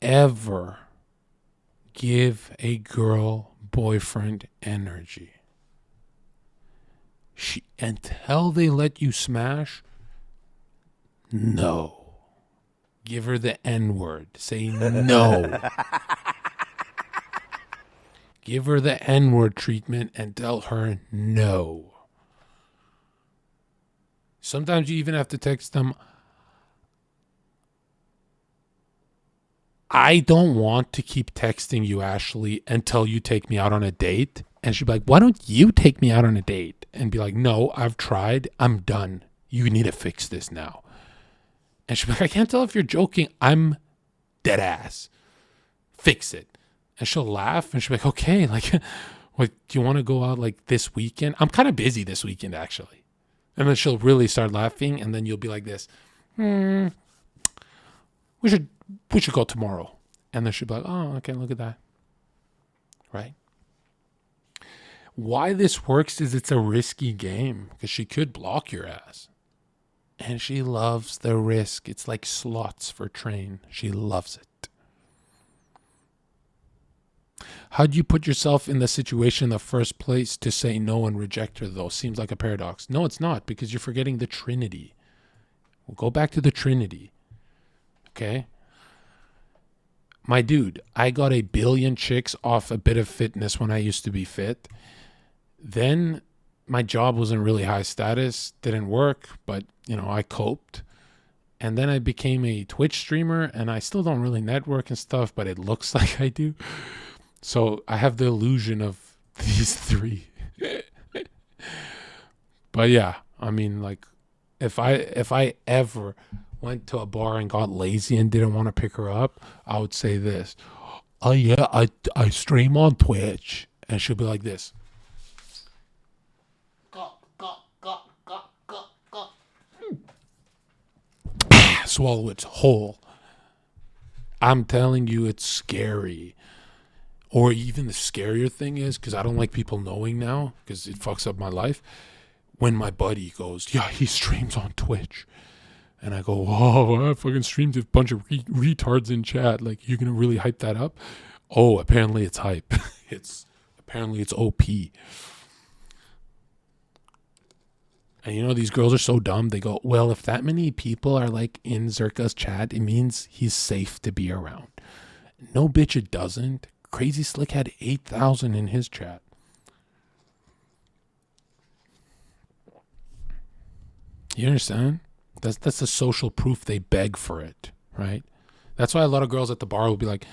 ever give a girl boyfriend energy. Until they let you smash, no. Give her the N-word. Say no. Give her the N-word treatment and tell her no. Sometimes you even have to text them, I don't want to keep texting you, Ashley, until you take me out on a date. And she'd be like, why don't you take me out on a date? And be like, no, I've tried. I'm done. You need to fix this now. And she'd be like, I can't tell if you're joking. I'm dead ass. Fix it. And she'll laugh and she'll be like, okay, like, What, do you want to go out like this weekend? I'm kind of busy this weekend, actually. And then she'll really start laughing, and then you'll be like this. We should go tomorrow. And then she'll be like, oh, okay, look at that. Right? Why this works is it's a risky game because she could block your ass. And she loves the risk. It's like slots for train. She loves it. How do you put yourself in the situation in the first place to say no and reject her, though? Seems like a paradox. No, it's not, because you're forgetting the Trinity. We'll go back to the Trinity. Okay? My dude, I got 1 billion chicks off a bit of fitness when I used to be fit. Then my job wasn't really high status, didn't work, but, I coped. And then I became a Twitch streamer, and I still don't really network and stuff, but it looks like I do. So I have the illusion of these 3. But yeah, I mean, like, if I ever went to a bar and got lazy and didn't want to pick her up, I would say this. Oh yeah, I stream on Twitch. And she'll be like this. Swallow its whole. I'm telling you, it's scary. Or even the scarier thing is, because I don't like people knowing now, because it fucks up my life, when my buddy goes, yeah, he streams on Twitch. And I go, oh, I fucking streamed a bunch of retards in chat. Like, you're going to really hype that up? Oh, apparently it's hype. Apparently it's OP. And these girls are so dumb. They go, well, if that many people are like in Zherka's chat, it means he's safe to be around. No, bitch, it doesn't. Crazy Slick had 8,000 in his chat. You understand? That's the social proof. They beg for it, right? That's why a lot of girls at the bar will be like,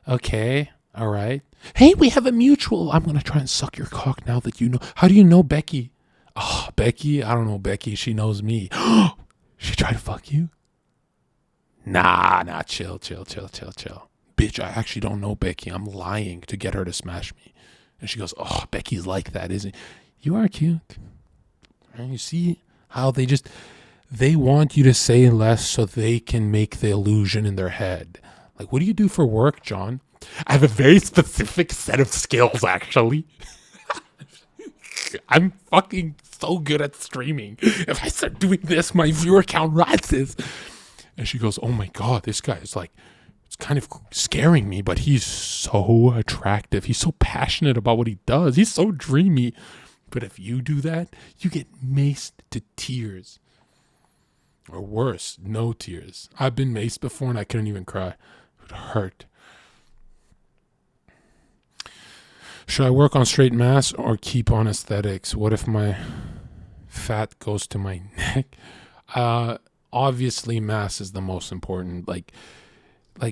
okay, all right. Hey, we have a mutual. I'm going to try and suck your cock now that you know. How do you know Becky? Oh, Becky? I don't know Becky. She knows me. She tried to fuck you? Nah, chill. Bitch, I actually don't know Becky. I'm lying to get her to smash me. And she goes, oh, Becky's like that, isn't it? You are cute. And you see how they want you to say less so they can make the illusion in their head. Like, what do you do for work, John? I have a very specific set of skills, actually. I'm fucking so good at streaming. If I start doing this, my viewer count rises. And she goes, oh my God, this guy is like, it's kind of scaring me, but he's so attractive. He's so passionate about what he does. He's so dreamy. But if you do that, you get maced to tears. Or worse, no tears. I've been maced before and I couldn't even cry. It would hurt. Should I work on straight mass or keep on aesthetics? What if my fat goes to my neck? Obviously, mass is the most important. Like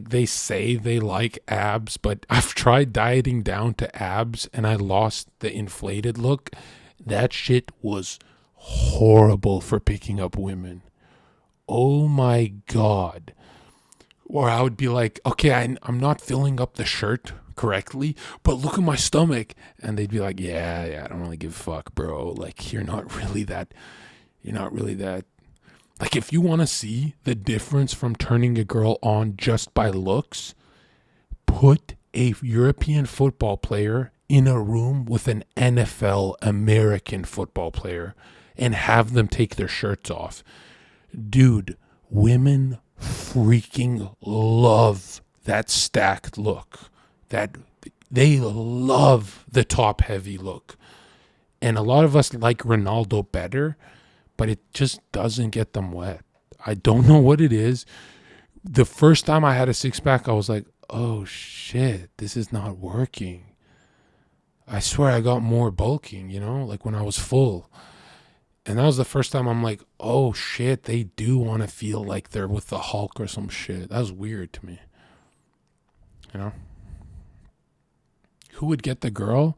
they say they like abs, but I've tried dieting down to abs and I lost the inflated look. That shit was horrible for picking up women. Oh my God. Or I would be like, okay, I'm not filling up the shirt correctly, but look at my stomach. And they'd be like, yeah, I don't really give a fuck, bro. Like, you're not really that. Like, if you want to see the difference from turning a girl on just by looks, put a European football player in a room with an NFL American football player and have them take their shirts off. Dude, women freaking love that stacked look. That they love the top heavy look. And a lot of us like Ronaldo better, but it just doesn't get them wet. I don't know what it is. The first time I had a six-pack, I was like, oh shit, this is not working. I swear I got more bulking, like when I was full. And that was the first time I'm like, oh shit, they do want to feel like they're with the Hulk or some shit. That was weird to me. Who would get the girl?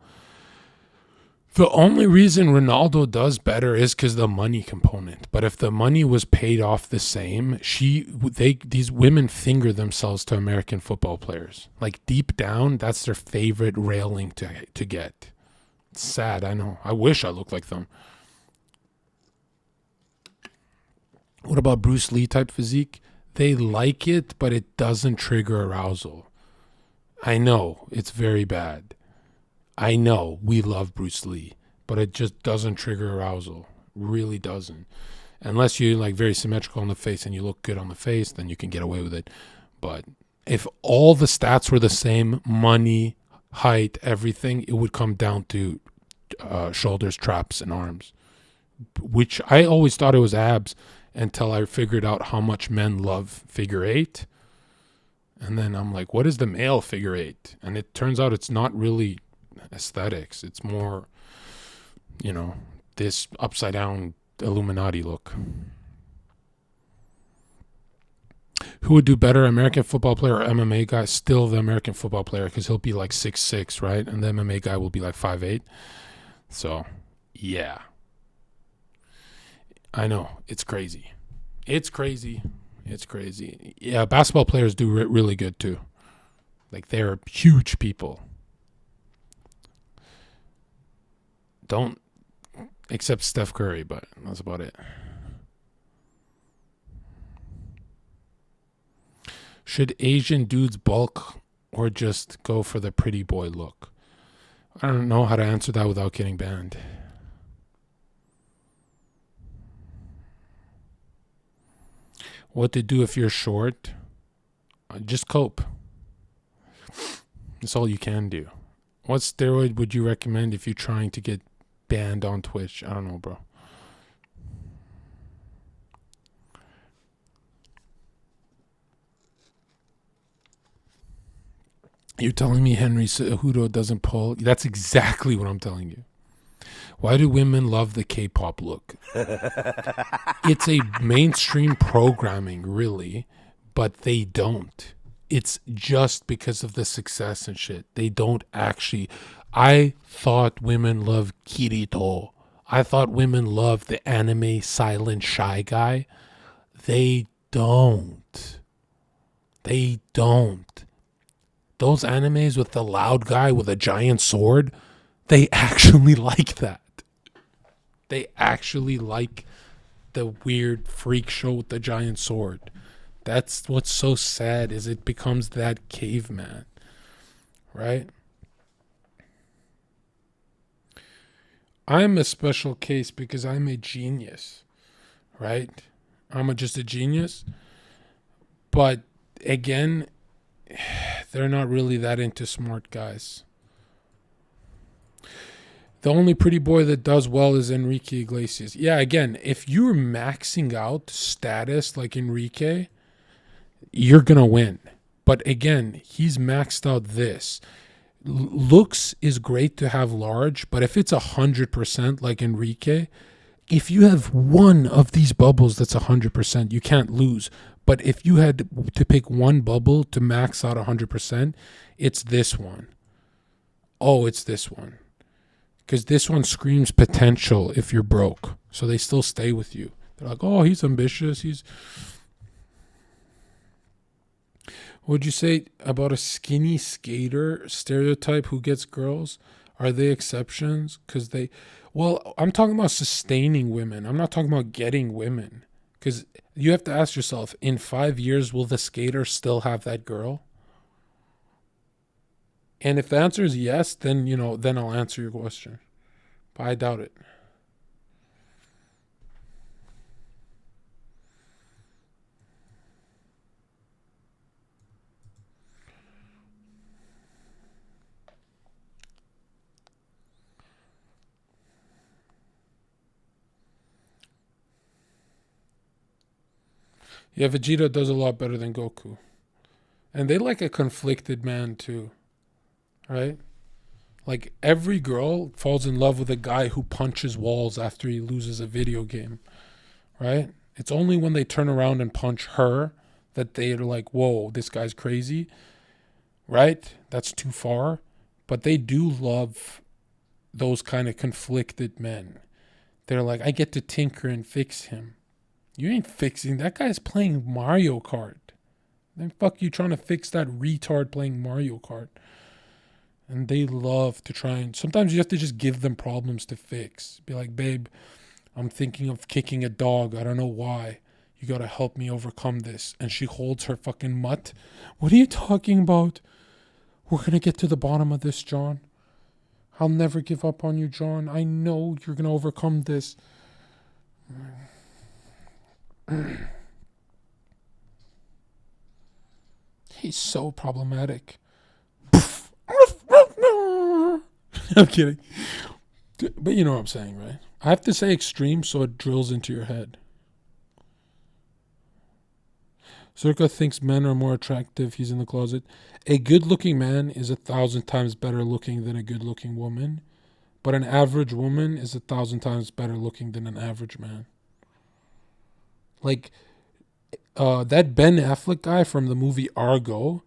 The only reason Ronaldo does better is because the money component. But if the money was paid off the same, these women finger themselves to American football players. Like deep down, that's their favorite railing to get. It's sad, I know. I wish I looked like them. What about Bruce Lee type physique? They like it, but it doesn't trigger arousal. I know, it's very bad. I know, we love Bruce Lee, but it just doesn't trigger arousal. Really doesn't. Unless you're like very symmetrical on the face and you look good on the face, then you can get away with it. But if all the stats were the same, money, height, everything, it would come down to shoulders, traps, and arms. Which I always thought it was abs until I figured out how much men love figure eight. And then I'm like, what is the male figure eight? And it turns out it's not really aesthetics. It's more, you know, this upside down Illuminati look. Who would do better, American football player or MMA guy? Still the American football player, because he'll be like 6'6", right? And the MMA guy will be like 5'8". So, yeah. I know. It's crazy. It's crazy. It's crazy. Yeah, basketball players do really good too. Like, they're huge people. Don't, except Steph Curry, but that's about it. Should Asian dudes bulk or just go for the pretty boy look? I don't know how to answer that without getting banned. What to do if you're short? Just cope. That's all you can do. What steroid would you recommend if you're trying to get banned on Twitch? I don't know, bro. You're telling me Henry Cejudo doesn't pull? That's exactly what I'm telling you. Why do women love the K-pop look? It's a mainstream programming, really, but they don't. It's just because of the success and shit. They don't actually. I thought women loved Kirito. I thought women loved the anime silent shy guy. They don't. They don't. Those animes with the loud guy with a giant sword, they actually like that. They actually like the weird freak show with the giant sword. That's what's so sad, is it becomes that caveman, right? I'm a special case because I'm a genius, right? I'm just a genius. But again, they're not really that into smart guys. The only pretty boy that does well is Enrique Iglesias. Yeah, again, if you're maxing out status like Enrique, you're going to win. But again, he's maxed out this. Looks is great to have large, but if it's 100% like Enrique, if you have one of these bubbles that's 100%, you can't lose. But if you had to pick one bubble to max out 100%, it's this one. Oh, it's this one. Because this one screams potential if you're broke. So they still stay with you. They're like, oh, he's ambitious. What would you say about a skinny skater stereotype who gets girls? Are they exceptions? Because well, I'm talking about sustaining women. I'm not talking about getting women. Because you have to ask yourself, in 5 years, will the skater still have that girl? And if the answer is yes, then, then I'll answer your question. But I doubt it. Yeah, Vegeta does a lot better than Goku. And they like a conflicted man too. Right? Like, every girl falls in love with a guy who punches walls after he loses a video game. Right? It's only when they turn around and punch her that they're like, whoa, this guy's crazy. Right? That's too far. But they do love those kind of conflicted men. They're like, I get to tinker and fix him. You ain't fixing. That guy's playing Mario Kart. Then fuck you trying to fix that retard playing Mario Kart. And they love to try and... Sometimes you have to just give them problems to fix. Be like, babe, I'm thinking of kicking a dog. I don't know why. You gotta help me overcome this. And she holds her fucking mutt. What are you talking about? We're gonna get to the bottom of this, John. I'll never give up on you, John. I know you're gonna overcome this. He's so problematic. I'm kidding. But you know what I'm saying, right? I have to say extreme so it drills into your head. Zherka thinks men are more attractive. He's in the closet. A good-looking man is 1,000 times better looking than a good-looking woman. But an average woman is 1,000 times better looking than an average man. Like, that Ben Affleck guy from the movie Argo.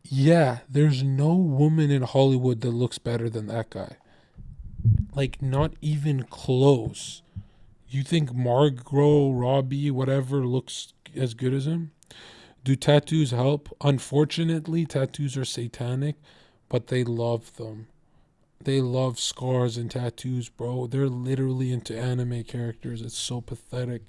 Yeah, there's no woman in Hollywood that looks better than that guy. Like, not even close. You think Margot Robbie, whatever, looks as good as him? Do tattoos help? Unfortunately, tattoos are satanic, but they love them. They love scars and tattoos, bro. They're literally into anime characters. It's so pathetic.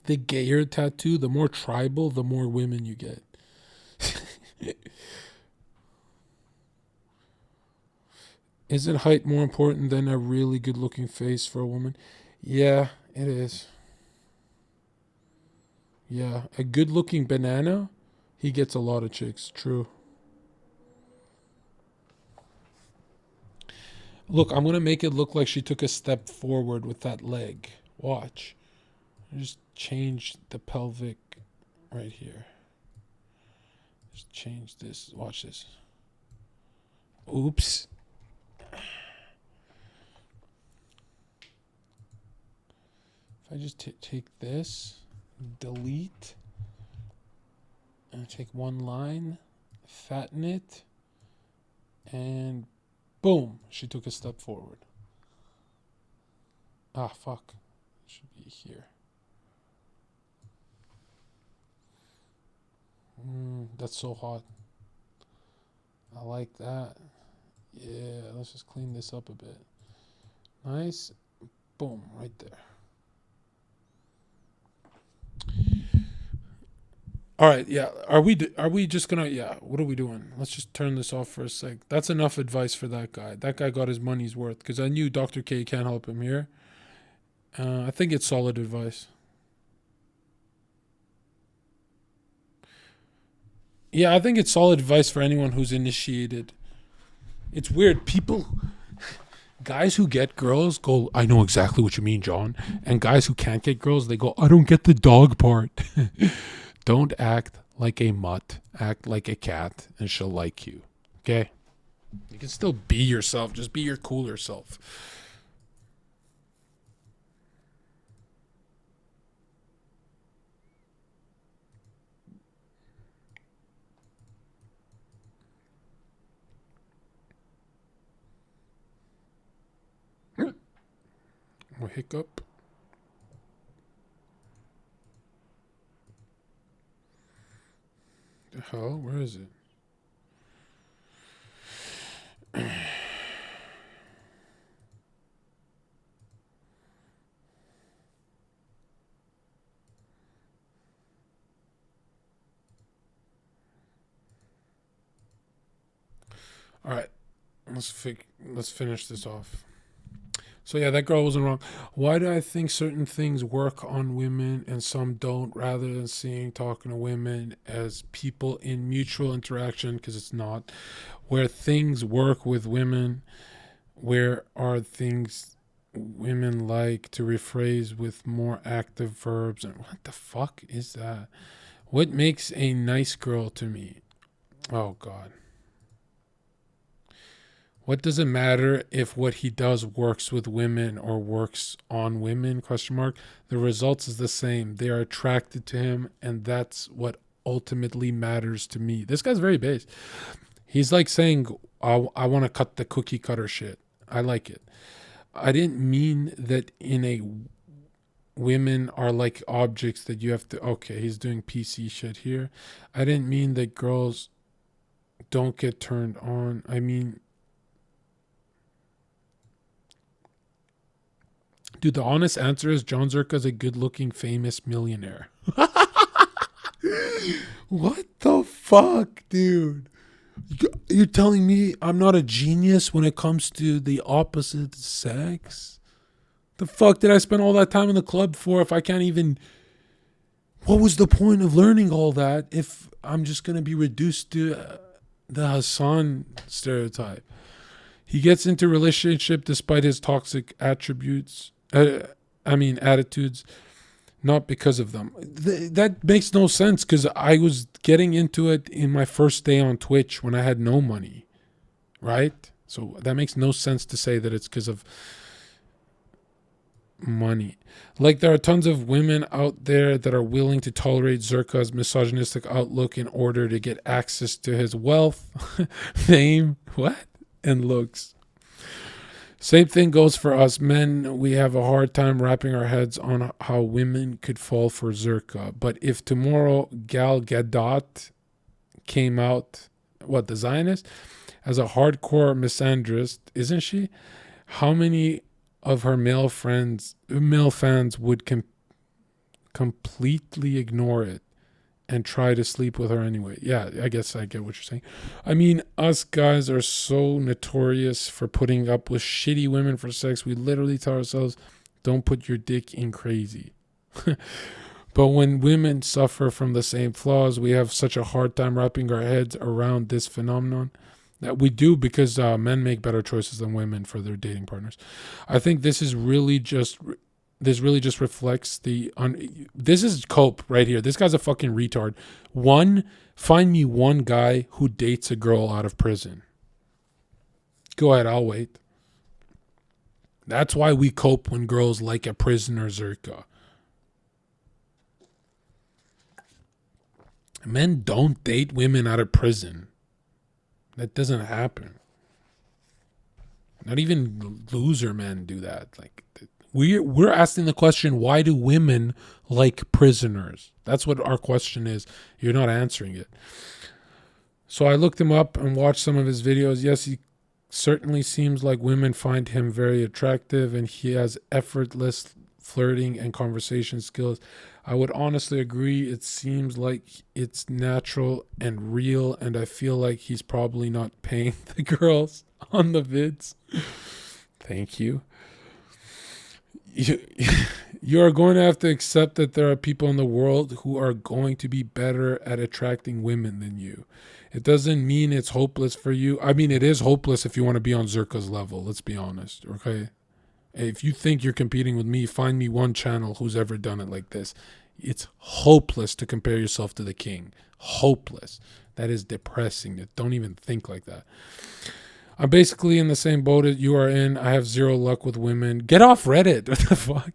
The gayer tattoo, the more tribal, the more women you get. Isn't height more important than a really good-looking face for a woman? Yeah, it is. Yeah, a good-looking banana, he gets a lot of chicks. True. Look, I'm going to make it look like she took a step forward with that leg. Watch. Just change the pelvic right here. Just change this. Watch this. Oops. If I just take this, delete, and take one line, fatten it, and boom, she took a step forward. Ah, fuck. It should be here. That's so hot. I like that. Yeah, let's just clean this up a bit. Nice. Boom, right there. All right, yeah. Are we just gonna, yeah, what are we doing? Let's just turn this off for a sec. That's enough advice for that guy. That guy got his money's worth because I knew Dr. K can't help him here. I think it's solid advice. Yeah, I think it's solid advice for anyone who's initiated. It's weird. Guys who get girls go, I know exactly what you mean, John. And guys who can't get girls, they go, I don't get the dog part. Don't act like a mutt. Act like a cat and she'll like you. Okay? You can still be yourself. Just be your cooler self. Or hiccup. The hell? Where is it? All right. Let's finish this off. So yeah, that girl wasn't wrong. Why do I think certain things work on women and some don't, rather than seeing talking to women as people in mutual interaction? Because it's not. Where things work with women, where are things women like to rephrase with more active verbs? And what the fuck is that? What makes a nice girl to me? Oh God. What does it matter if what he does works with women or works on women? ? The results is the same. They are attracted to him, and that's what ultimately matters to me. This guy's very base. He's like saying, I want to cut the cookie cutter shit. I like it. I didn't mean that in a women are like objects that you have to. Okay, he's doing PC shit here. I didn't mean that girls don't get turned on. I mean, dude, the honest answer is Jon Zherka is a good-looking, famous millionaire. What the fuck, dude? You're telling me I'm not a genius when it comes to the opposite sex? The fuck did I spend all that time in the club for if I can't even... What was the point of learning all that if I'm just going to be reduced to the Hassan stereotype? He gets into relationship despite his toxic attitudes, not because of them. That makes no sense because I was getting into it in my first day on Twitch when I had no money, right? So that makes no sense to say that it's because of money. Like, there are tons of women out there that are willing to tolerate Zherka's misogynistic outlook in order to get access to his wealth, fame, and looks. Same thing goes for us men. We have a hard time wrapping our heads on how women could fall for Zherka. But if tomorrow Gal Gadot came out, the Zionist, as a hardcore misandrist, isn't she? How many of her male fans would completely ignore it and try to sleep with her anyway? Yeah, I guess I get what you're saying. I mean, us guys are so notorious for putting up with shitty women for sex. We literally tell ourselves, don't put your dick in crazy. But when women suffer from the same flaws, we have such a hard time wrapping our heads around this phenomenon. That we do because men make better choices than women for their dating partners. I think this really just reflects this is Cope right here. This guy's a fucking retard. Find me one guy who dates a girl out of prison. Go ahead, I'll wait. That's why we cope when girls like a prisoner Zherka. Men don't date women out of prison. That doesn't happen. Not even loser men do that. Like, we're asking the question, why do women like prisoners? That's what our question is. You're not answering it. So I looked him up and watched some of his videos. Yes, he certainly seems like women find him very attractive, and he has effortless flirting and conversation skills. I would honestly agree. It seems like it's natural and real, and I feel like he's probably not paying the girls on the vids. Thank you. You are going to have to accept that there are people in the world who are going to be better at attracting women than you. It doesn't mean it's hopeless for you. I mean, it is hopeless if you want to be on Zherka's level. Let's be honest, okay? If you think you're competing with me, find me one channel who's ever done it like this. It's hopeless to compare yourself to the king. Hopeless. That is depressing. Don't even think like that. I'm basically in the same boat that you are in. I have zero luck with women. Get off Reddit. What the fuck?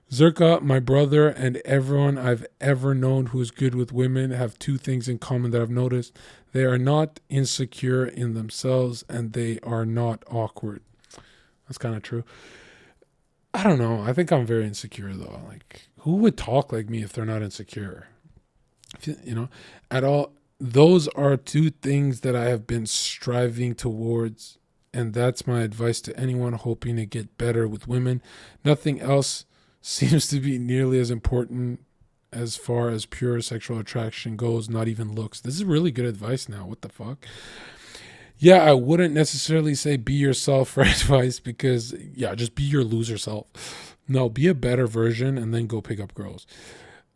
Zherka, my brother, and everyone I've ever known who's good with women have two things in common that I've noticed. They are not insecure in themselves, and they are not awkward. That's kind of true. I don't know. I think I'm very insecure, though. Like, who would talk like me if they're not insecure? At all. Those are two things that I have been striving towards, and that's my advice to anyone hoping to get better with women. Nothing else seems to be nearly as important as far as pure sexual attraction goes, not even looks. This is really good advice now. What the fuck? Yeah, I wouldn't necessarily say be yourself for advice because, just be your loser self. No, be a better version and then go pick up girls.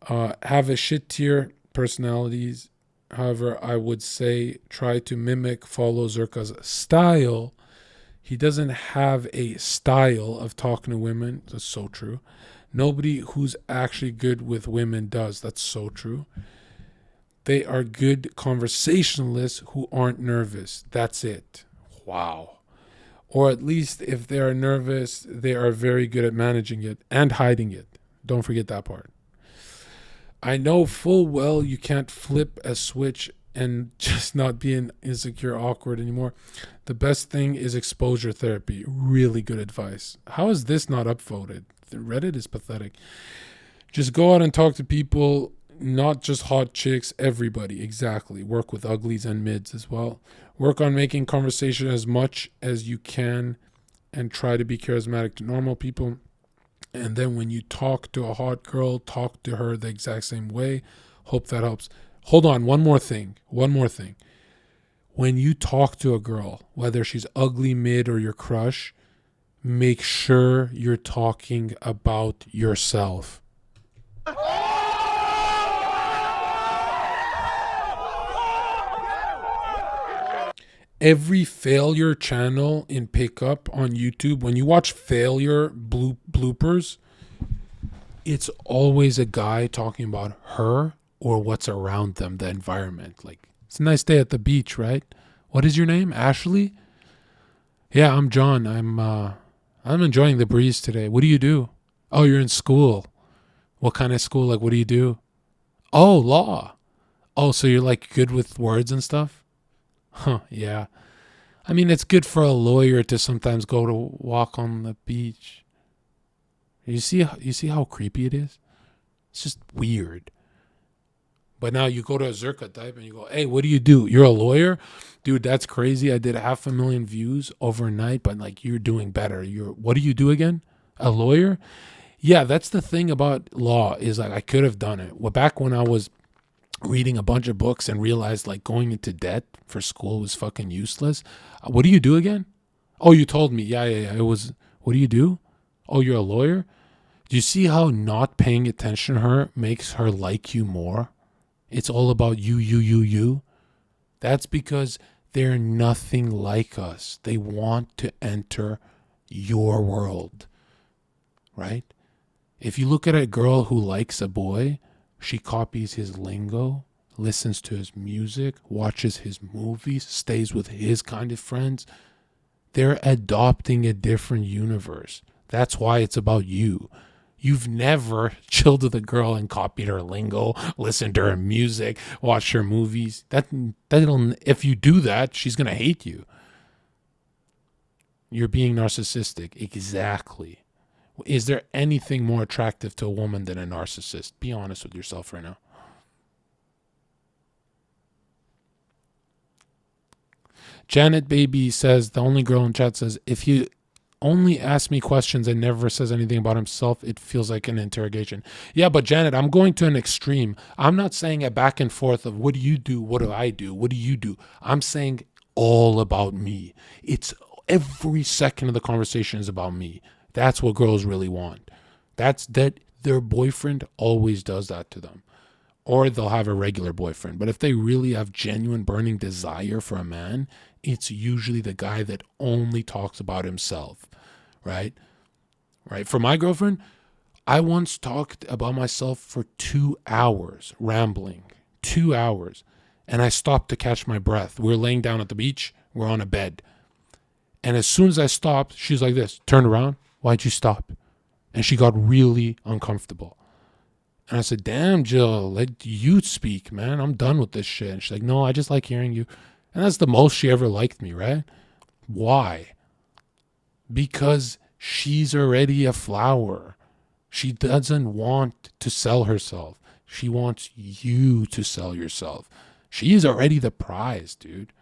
Have a shit tier personalities. However, I would say try to follow Zherka's style. He doesn't have a style of talking to women. That's so true. Nobody who's actually good with women does. That's so true. They are good conversationalists who aren't nervous. That's it. Wow. Or at least if they are nervous, they are very good at managing it and hiding it. Don't forget that part. I know full well you can't flip a switch and just not be an insecure, awkward anymore. The best thing is exposure therapy. Really good advice. How is this not upvoted? Reddit is pathetic. Just go out and talk to people, not just hot chicks, everybody. Exactly. Work with uglies and mids as well. Work on making conversation as much as you can and try to be charismatic to normal people. And then when you talk to a hot girl, talk to her the exact same way. Hope that helps. Hold on, one more thing. When you talk to a girl, whether she's ugly, mid, or your crush, make sure you're talking about yourself. Every failure channel in pickup on YouTube, when you watch failure bloopers, it's always a guy talking about her or what's around them, the environment. Like, it's a nice day at the beach, right? What is your name? Ashley? Yeah, I'm John. I'm enjoying the breeze today. What do you do? Oh, you're in school. What kind of school? Like, what do you do? Oh, law. Oh, so you're like good with words and stuff? Huh, yeah. I mean, it's good for a lawyer to sometimes go to walk on the beach. You see how creepy it is? It's just weird. But now you go to a Zherka type and you go, hey, what do you do? You're a lawyer? Dude, that's crazy. I did 500,000 views overnight, but like you're doing better. What do you do again? A lawyer? Yeah, that's the thing about law is like I could have done it. Well, back when I was reading a bunch of books and realized like going into debt for school was fucking useless. What do you do again? Oh, you told me. Yeah. It was, what do you do? Oh, you're a lawyer? Do you see how not paying attention to her makes her like you more? It's all about you. That's because they're nothing like us. They want to enter your world, right? If you look at a girl who likes a boy, she copies his lingo, listens to his music, watches his movies, stays with his kind of friends. They're adopting a different universe. That's why it's about you. You've never chilled with a girl and copied her lingo, listened to her music, watched her movies. If you do that, she's going to hate you. You're being narcissistic. Exactly. Is there anything more attractive to a woman than a narcissist? Be honest with yourself right now. Janet Baby says, the only girl in chat says, if you only ask me questions and never says anything about himself, it feels like an interrogation. Yeah, but Janet, I'm going to an extreme. I'm not saying a back and forth of what do you do? What do I do? What do you do? I'm saying all about me. It's every second of the conversation is about me. That's what girls really want. That their boyfriend always does that to them. Or they'll have a regular boyfriend. But if they really have genuine burning desire for a man, it's usually the guy that only talks about himself, right? Right. For my girlfriend, I once talked about myself for 2 hours, rambling, 2 hours. And I stopped to catch my breath. We're laying down at the beach. We're on a bed. And as soon as I stopped, she's like this, turned around. Why'd you stop? And she got really uncomfortable. And I said, damn, Jill, let you speak, man. I'm done with this shit. And she's like, no, I just like hearing you. And that's the most she ever liked me, right? Why? Because she's already a flower. She doesn't want to sell herself. She wants you to sell yourself. She's already the prize, dude.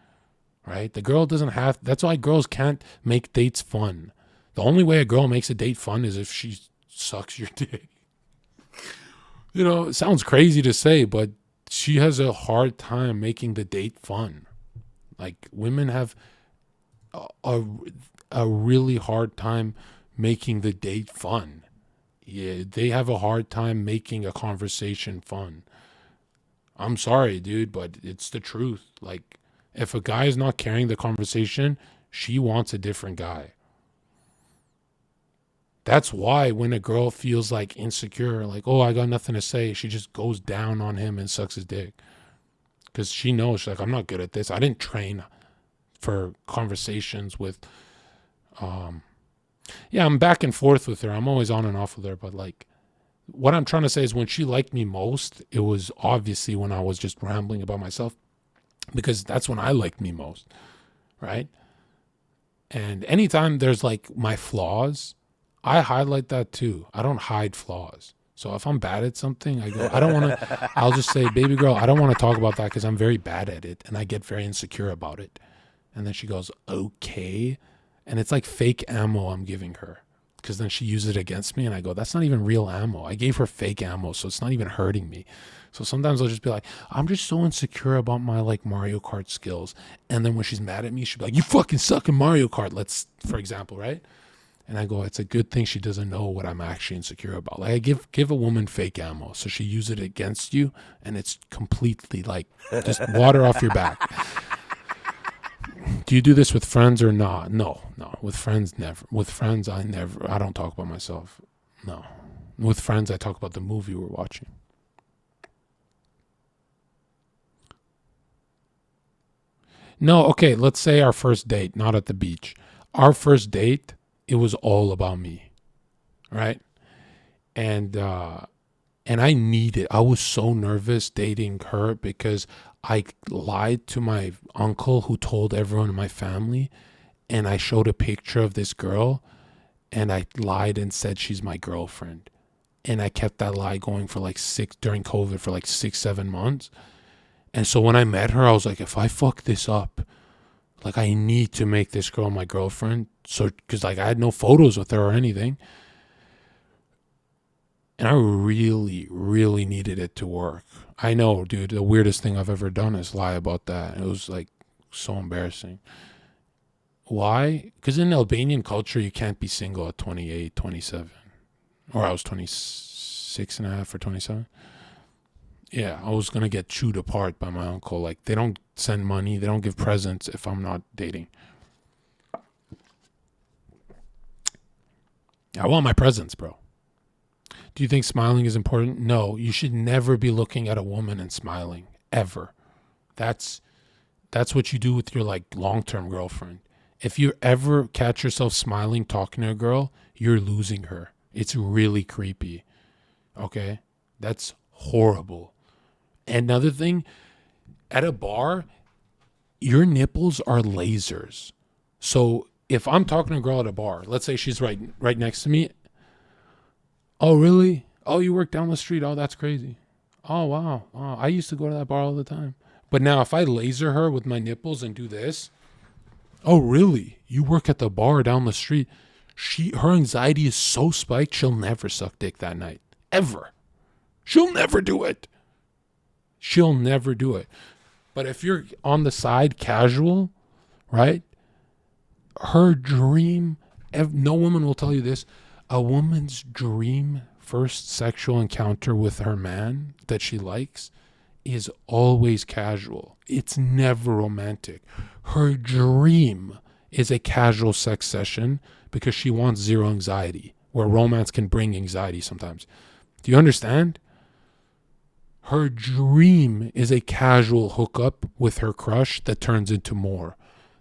Right? The girl doesn't have... That's why girls can't make dates fun. The only way a girl makes a date fun is if she sucks your dick. You know, it sounds crazy to say, but she has a hard time making the date fun. Like, women have a really hard time making the date fun. Yeah, they have a hard time making a conversation fun. I'm sorry, dude, but it's the truth. Like, if a guy is not carrying the conversation, she wants a different guy. That's why when a girl feels like insecure, like, oh, I got nothing to say, she just goes down on him and sucks his dick. Because she knows, she's like, I'm not good at this. I didn't train for conversations with, yeah, I'm back and forth with her. I'm always on and off with her. But like, what I'm trying to say is when she liked me most, it was obviously when I was just rambling about myself. Because that's when I liked me most, right? And anytime there's like my flaws, I highlight that too. I don't hide flaws. So if I'm bad at something, I go, I don't want to, I'll just say, baby girl, I don't want to talk about that because I'm very bad at it and I get very insecure about it. And then she goes, okay. And it's like fake ammo I'm giving her because then she uses it against me and I go, that's not even real ammo. I gave her fake ammo, so it's not even hurting me. So sometimes I'll just be like, I'm just so insecure about my like Mario Kart skills. And then when she's mad at me, she'll be like, you fucking suck in Mario Kart. Let's, for example, right? And I go, it's a good thing she doesn't know what I'm actually insecure about. Like I give a woman fake ammo, so she uses it against you, and it's completely like just water off your back. Do you do this with friends or not? No. With friends, never. With friends, I don't talk about myself. No. With friends, I talk about the movie we're watching. No, okay, let's say our first date, not at the beach. Our first date, it was all about me, right? And I needed, I was so nervous dating her because I lied to my uncle who told everyone in my family, and I showed a picture of this girl and I lied and said she's my girlfriend. And I kept that lie going for like during COVID for like 6-7 months. And so when I met her, I was like, if I fuck this up, like I need to make this girl my girlfriend. So, cause like I had no photos with her or anything. And I really, really needed it to work. I know, dude, the weirdest thing I've ever done is lie about that. It was like so embarrassing. Why? Because in Albanian culture, you can't be single at 28, 27. Or I was 26 and a half or 27. Yeah, I was going to get chewed apart by my uncle. Like, they don't send money. They don't give presents if I'm not dating. I want my presents, bro. Do you think smiling is important? No, you should never be looking at a woman and smiling. Ever. That's what you do with your, like, long-term girlfriend. If you ever catch yourself smiling talking to a girl, you're losing her. It's really creepy. Okay? That's horrible. Another thing, at a bar, your nipples are lasers. So if I'm talking to a girl at a bar, let's say she's right next to me. Oh, really? Oh, you work down the street? Oh, that's crazy. Oh, wow. Oh, I used to go to that bar all the time. But now if I laser her with my nipples and do this, oh, really? You work at the bar down the street? Her anxiety is so spiked, she'll never suck dick that night. Ever. She'll never do it. She'll never do it. But if you're on the side, casual, right? Her dream, no woman will tell you this, a woman's dream first sexual encounter with her man that she likes is always casual. It's never romantic. Her dream is a casual sex session because she wants zero anxiety, where romance can bring anxiety sometimes. Do you understand? Her dream is a casual hookup with her crush that turns into more.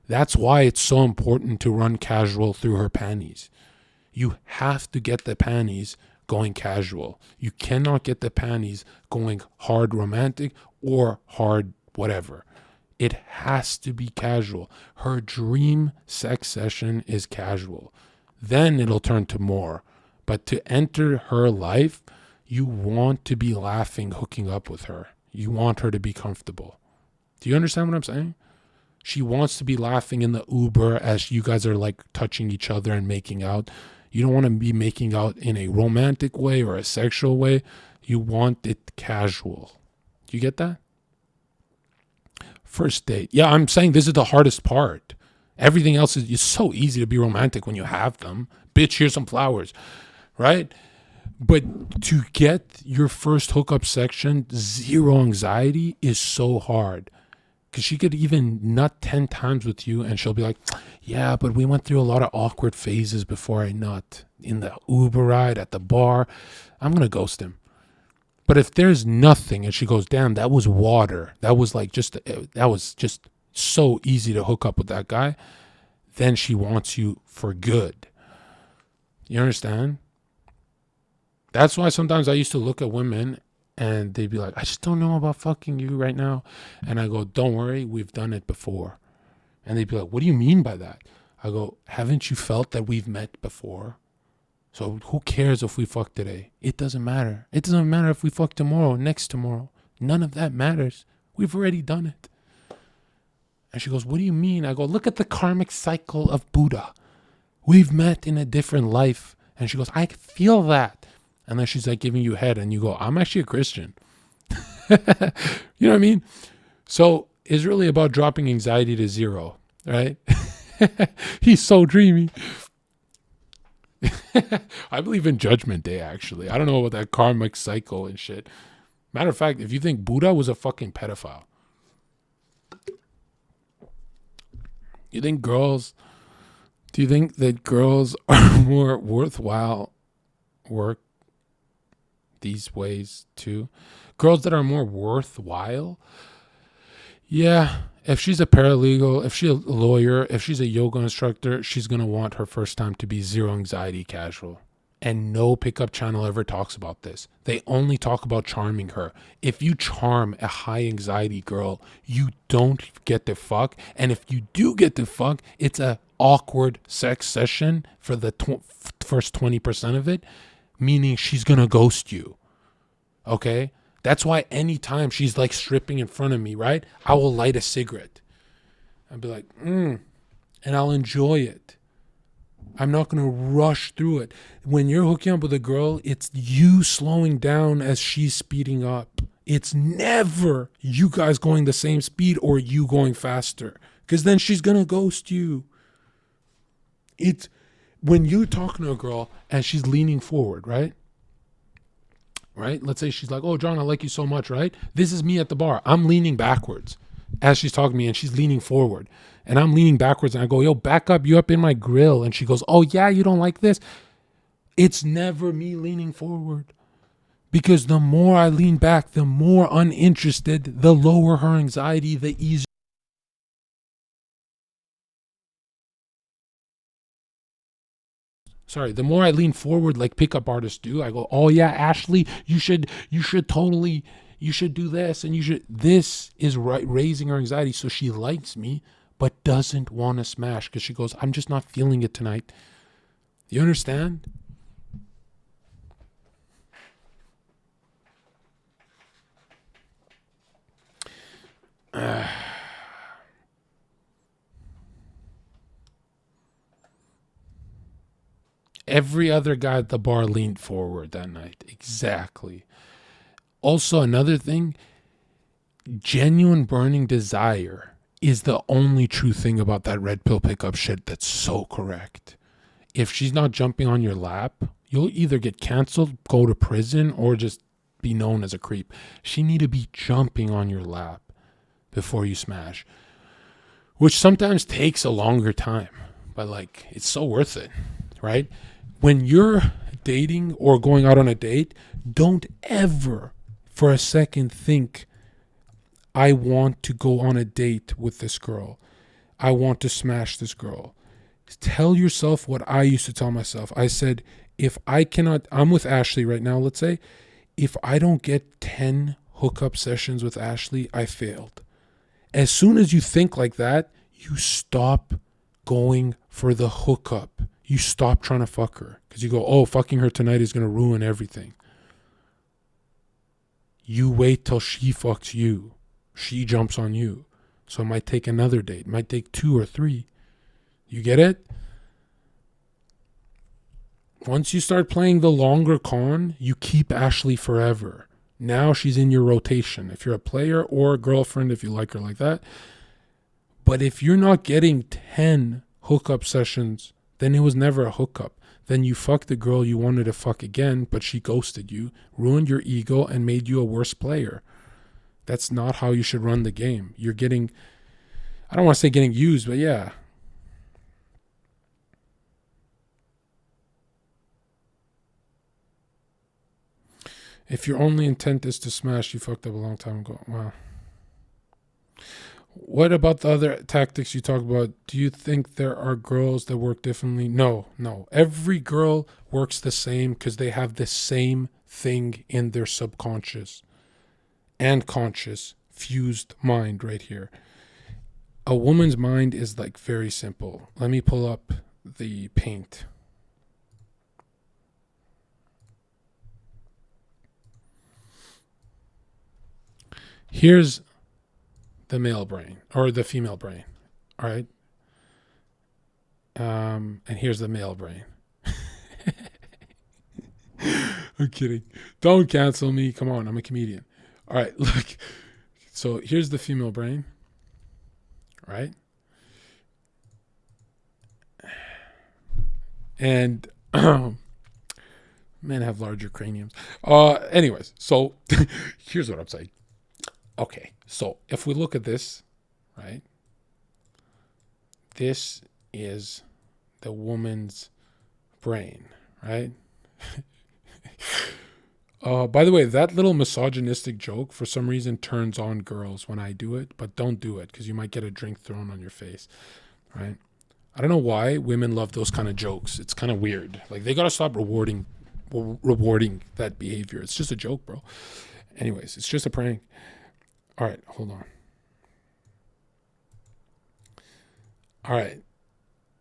That's why it's so important to run casual through her panties. You have to get the panties going casual. You cannot get the panties going hard romantic or hard whatever. It has to be casual. Her dream sex session is casual. Then it'll turn to more. But to enter her life, you want to be laughing, hooking up with her. You want her to be comfortable. Do you understand what I'm saying? She wants to be laughing in the Uber as you guys are like touching each other and making out. You don't want to be making out in a romantic way or a sexual way. You want it casual. Do you get that? First date. Yeah, I'm saying this is the hardest part. Everything else is it's so easy to be romantic when you have them. Bitch, here's some flowers. Right? But to get your first hookup section, zero anxiety is so hard. Because she could even nut 10 times with you and she'll be like, yeah, but we went through a lot of awkward phases before I nut. In the Uber ride, at the bar, I'm going to ghost him. But if there's nothing and she goes, damn, that was water. That was just so easy to hook up with that guy. Then she wants you for good. You understand? That's why sometimes I used to look at women and they'd be like, I just don't know about fucking you right now. And I go, don't worry, we've done it before. And they'd be like, what do you mean by that? I go, haven't you felt that we've met before? So who cares if we fuck today? It doesn't matter. It doesn't matter if we fuck tomorrow, next tomorrow. None of that matters. We've already done it. And she goes, what do you mean? I go, look at the karmic cycle of Buddha. We've met in a different life. And she goes, I feel that. And then she's like giving you head. And you go, I'm actually a Christian. You know what I mean? So it's really about dropping anxiety to zero, right? He's so dreamy. I believe in Judgment Day, actually. I don't know about that karmic cycle and shit. Matter of fact, if you think Buddha was a fucking pedophile, do you think that girls are more worthwhile work these ways too? Girls that are more worthwhile? Yeah. If she's a paralegal, if she's a lawyer, if she's a yoga instructor, she's going to want her first time to be zero anxiety casual. And no pickup channel ever talks about this. They only talk about charming her. If you charm a high anxiety girl, you don't get to fuck. And if you do get to fuck, it's a awkward sex session for the first 20% of it, meaning she's going to ghost you. Okay? That's why anytime she's like stripping in front of me, right? I will light a cigarette. I'll be like, and I'll enjoy it. I'm not going to rush through it. When you're hooking up with a girl, it's you slowing down as she's speeding up. It's never you guys going the same speed or you going faster. Because then she's going to ghost you. It's when you're talking to a girl and she's leaning forward, right? Right? Let's say she's like, oh, John, I like you so much, right? This is me at the bar. I'm leaning backwards as she's talking to me and she's leaning forward. And I'm leaning backwards and I go, yo, back up. You up in my grill. And she goes, oh, yeah, you don't like this? It's never me leaning forward. Because the more I lean back, the more uninterested, the lower her anxiety, the easier. Sorry, the more I lean forward like pickup artists do, I go, oh yeah, Ashley, you should do this and you should. This is raising her anxiety so she likes me but doesn't want to smash because she goes, I'm just not feeling it tonight. You understand? Every other guy at the bar leaned forward that night. Exactly. Also, another thing, genuine burning desire is the only true thing about that red pill pickup shit that's so correct. If she's not jumping on your lap, you'll either get canceled, go to prison, or just be known as a creep. She need to be jumping on your lap before you smash, which sometimes takes a longer time, but like it's so worth it, right? When you're dating or going out on a date, don't ever for a second think, I want to go on a date with this girl. I want to smash this girl. Tell yourself what I used to tell myself. I said, if I cannot, I'm with Ashley right now, let's say, if I don't get 10 hookup sessions with Ashley, I failed. As soon as you think like that, you stop going for the hookup. You stop trying to fuck her because you go, oh, fucking her tonight is going to ruin everything. You wait till she fucks you. She jumps on you. So it might take another date. It might take 2 or 3. You get it? Once you start playing the longer con, you keep Ashley forever. Now she's in your rotation. If you're a player or a girlfriend, if you like her like that. But if you're not getting 10 hookup sessions, then it was never a hookup. Then you fucked the girl you wanted to fuck again, but she ghosted you, ruined your ego, and made you a worse player. That's not how you should run the game. You're getting, I don't want to say getting used, but yeah. If your only intent is to smash, you fucked up a long time ago. Wow. What about the other tactics you talk about? Do you think there are girls that work differently? No. Every girl works the same because they have the same thing in their subconscious and conscious fused mind right here. A woman's mind is like very simple. Let me pull up the paint. Here's the male brain or the female brain. All right. And here's the male brain. I'm kidding. Don't cancel me. Come on, I'm a comedian. All right, look. So here's the female brain. Right? And men have larger craniums. Anyways, so here's what I'm saying. Okay, so if we look at this, right? This is the woman's brain, right? By the way, that little misogynistic joke for some reason turns on girls when I do it, but don't do it because you might get a drink thrown on your face, right? I don't know why women love those kind of jokes. It's kind of weird. Like, they got to stop rewarding that behavior. It's just a joke, bro. Anyways, it's just a prank. All right, hold on. All right.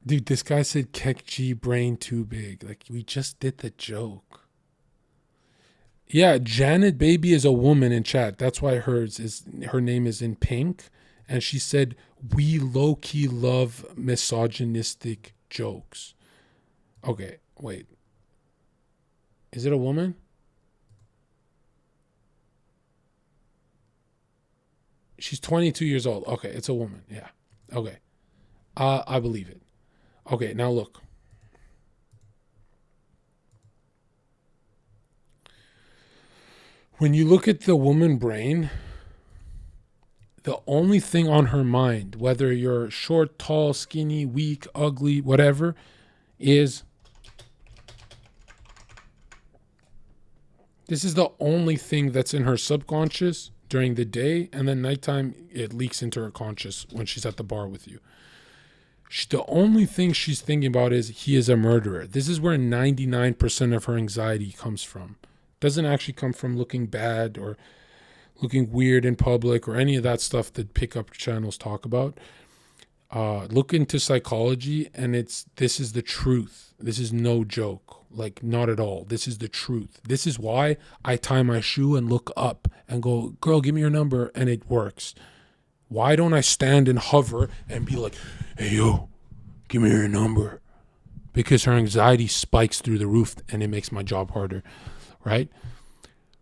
Dude, this guy said Kek G brain too big. Like, we just did the joke. Yeah, Janet Baby is a woman in chat. That's why her name is in pink. And she said, we low-key love misogynistic jokes. Okay, wait. Is it a woman? She's 22 years old. Okay, it's a woman. Yeah. Okay. I believe it. Okay, now look. When you look at the woman brain, the only thing on her mind, whether you're short, tall, skinny, weak, ugly, whatever, is this is the only thing that's in her subconscious during the day, and then nighttime it leaks into her conscious when she's at the bar with you. The only thing she's thinking about is he is a murderer. This is where 99% of her anxiety comes from. Doesn't actually come from looking bad or looking weird in public or any of that stuff that pickup channels talk about. Look into psychology, and this is the truth. This is no joke. Like, not at all. This is the truth. This is why I tie my shoe and look up and go, girl, give me your number, and it works. Why don't I stand and hover and be like, hey, yo, give me your number? Because her anxiety spikes through the roof, and it makes my job harder, right?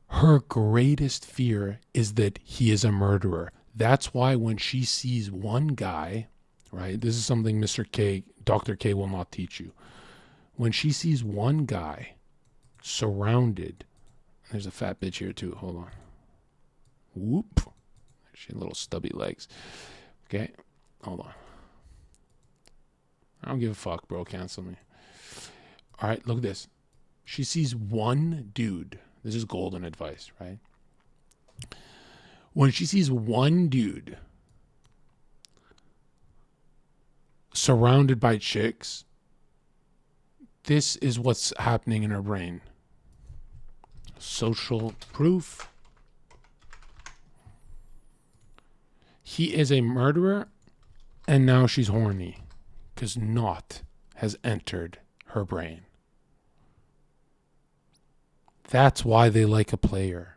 Her greatest fear is that he is a murderer. That's why when she sees one guy, right? This is something Dr. K will not teach you. When she sees one guy surrounded, there's a fat bitch here too. Hold on. Whoop. She had little stubby legs. Okay. Hold on. I don't give a fuck, bro. Cancel me. All right. Look at this. She sees one dude. This is golden advice, right? When she sees one dude surrounded by chicks, this is what's happening in her brain. Social proof. He is a murderer, and now she's horny because naught has entered her brain. That's why they like a player.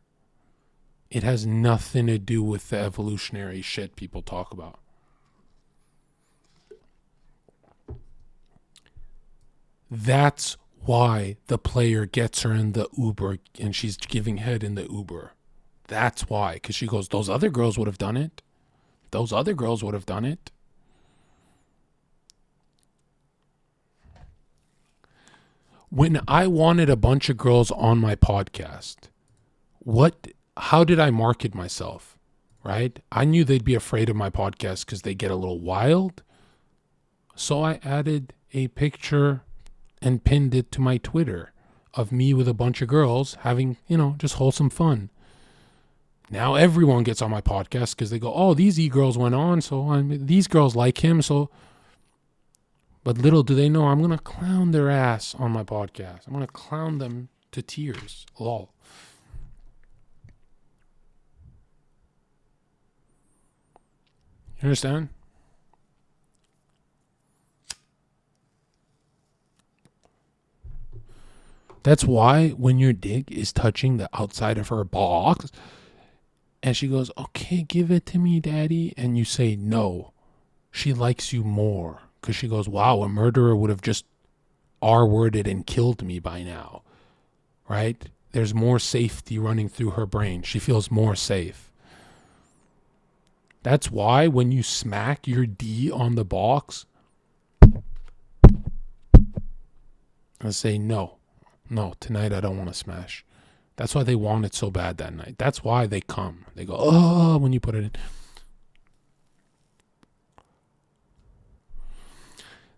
It has nothing to do with the evolutionary shit people talk about. That's why the player gets her in the Uber and she's giving head in the Uber. That's why. Because she goes, those other girls would have done it. Those other girls would have done it. When I wanted a bunch of girls on my podcast, how did I market myself, right? I knew they'd be afraid of my podcast because they get a little wild. So I added a picture and pinned it to my Twitter of me with a bunch of girls having, just wholesome fun. Now everyone gets on my podcast because they go, oh, these e-girls went on, so these girls like him, so... But little do they know, I'm going to clown their ass on my podcast. I'm going to clown them to tears. Lol. You understand? That's why when your dick is touching the outside of her box, And she goes, okay, give it to me, daddy. And you say no. She likes you more. Because she goes, wow, a murderer would have just R-worded and killed me by now. Right? There's more safety running through her brain. She feels more safe. That's why when you smack your D on the box, I say, no, tonight I don't want to smash. That's why they want it so bad that night. That's why they come. They go, oh, when you put it in.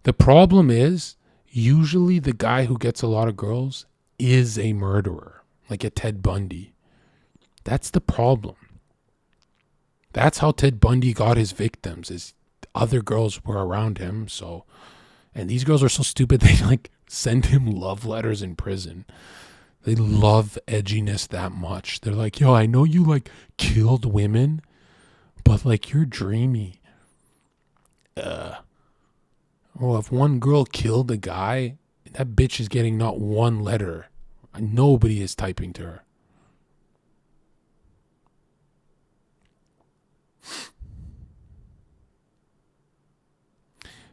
The problem is, usually the guy who gets a lot of girls is a murderer, like a Ted Bundy. That's the problem. That's how Ted Bundy got his victims, is other girls were around him. So, and these girls are so stupid, they like send him love letters in prison. They love edginess that much. They're like, yo, I know you like killed women, but like you're dreamy. Well, if one girl killed a guy, that bitch is getting not one letter. Nobody is typing to her.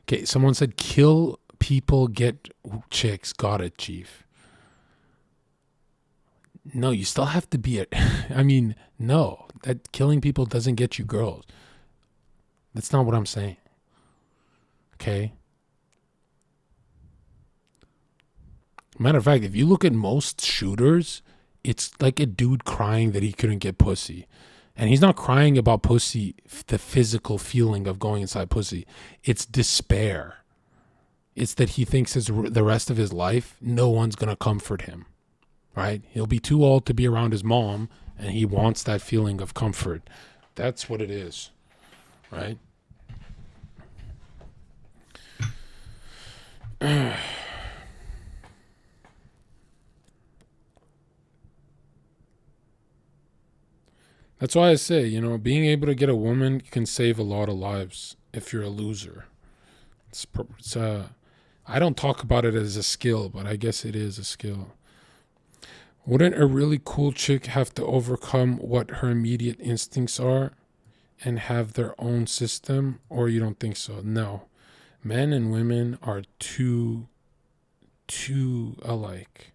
Okay, someone said kill people, get chicks. Got it, Chief. No, you still have to be I mean, no. That killing people doesn't get you girls. That's not what I'm saying. Okay? Matter of fact, if you look at most shooters, it's like a dude crying that he couldn't get pussy. And he's not crying about pussy, the physical feeling of going inside pussy. It's despair. It's that he thinks the rest of his life, no one's going to comfort him. Right? He'll be too old to be around his mom, and he wants that feeling of comfort. That's what it is. Right? That's why I say, you know, being able to get a woman can save a lot of lives if you're a loser. I don't talk about it as a skill, but I guess it is a skill. Wouldn't a really cool chick have to overcome what her immediate instincts are and have their own system? Or you don't think so? No. Men and women are too alike.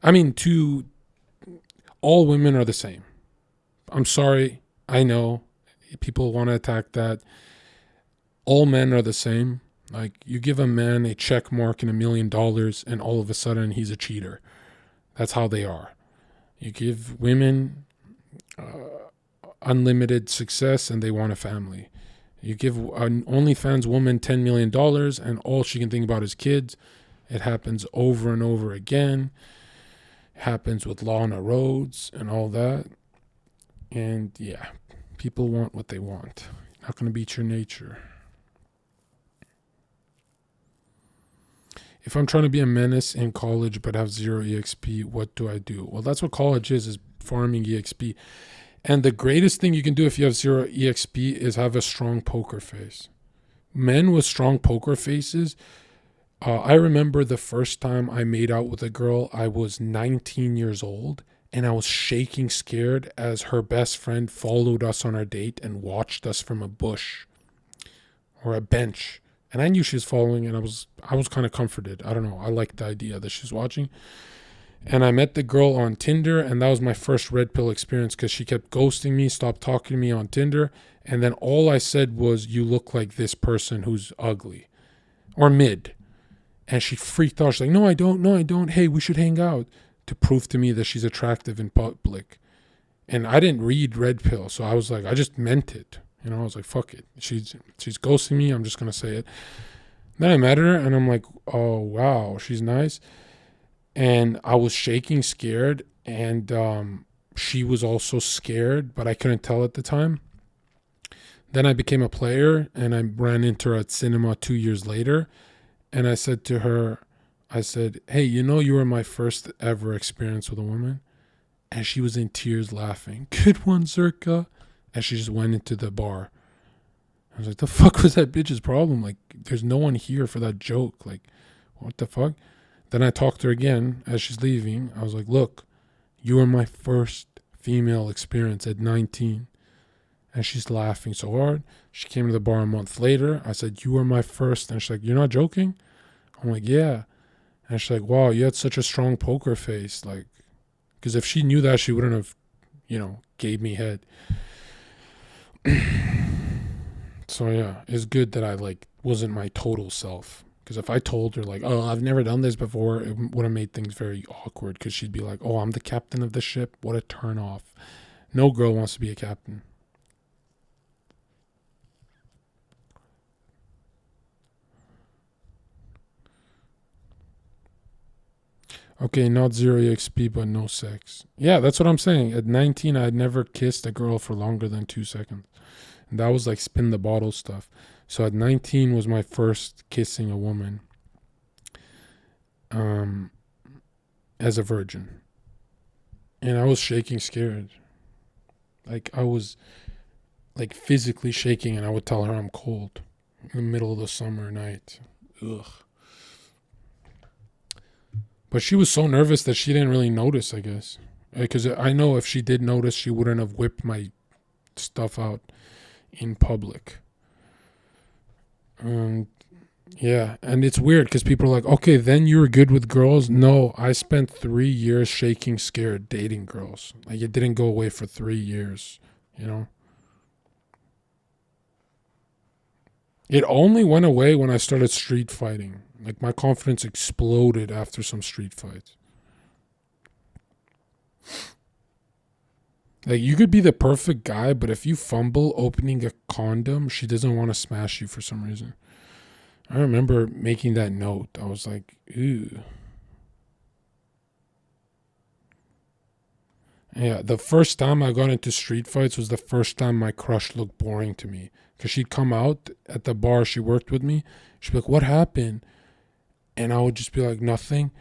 I mean, all women are the same. I'm sorry. I know people want to attack that. All men are the same. Like, you give a man a check mark and $1 million and all of a sudden he's a cheater. That's how they are. You give women unlimited success and they want a family. You give an OnlyFans woman $10 million and all she can think about is kids. It happens over and over again. It happens with Lana Rhodes and all that. And yeah, people want what they want. Not going to beat your nature. If I'm trying to be a menace in college but have 0 EXP, what do I do? Well, that's what college is farming EXP. And the greatest thing you can do if you have 0 EXP is have a strong poker face. Men with strong poker faces, I remember the first time I made out with a girl, I was 19 years old, and I was shaking scared as her best friend followed us on our date and watched us from a bush or a bench. And I knew she was following, and I was kind of comforted. I don't know. I liked the idea that she's watching. And I met the girl on Tinder, and that was my first red pill experience because she kept ghosting me, stopped talking to me on Tinder. And then all I said was, you look like this person who's ugly or mid. And she freaked out. She's like, no, I don't. Hey, we should hang out, to prove to me that she's attractive in public. And I didn't read red pill. So I was like, I just meant it. You know, I was like, fuck it. She's ghosting me. I'm just going to say it. Then I met her and I'm like, oh, wow, she's nice. And I was shaking, scared. And she was also scared, but I couldn't tell at the time. Then I became a player and I ran into her at cinema 2 years later. And I said to her, I said, hey, you know, you were my first ever experience with a woman. And she was in tears laughing. Good one, Zherka. And she just went into the bar. I was like, the fuck was that bitch's problem? Like, there's no one here for that joke. Like, what the fuck? Then I talked to her again as she's leaving. I was like, look, you were my first female experience at 19. And she's laughing so hard. She came to the bar a month later. I said, you were my first. And she's like, you're not joking? I'm like, yeah. And she's like, wow, you had such a strong poker face. Like, because if she knew that, she wouldn't have, gave me head. So yeah, it's good that I wasn't my total self. Because if I told her oh, I've never done this before, it would have made things very awkward. Because she'd be like, oh, I'm the captain of the ship. What a turn off. No girl wants to be a captain. Okay, not 0 EXP, but no sex. Yeah, that's what I'm saying. At 19, I had never kissed a girl for longer than 2 seconds. And that was spin the bottle stuff. So at 19 was my first kissing a woman as a virgin. And I was shaking scared. I was physically shaking, and I would tell her I'm cold in the middle of the summer night. Ugh. But she was so nervous that she didn't really notice, I guess. Because I know if she did notice, she wouldn't have whipped my stuff out in public. Yeah, and it's weird because people are like, okay, then you were good with girls. No, I spent 3 years shaking scared dating girls. It didn't go away for 3 years, It only went away when I started street fighting. My confidence exploded after some street fights. You could be the perfect guy, but if you fumble opening a condom, she doesn't want to smash you for some reason. I remember making that note. I was like, ew. Yeah, the first time I got into street fights was the first time my crush looked boring to me. Because she'd come out at the bar she worked with me. She'd be like, what happened? And I would just be like, nothing.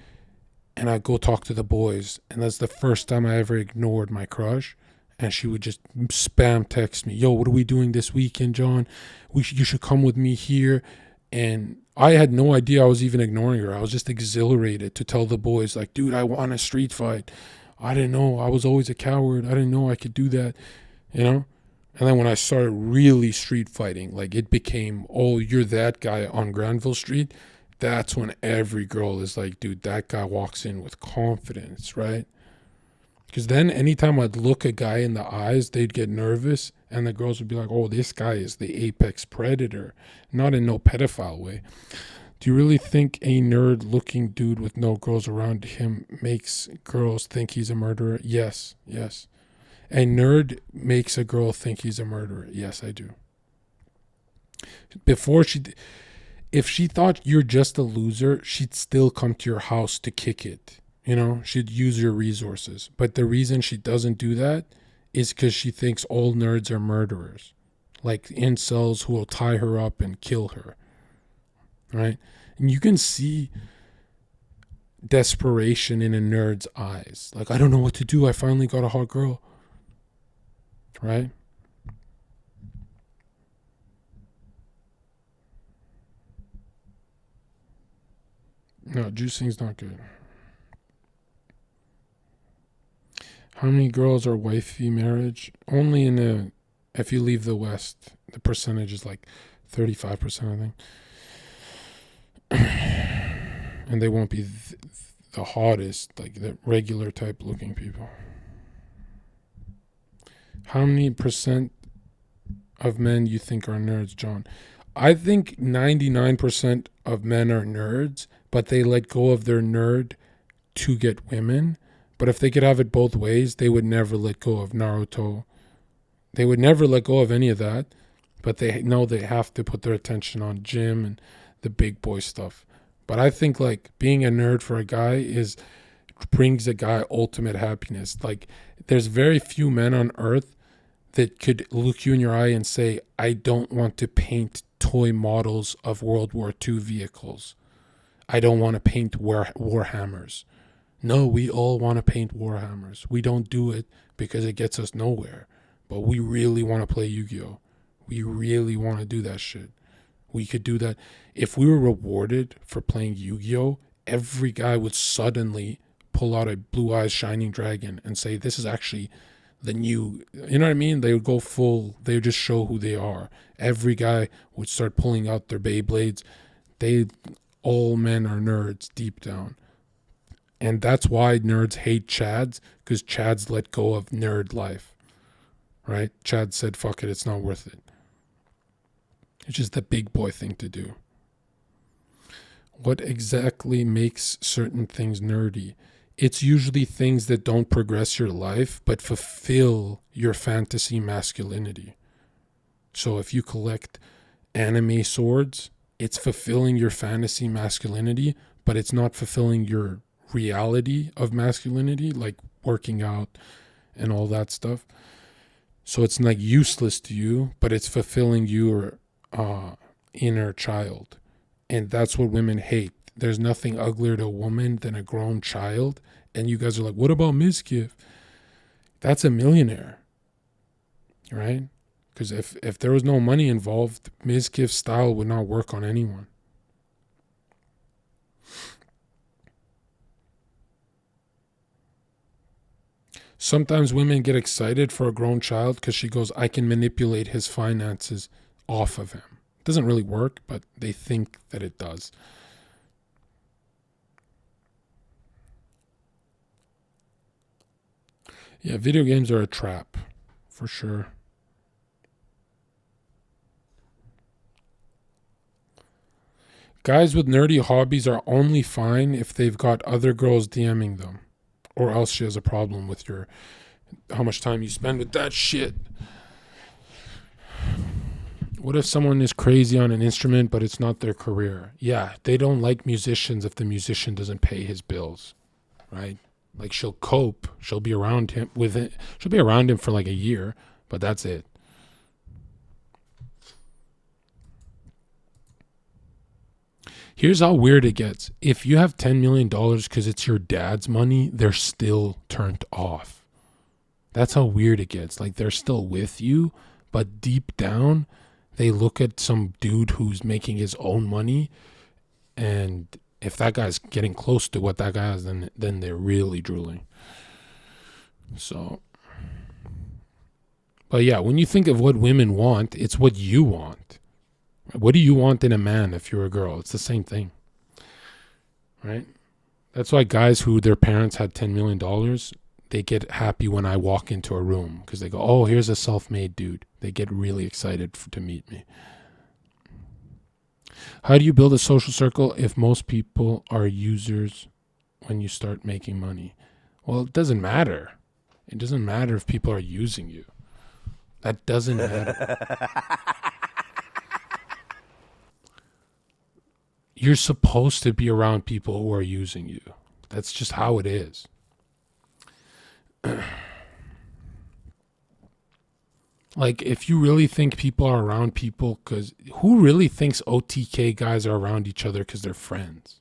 And I'd go talk to the boys. And that's the first time I ever ignored my crush. And she would just spam text me, yo, what are we doing this weekend, John? You should come with me here. And I had no idea I was even ignoring her. I was just exhilarated to tell the boys, dude, I want a street fight. I didn't know. I was always a coward. I didn't know I could do that, And then when I started really street fighting, it became, oh, you're that guy on Granville Street. That's when every girl is like, dude, that guy walks in with confidence, right? Because then anytime I'd look a guy in the eyes, they'd get nervous. And the girls would be like, oh, this guy is the apex predator. Not in no pedophile way. Do you really think a nerd-looking dude with no girls around him makes girls think he's a murderer? Yes. A nerd makes a girl think he's a murderer. Yes, I do. If she thought you're just a loser, she'd still come to your house to kick it. She'd use your resources. But the reason she doesn't do that is because she thinks all nerds are murderers. Incels who will tie her up and kill her. Right? And you can see desperation in a nerd's eyes. I don't know what to do. I finally got a hot girl. Right? No, juicing's not good. How many girls are wifey marriage? Only if you leave the West, the percentage is 35%, I think. And they won't be the hottest, the regular type looking people. How many percent of men you think are nerds, John? I think 99% of men are nerds, but they let go of their nerd to get women. But if they could have it both ways, they would never let go of Naruto. They would never let go of any of that. But they know they have to put their attention on gym and the big boy stuff. But I think being a nerd for a guy brings a guy ultimate happiness. There's very few men on earth that could look you in your eye and say, I don't want to paint toy models of World War II vehicles. I don't want to paint Warhammers. No, we all want to paint Warhammers. We don't do it because it gets us nowhere. But we really want to play Yu-Gi-Oh! We really want to do that shit. We could do that. If we were rewarded for playing Yu-Gi-Oh!, every guy would suddenly pull out a Blue Eyes Shining Dragon and say, this is actually the new, you know what I mean? They would go full, they would just show who they are. Every guy would start pulling out their Beyblades. All men are nerds deep down. And that's why nerds hate Chads, because Chads let go of nerd life, right? Chad said, fuck it, it's not worth it. It's just the big boy thing to do. What exactly makes certain things nerdy? It's usually things that don't progress your life, but fulfill your fantasy masculinity. So if you collect anime swords, it's fulfilling your fantasy masculinity, but it's not fulfilling your reality of masculinity, like working out and all that stuff. So it's like useless to you, but it's fulfilling your inner child. And that's what women hate. There's nothing uglier to a woman than a grown child. And you guys are like, what about Mizkif? That's a millionaire, right? Because if there was no money involved, Mizkif's style would not work on anyone. Sometimes women get excited for a grown child because she goes, I can manipulate his finances off of him. It doesn't really work, but they think that it does. Yeah, video games are a trap, for sure. Guys with nerdy hobbies are only fine if they've got other girls DMing them, or else she has a problem with how much time you spend with that shit. What if someone is crazy on an instrument, but it's not their career? Yeah, they don't like musicians if the musician doesn't pay his bills, right? Like she'll cope, she'll be around him she'll be around him for like a year, but that's it. Here's how weird it gets. If you have $10 million because it's your dad's money, they're still turned off. That's how weird it gets. Like they're still with you, but deep down, they look at some dude who's making his own money, and if that guy's getting close to what that guy has, then they're really drooling. So, but yeah, when you think of what women want, it's what you want. What do you want in a man if you're a girl? It's the same thing, right? That's why guys who their parents had $10 million, they get happy when I walk into a room because they go, oh, here's a self-made dude. They get really excited to meet me. How do you build a social circle if most people are users when you start making money? Well, it doesn't matter. It doesn't matter if people are using you. That doesn't matter. You're supposed to be around people who are using you. That's just how it is. Like, if you really think people are around people because... Who really thinks OTK guys are around each other because they're friends?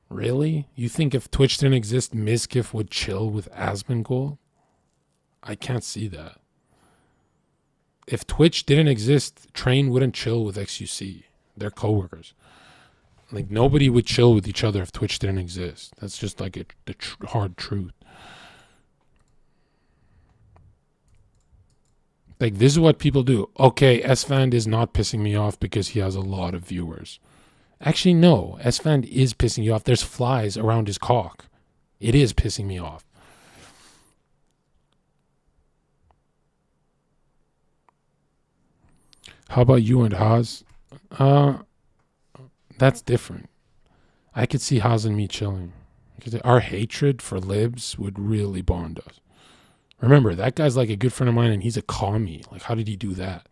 Really? You think if Twitch didn't exist, Mizkif would chill with Asmongold? I can't see that. If Twitch didn't exist, Train wouldn't chill with XUC. They're coworkers. Like, nobody would chill with each other if Twitch didn't exist. That's just like the hard truth. Like, this is what people do. Okay, Esfand is not pissing me off because he has a lot of viewers. Actually, no. Esfand is pissing you off. There's flies around his cock. It is pissing me off. How about you and Haas? That's different. I could see Haas and me chilling. Because our hatred for libs would really bond us. Remember, that guy's like a good friend of mine and he's a commie. Like, how did he do that?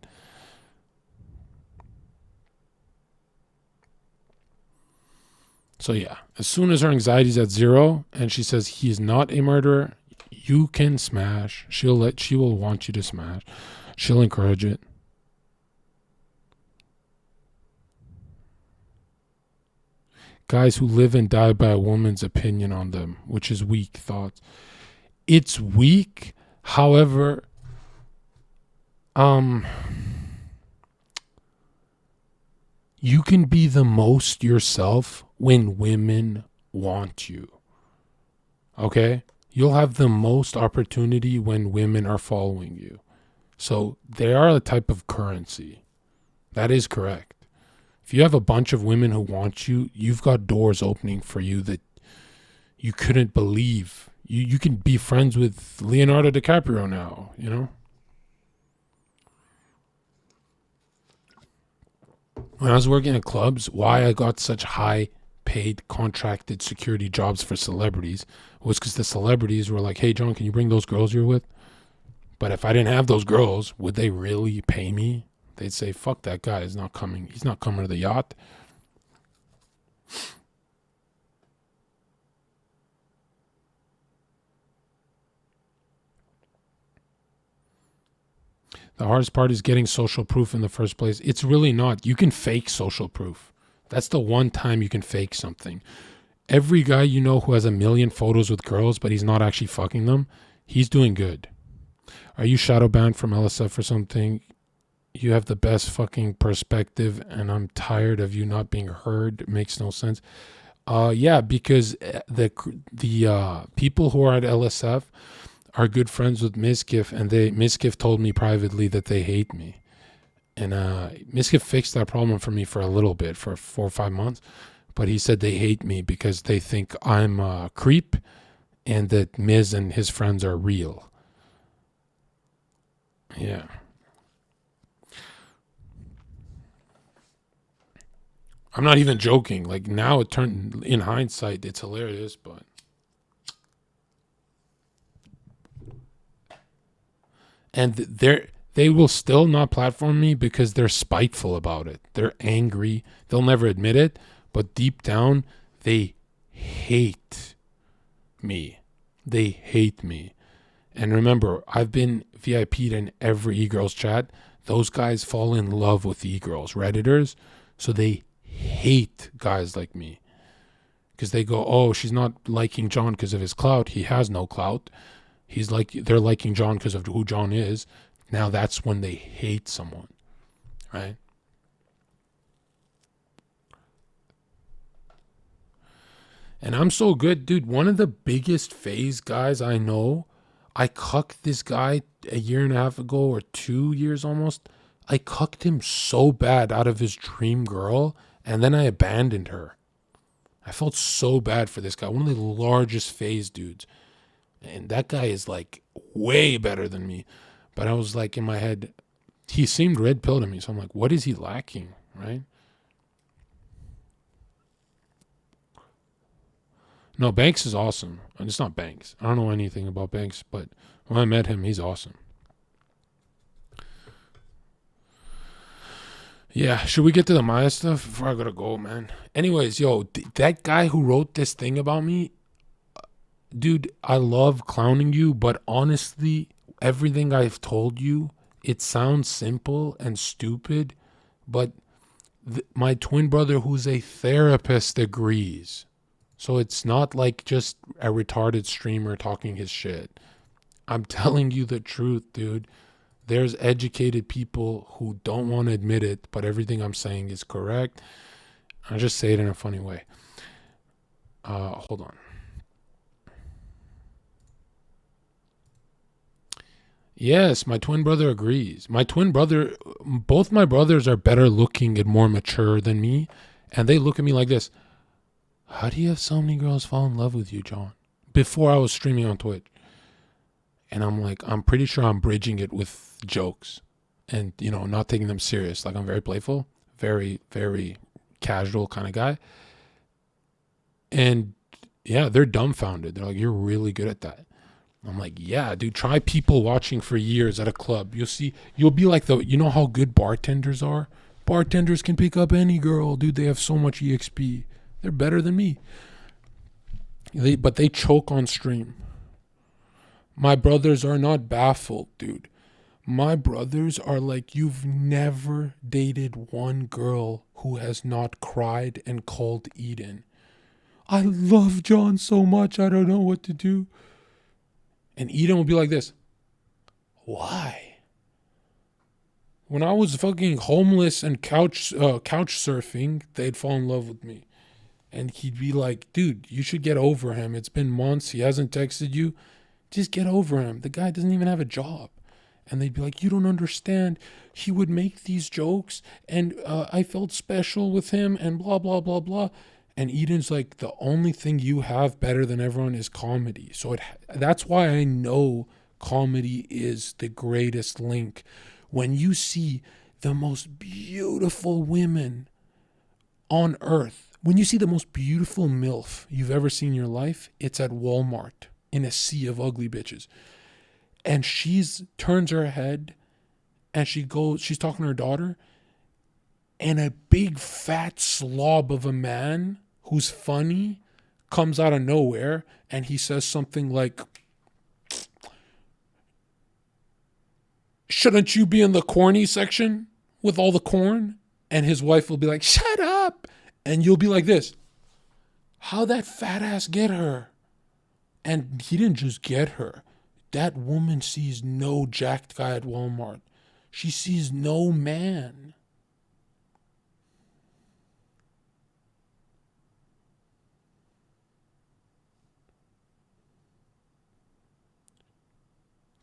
So yeah, as soon as her anxiety's at 0 and she says he's not a murderer, you can smash. She will want you to smash. She'll encourage it. Guys who live and die by a woman's opinion on them, which is weak thoughts. It's weak, however, you can be the most yourself when women want you. Okay? you'll have the most opportunity when women are following you. So they are a type of currency. That is correct. If you have a bunch of women who want you, you've got doors opening for you that you couldn't believe. You can be friends with Leonardo DiCaprio now, you know? When I was working at clubs, why I got such high paid contracted security jobs for celebrities was because the celebrities were like, hey, John, can you bring those girls you're with? But if I didn't have those girls, would they really pay me? They'd say, fuck that guy. He's not coming. He's not coming to the yacht. The hardest part is getting social proof in the first place. It's really not. You can fake social proof. That's the one time you can fake something. Every guy you know who has a million photos with girls, but he's not actually fucking them, he's doing good. Are you shadow banned from LSF or something? You have the best fucking perspective, and I'm tired of you not being heard. It makes no sense. Yeah, because the people who are at LSF are good friends with Miskiff, and Miskiff told me privately that they hate me. And Miskiff fixed that problem for me for a little bit, for 4 or 5 months. But he said they hate me because they think I'm a creep and that Miz and his friends are real. Yeah. I'm not even joking. Like, now it turned, in hindsight, it's hilarious, but. And they will still not platform me because they're spiteful about it. They're angry. They'll never admit it, but deep down, they hate me. They hate me. And remember, I've been VIP'd in every e-girls chat. Those guys fall in love with e-girls, Redditors, so they hate guys like me. Because they go, oh, she's not liking John because of his clout. He has no clout. They're liking John because of who John is. Now that's when they hate someone, right? And I'm so good, dude. One of the biggest phase guys I know, I cucked this guy a year and a half ago, or 2 years almost. I cucked him so bad out of his dream girl, and then I abandoned her. I felt so bad for this guy, one of the largest phase dudes. And that guy is like way better than me. But I was like in my head, he seemed red pill to me. So I'm like, what is he lacking, right? No, Banks is awesome. And it's not Banks. I don't know anything about Banks, but when I met him, he's awesome. Yeah, should we get to the Maya stuff before I gotta go, man? Anyways, yo, that guy who wrote this thing about me, dude, I love clowning you, but honestly, everything I've told you, it sounds simple and stupid, but my twin brother who's a therapist agrees. So it's not like just a retarded streamer talking his shit. I'm telling you the truth, dude. There's educated people who don't want to admit it, but everything I'm saying is correct. I just say it in a funny way. Hold on. Yes, my twin brother agrees. Both my brothers are better looking and more mature than me, and they look at me like this. How do you have so many girls fall in love with you, John? Before I was streaming on Twitch. And I'm like, I'm pretty sure I'm bridging it with jokes and, not taking them serious. Like, I'm very playful, very, very casual kind of guy. And yeah, they're dumbfounded. They're like, you're really good at that. I'm like, yeah, dude, try people watching for years at a club. You'll be like how good bartenders are? Bartenders can pick up any girl, dude. They have so much EXP. They're better than me. But they choke on stream. My brothers are not baffled, dude. My brothers are like, you've never dated one girl who has not cried and called Eden. I love John so much, I don't know what to do. And Eden will be like this. Why? When I was fucking homeless and couch surfing, they'd fall in love with me. And he'd be like, dude, you should get over him. It's been months. He hasn't texted you. Just get over him. The guy doesn't even have a job. And they'd be like, you don't understand. He would make these jokes and I felt special with him and blah, blah, blah, blah. And Eden's like, the only thing you have better than everyone is comedy. So that's why I know comedy is the greatest link. When you see the most beautiful women on earth, when you see the most beautiful MILF you've ever seen in your life, it's at Walmart in a sea of ugly bitches. And turns her head and she's talking to her daughter, and a big fat slob of a man who's funny comes out of nowhere and he says something like, shouldn't you be in the corny section with all the corn? And his wife will be like, shut up. And you'll be like this, how'd that fat ass get her? And he didn't just get her. That woman sees no jacked guy at Walmart. She sees no man.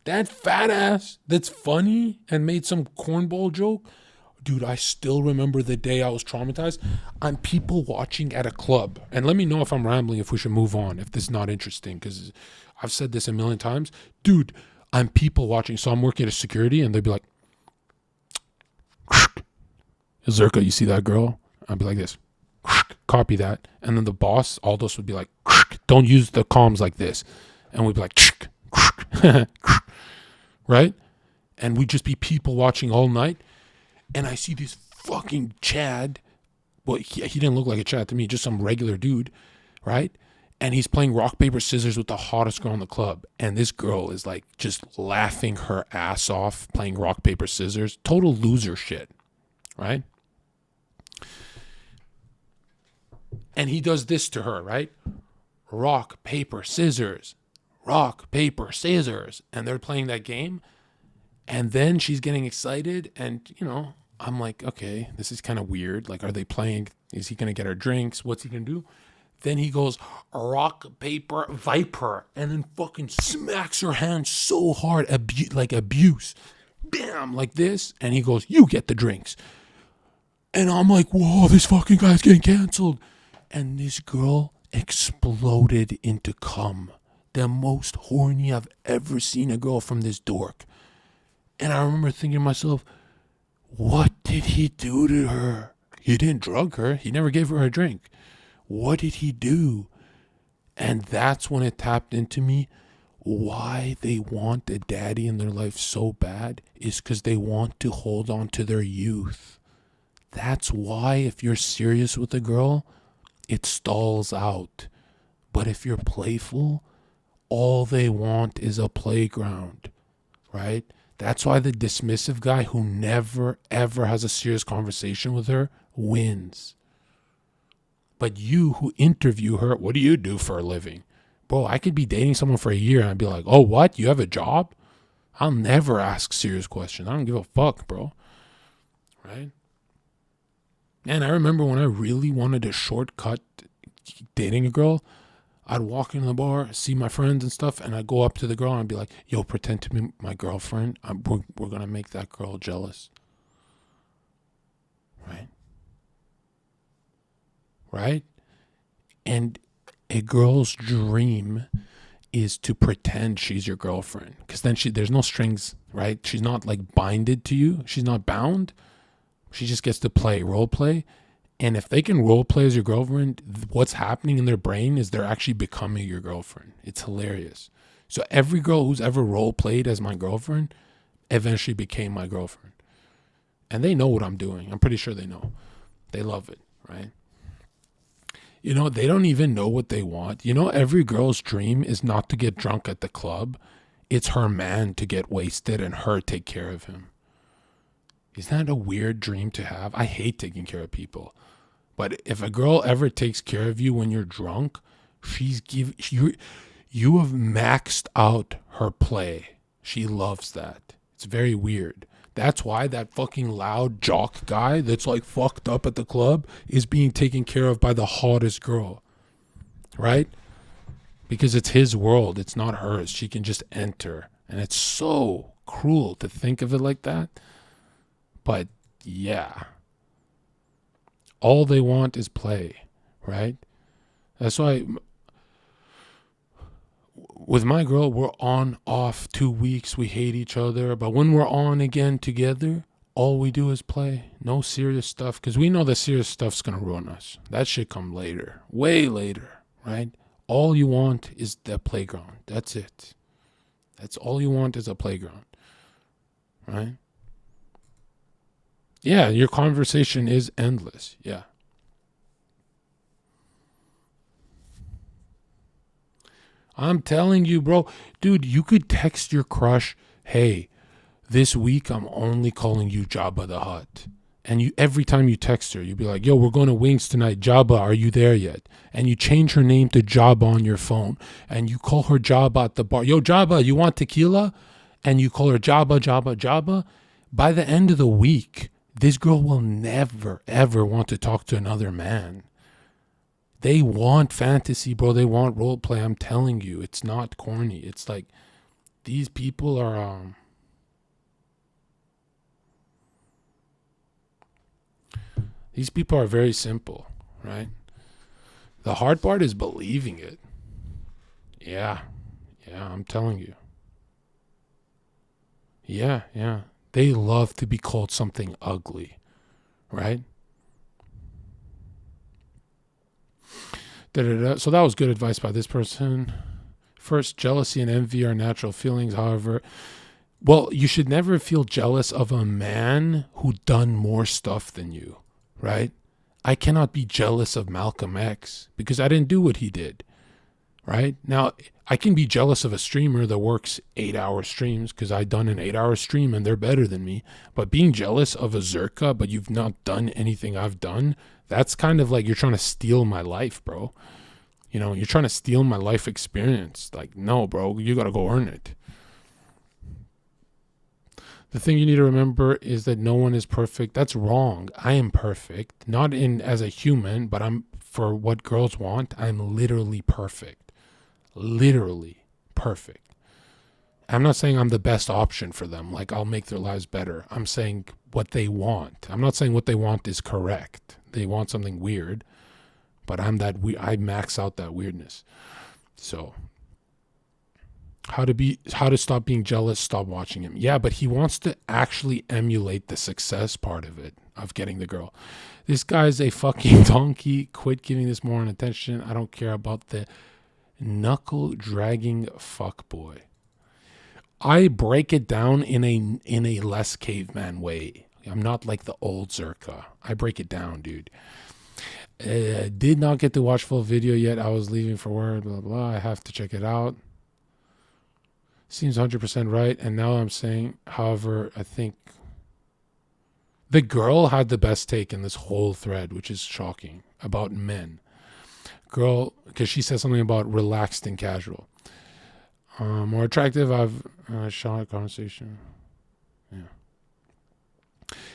That fat ass that's funny and made some cornball joke. Dude, I still remember the day I was traumatized. I'm people watching at a club. And let me know if I'm rambling, if we should move on, if this is not interesting, because I've said this a million times. Dude, I'm people watching. So I'm working at a security and they'd be like, Zherka, you see that girl? I'd be like this. Copy that. And then the boss, Aldous, would be like, don't use the comms like this. And we'd be like, right? And we'd just be people watching all night. And I see this fucking Chad. Well, he didn't look like a Chad to me, just some regular dude, right? And he's playing rock, paper, scissors with the hottest girl in the club. And this girl is like just laughing her ass off playing rock, paper, scissors. Total loser shit, right? And he does this to her, right? Rock, paper, scissors. Rock, paper, scissors. And they're playing that game. And then she's getting excited. And, you know, I'm like, okay, this is kind of weird. Like, are they playing? Is he going to get her drinks? What's he going to do? Then he goes, rock, paper, viper. And then fucking smacks her hand so hard, like abuse. Bam, like this. And he goes, you get the drinks. And I'm like, whoa, this fucking guy's getting canceled. And this girl exploded into cum. The most horny I've ever seen a girl from this dork. And I remember thinking to myself, what did he do to her? He didn't drug her. He never gave her a drink. What did he do? And that's when it tapped into me. Why they want a daddy in their life so bad is because they want to hold on to their youth. That's why if you're serious with a girl, it stalls out. But if you're playful, all they want is a playground, right? That's why the dismissive guy who never, ever has a serious conversation with her wins. But you who interview her, what do you do for a living? Bro, I could be dating someone for a year and I'd be like, oh, what? You have a job? I'll never ask serious questions. I don't give a fuck, bro. Right? And I remember when I really wanted a shortcut dating a girl, I'd walk into the bar, see my friends and stuff, and I'd go up to the girl and I'd be like, yo, pretend to be my girlfriend. We're going to make that girl jealous. Right? Right? And a girl's dream is to pretend she's your girlfriend. Because then there's no strings, right? She's not like binded to you. She's not bound. She just gets to role play. And if they can role play as your girlfriend, what's happening in their brain is they're actually becoming your girlfriend. It's hilarious. So every girl who's ever role played as my girlfriend eventually became my girlfriend. And they know what I'm doing. I'm pretty sure they know. They love it, right? You know, they don't even know what they want. You know, every girl's dream is not to get drunk at the club. It's her man to get wasted and her take care of him. Isn't that a weird dream to have? I hate taking care of people. But if a girl ever takes care of you when you're drunk, you have maxed out her play. She loves that. It's very weird. That's why that fucking loud jock guy that's like fucked up at the club is being taken care of by the hottest girl. Right? Because it's his world. It's not hers. She can just enter. And it's so cruel to think of it like that. But yeah. All they want is play. Right? That's why with my girl, we're on, off 2 weeks. We hate each other. But when we're on again together, all we do is play. No serious stuff. Because we know the serious stuff's going to ruin us. That shit come later. Way later. Right? All you want is the playground. That's it. That's all you want is a playground. Right? Yeah, your conversation is endless. Yeah. I'm telling you, bro. Dude, you could text your crush, hey, this week I'm only calling you Jabba the Hutt. And you every time you text her, you'd be like, yo, we're going to Wings tonight. Jabba, are you there yet? And you change her name to Jabba on your phone. And you call her Jabba at the bar. Yo, Jabba, you want tequila? And you call her Jabba, Jabba, Jabba. By the end of the week, this girl will never, ever want to talk to another man. They want fantasy, bro. They want role play. I'm telling you, it's not corny. It's like these people are these people are very simple, right? The hard part is believing it. Yeah, I'm telling you. Yeah. They love to be called something ugly, right? So that was good advice by this person. First, jealousy and envy are natural feelings. However, well, you should never feel jealous of a man who done more stuff than you, right? I cannot be jealous of Malcolm X because I didn't do what he did, right? Now, I can be jealous of a streamer that works 8-hour streams because I done an 8-hour stream and they're better than me. But being jealous of a Zherka, but you've not done anything I've done, that's kind of like you're trying to steal my life, bro. You know, you're trying to steal my life experience. Like, no, bro, you got to go earn it. The thing you need to remember is that no one is perfect. That's wrong. I am perfect, not in as a human, but I'm for what girls want. I'm literally perfect. Literally perfect. I'm not saying I'm the best option for them. Like, I'll make their lives better. I'm saying what they want. I'm not saying what they want is correct. They want something weird, but I max out that weirdness. So how to stop being jealous, stop watching him. Yeah, but he wants to actually emulate the success part of it, of getting the girl. This guy's a fucking donkey. Quit giving this more attention. I don't care about the knuckle dragging fuckboy. I break it down in a less caveman way. I'm not like the old Zherka. I break it down, dude. Did not get to watch full video yet. I was leaving for work, blah, blah. I have to check it out. Seems 100% right. And now I'm saying, however, I think the girl had the best take in this whole thread, which is shocking, about men. Girl, because she said something about relaxed and casual. More attractive, I've shot a conversation. Yeah.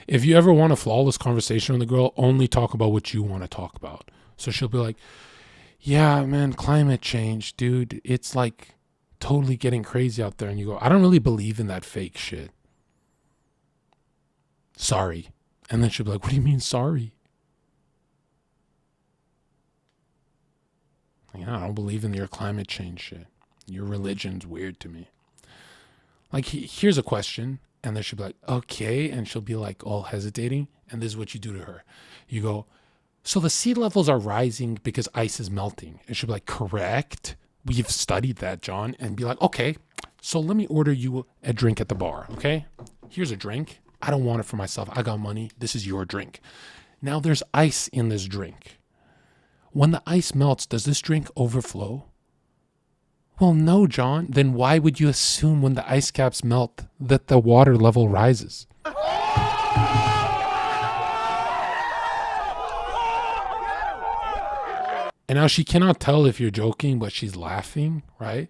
If you ever want a flawless conversation with a girl, only talk about what you want to talk about. So she'll be like, yeah, man, climate change, dude. It's like totally getting crazy out there. And you go, I don't really believe in that fake shit. Sorry. And then she'll be like, what do you mean sorry? Like, I don't believe in your climate change shit. Your religion's weird to me. Like, here's a question. And then she'll be like, okay. And she'll be like all hesitating. And this is what you do to her. You go, so the sea levels are rising because ice is melting. And she'll be like, correct. We've studied that, John. And be like, okay, so let me order you a drink at the bar, okay? Here's a drink. I don't want it for myself. I got money. This is your drink. Now there's ice in this drink. When the ice melts, does this drink overflow? Well, no, John. Then why would you assume when the ice caps melt that the water level rises? And now she cannot tell if you're joking, but she's laughing, right?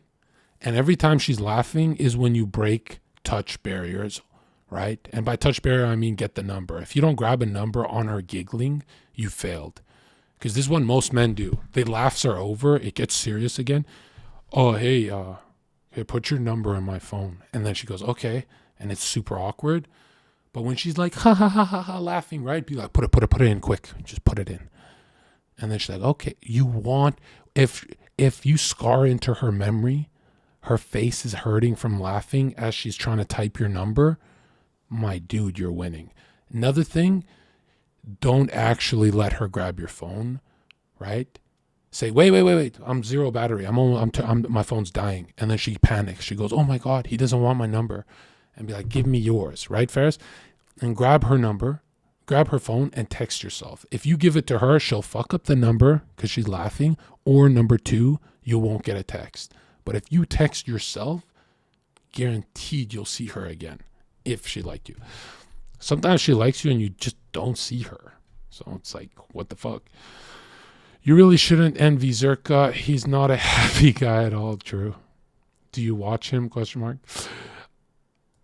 And every time she's laughing is when you break touch barriers, right? And by touch barrier, I mean get the number. If you don't grab a number on her giggling, you failed. Because this is what most men do. They laughs are over. It gets serious again. Oh, hey, put your number in my phone. And then she goes, okay. And it's super awkward. But when she's like, ha, ha, ha, ha, ha, laughing, right? Be like, put it in quick. Just put it in. And then she's like, okay, you want, if you scar into her memory, her face is hurting from laughing as she's trying to type your number, my dude, you're winning. Another thing, don't actually let her grab your phone, right? Say, wait, I'm zero battery. My phone's dying. And then she panics. She goes, oh my God, he doesn't want my number. And be like, give me yours, right, Ferris? And grab her number, grab her phone and text yourself. If you give it to her, she'll fuck up the number because she's laughing. Or number two, you won't get a text. But if you text yourself, guaranteed you'll see her again if she liked you. Sometimes she likes you and you just don't see her. So it's like, what the fuck? You really shouldn't envy Zherka. He's not a happy guy at all. True. Do you watch him? Question mark.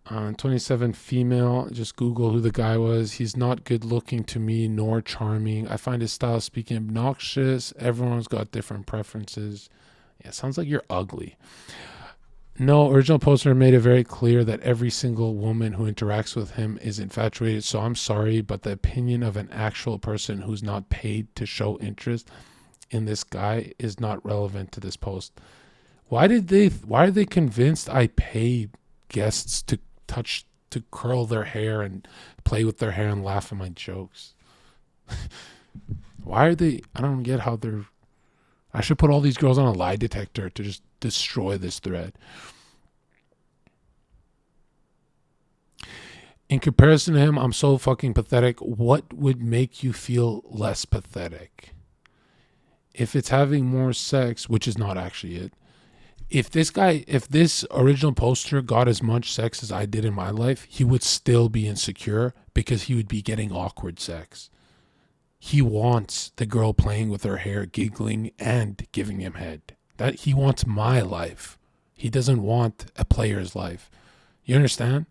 27 female. Just Google who the guy was. He's not good looking to me, nor charming. I find his style of speaking obnoxious. Everyone's got different preferences. Yeah, sounds like you're ugly. No, original poster made it very clear that every single woman who interacts with him is infatuated. So I'm sorry, but the opinion of an actual person who's not paid to show interest in this guy is not relevant to this post. Why are they convinced I pay guests to curl their hair and play with their hair and laugh at my jokes? Why are they? I don't get how they're. I should put all these girls on a lie detector to just destroy this thread. In comparison to him, I'm so fucking pathetic. What would make you feel less pathetic? If it's having more sex, which is not actually it. If this original poster got as much sex as I did in my life, he would still be insecure because he would be getting awkward sex. He wants the girl playing with her hair, giggling, and giving him head. That he wants my life. He doesn't want a player's life. You understand?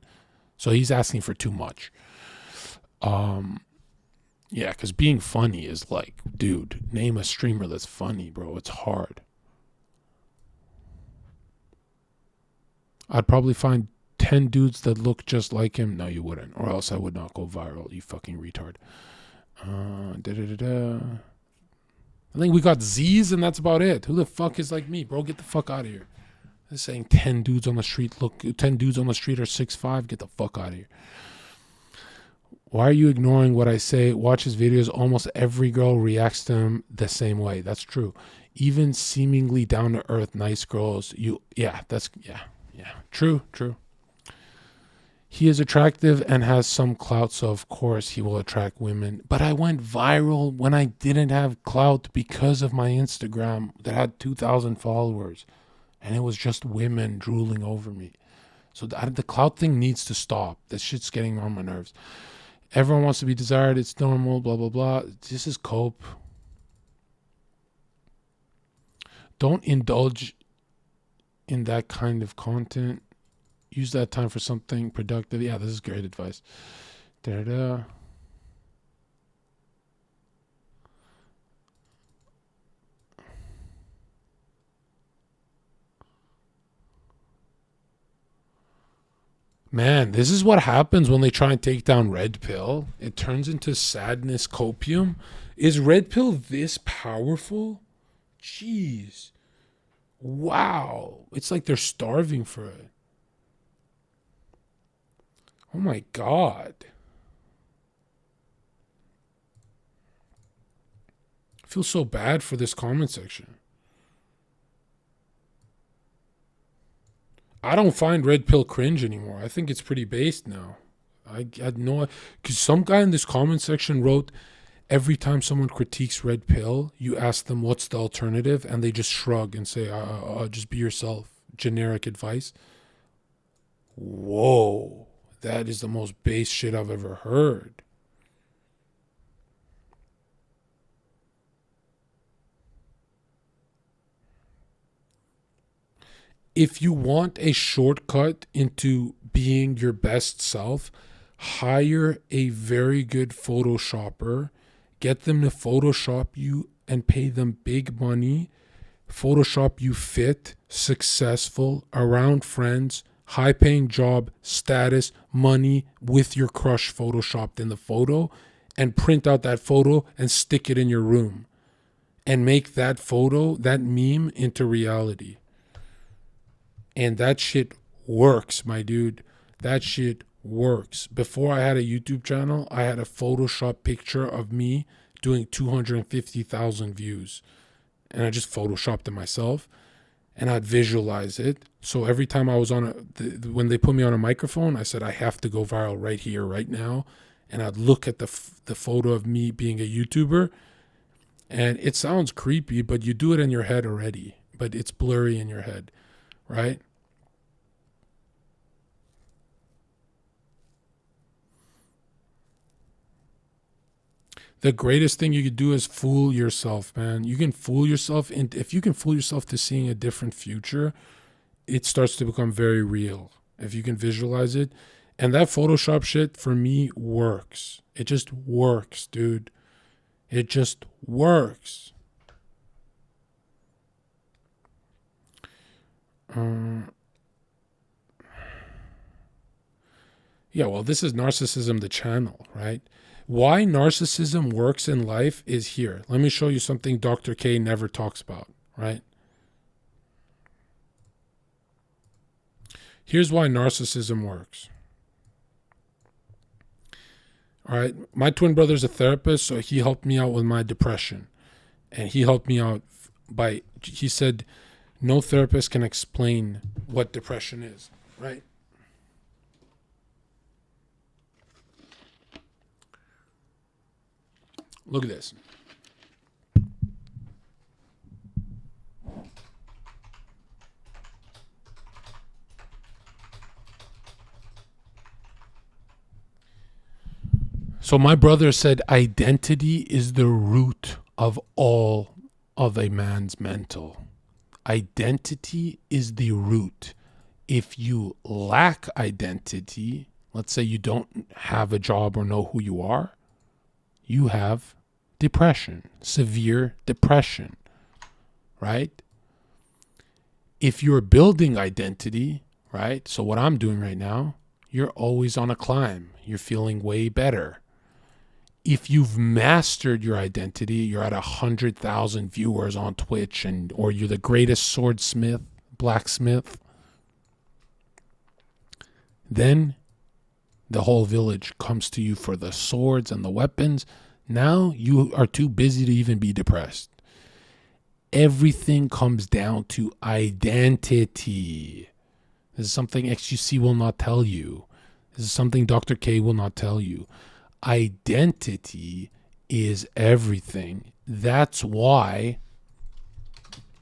So he's asking for too much. Yeah, because being funny is like, dude, name a streamer that's funny, bro. It's hard. I'd probably find 10 dudes that look just like him. No, you wouldn't. Or else I would not go viral, you fucking retard. I think we got Z's and that's about it. Who the fuck is like me, bro? Get the fuck out of here. They're saying 10 dudes on the street are 6'5". Get the fuck out of here. Why are you ignoring what I say? Watch his videos. Almost every girl reacts to him the same way. That's true. Even seemingly down to earth, nice girls. Yeah. True. He is attractive and has some clout, so of course he will attract women. But I went viral when I didn't have clout because of my Instagram that had 2,000 followers. And it was just women drooling over me. So the clout thing needs to stop. That shit's getting on my nerves. Everyone wants to be desired. It's normal, blah, blah, blah. This is cope. Don't indulge in that kind of content. Use that time for something productive. Yeah, this is great advice. Man, this is what happens when they try and take down Red Pill. It turns into sadness copium. Is Red Pill this powerful? Jeez. Wow. It's like they're starving for it. Oh my God. I feel so bad for this comment section. I don't find Red Pill cringe anymore. I think it's pretty based now. I had no... Because some guy in this comment section wrote, every time someone critiques Red Pill, you ask them what's the alternative, and they just shrug and say, just be yourself. Generic advice. Whoa. That is the most base shit I've ever heard. if you want a shortcut into being your best self, hire a very good Photoshopper, get them to Photoshop you and pay them big money, Photoshop you fit, successful, around friends, high-paying job, status, money, with your crush photoshopped in the photo, and print out that photo and stick it in your room and make that photo, that meme, into reality. And that shit works, my dude. That shit works. Before I had a YouTube channel, I had a Photoshop picture of me doing 250,000 views. And I just Photoshopped it myself. And I'd visualize it. So every time I was on when they put me on a microphone, I said, I have to go viral right here, right now. And I'd look at the photo of me being a YouTuber. And it sounds creepy, but you do it in your head already. But it's blurry in your head, right? The greatest thing you could do is fool yourself, man. You can fool yourself. And if you can fool yourself to seeing a different future, it starts to become very real. If you can visualize it. And that Photoshop shit for me works. It just works, dude. It just works. Yeah, well, this is Narcissism, the channel, right? Why narcissism works in life is here. Let me show you something Dr. K never talks about, right? Here's why narcissism works. All right, my twin brother's a therapist, so he helped me out with my depression. And he helped me out he said, no therapist can explain what depression is, right? Look at this. So my brother said identity is the root of all of a man's mental. Identity is the root. If you lack identity, let's say you don't have a job or know who you are, you have depression, severe depression, right? If you're building identity, right? So what I'm doing right now, you're always on a climb. You're feeling way better. If you've mastered your identity, you're at 100,000 viewers on Twitch, or you're the greatest swordsmith, blacksmith, then the whole village comes to you for the swords and the weapons. Now you are too busy to even be depressed. Everything comes down to identity. This is something XUC will not tell you. This is something Dr. K will not tell you. Identity is everything. That's why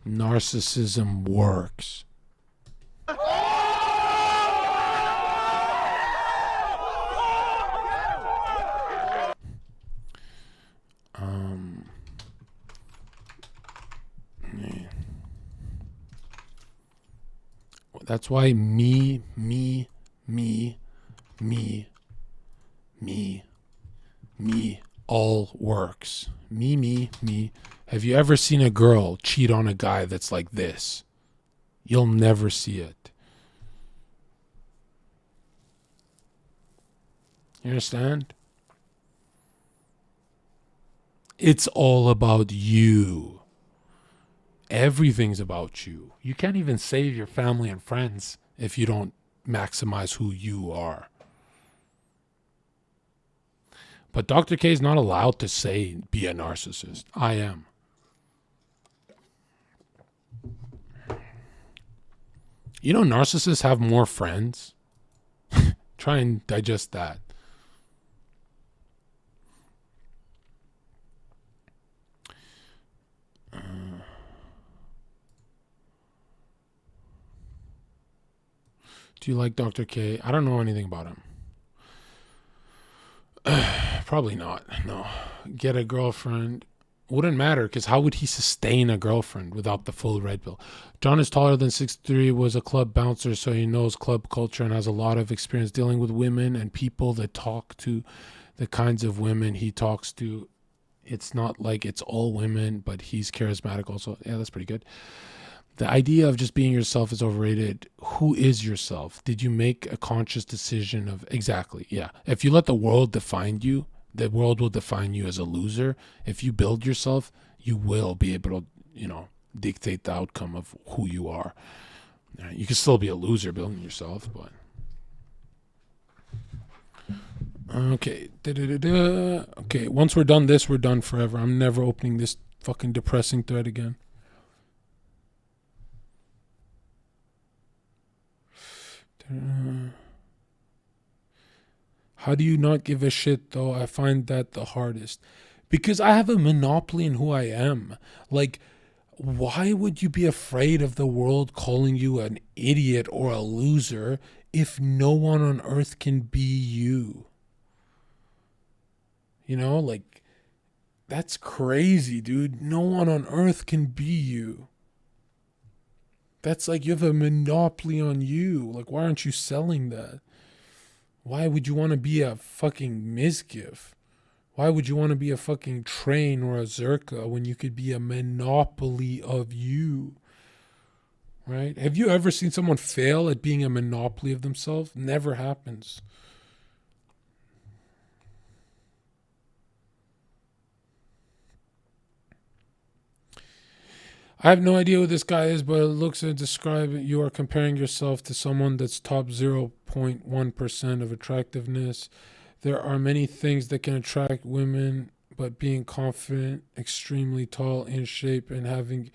narcissism works. That's why me all works. Me. Have you ever seen a girl cheat on a guy that's like this? You'll never see it. You understand? It's all about you. Everything's about you. You can't even save your family and friends if you don't maximize who you are. But Dr. K is not allowed to say, be a narcissist. I am. You know, narcissists have more friends. Try and digest that. Do you like Dr. K? I don't know anything about him. Probably not. No. Get a girlfriend Wouldn't matter, because how would he sustain a girlfriend without the full red pill? Jon is taller than 6'3", was a club bouncer, so he knows club culture and has a lot of experience dealing with women and people that talk to the kinds of women he talks to. It's not like it's all women, but he's charismatic also. Yeah, that's pretty good. The idea of just being yourself is overrated. Who is yourself? Did you make a conscious decision of... Exactly, yeah. If you let the world define you, the world will define you as a loser. If you build yourself, you will be able to, dictate the outcome of who you are. You can still be a loser building yourself, but... Okay. Okay, once we're done this, we're done forever. I'm never opening this fucking depressing thread again. How do you not give a shit, though? I find that the hardest. Because I have a monopoly in who I am. Like, why would you be afraid of the world calling you an idiot or a loser if no one on earth can be you? Like, that's crazy, dude. No one on earth can be you. That's like you have a monopoly on you. Like, why aren't you selling that? Why would you want to be a fucking Mizgif? Why would you want to be a fucking Train or a Zherka when you could be a monopoly of you? Right? Have you ever seen someone fail at being a monopoly of themselves? Never happens. I have no idea who this guy is, but it looks and describe it. You are comparing yourself to someone that's top 0.1% of attractiveness. There are many things that can attract women, but being confident, extremely tall, in shape, and having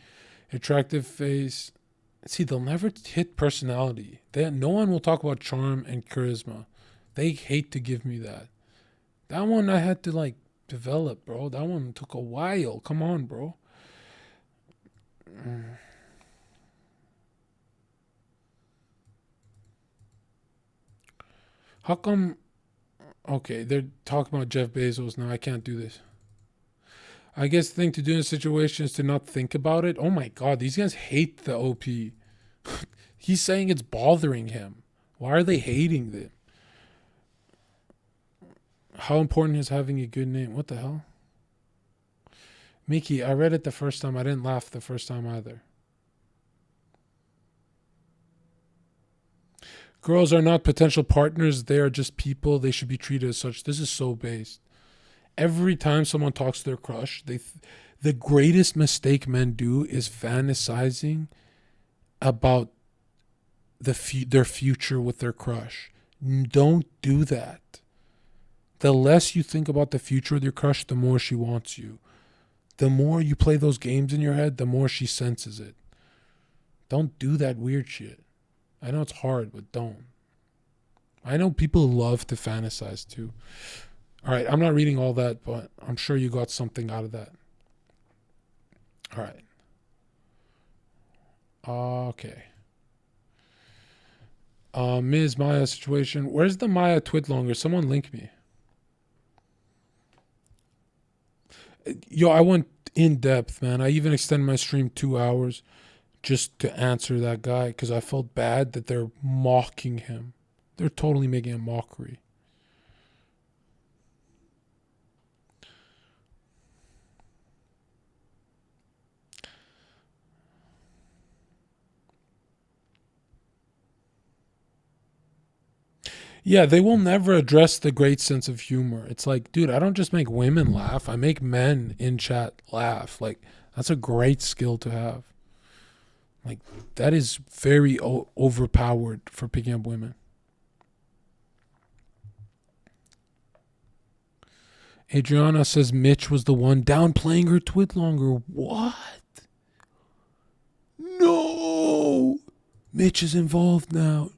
attractive face. See, they'll never hit personality. No one will talk about charm and charisma. They hate to give me that. That one I had to develop, bro. That one took a while. Come on, bro. How come... Okay, they're talking about Jeff Bezos now. I can't do this. I guess the thing to do in a situation is to not think about it. Oh my god, these guys hate the OP. He's saying it's bothering him. Why are they hating it? How important is having a good name? What the hell? Mickey, I read it the first time. I didn't laugh the first time either. Girls are not potential partners. They are just people. They should be treated as such. This is so based. Every time someone talks to their crush, the greatest mistake men do is fantasizing about their future with their crush. Don't do that. The less you think about the future with your crush, the more she wants you. The more you play those games in your head, the more she senses it. Don't do that weird shit. I know it's hard, but don't. I know people love to fantasize too. All right, I'm not reading all that, but I'm sure you got something out of that. All right. Okay. Ms. Maya situation. Where's the Maya twit longer? Someone link me. Yo, I went in depth, man. I even extended my stream 2 hours just to answer that guy because I felt bad that they're mocking him. They're totally making a mockery. Yeah, they will never address the great sense of humor. It's like, dude, I don't just make women laugh. I make men in chat laugh. Like, that's a great skill to have. Like, that is very overpowered for picking up women. Adriana says Mitch was the one downplaying her twit longer. What? No! Mitch is involved now.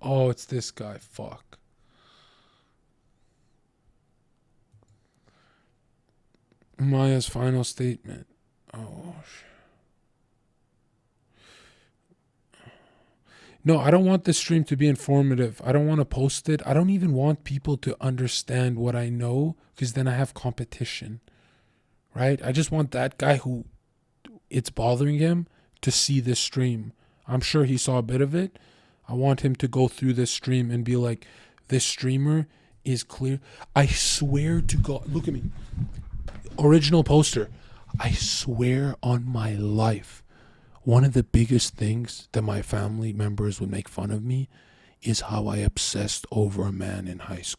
Oh, it's this guy. Fuck. Maya's final statement. Oh, shit. No, I don't want this stream to be informative. I don't want to post it. I don't even want people to understand what I know because then I have competition. right? I just want that guy who it's bothering him to see this stream. I'm sure he saw a bit of it. I want him to go through this stream and be like, this streamer is clear. I swear to God, look at me. Original poster. I swear on my life, one of the biggest things that my family members would make fun of me is how I obsessed over a man in high school.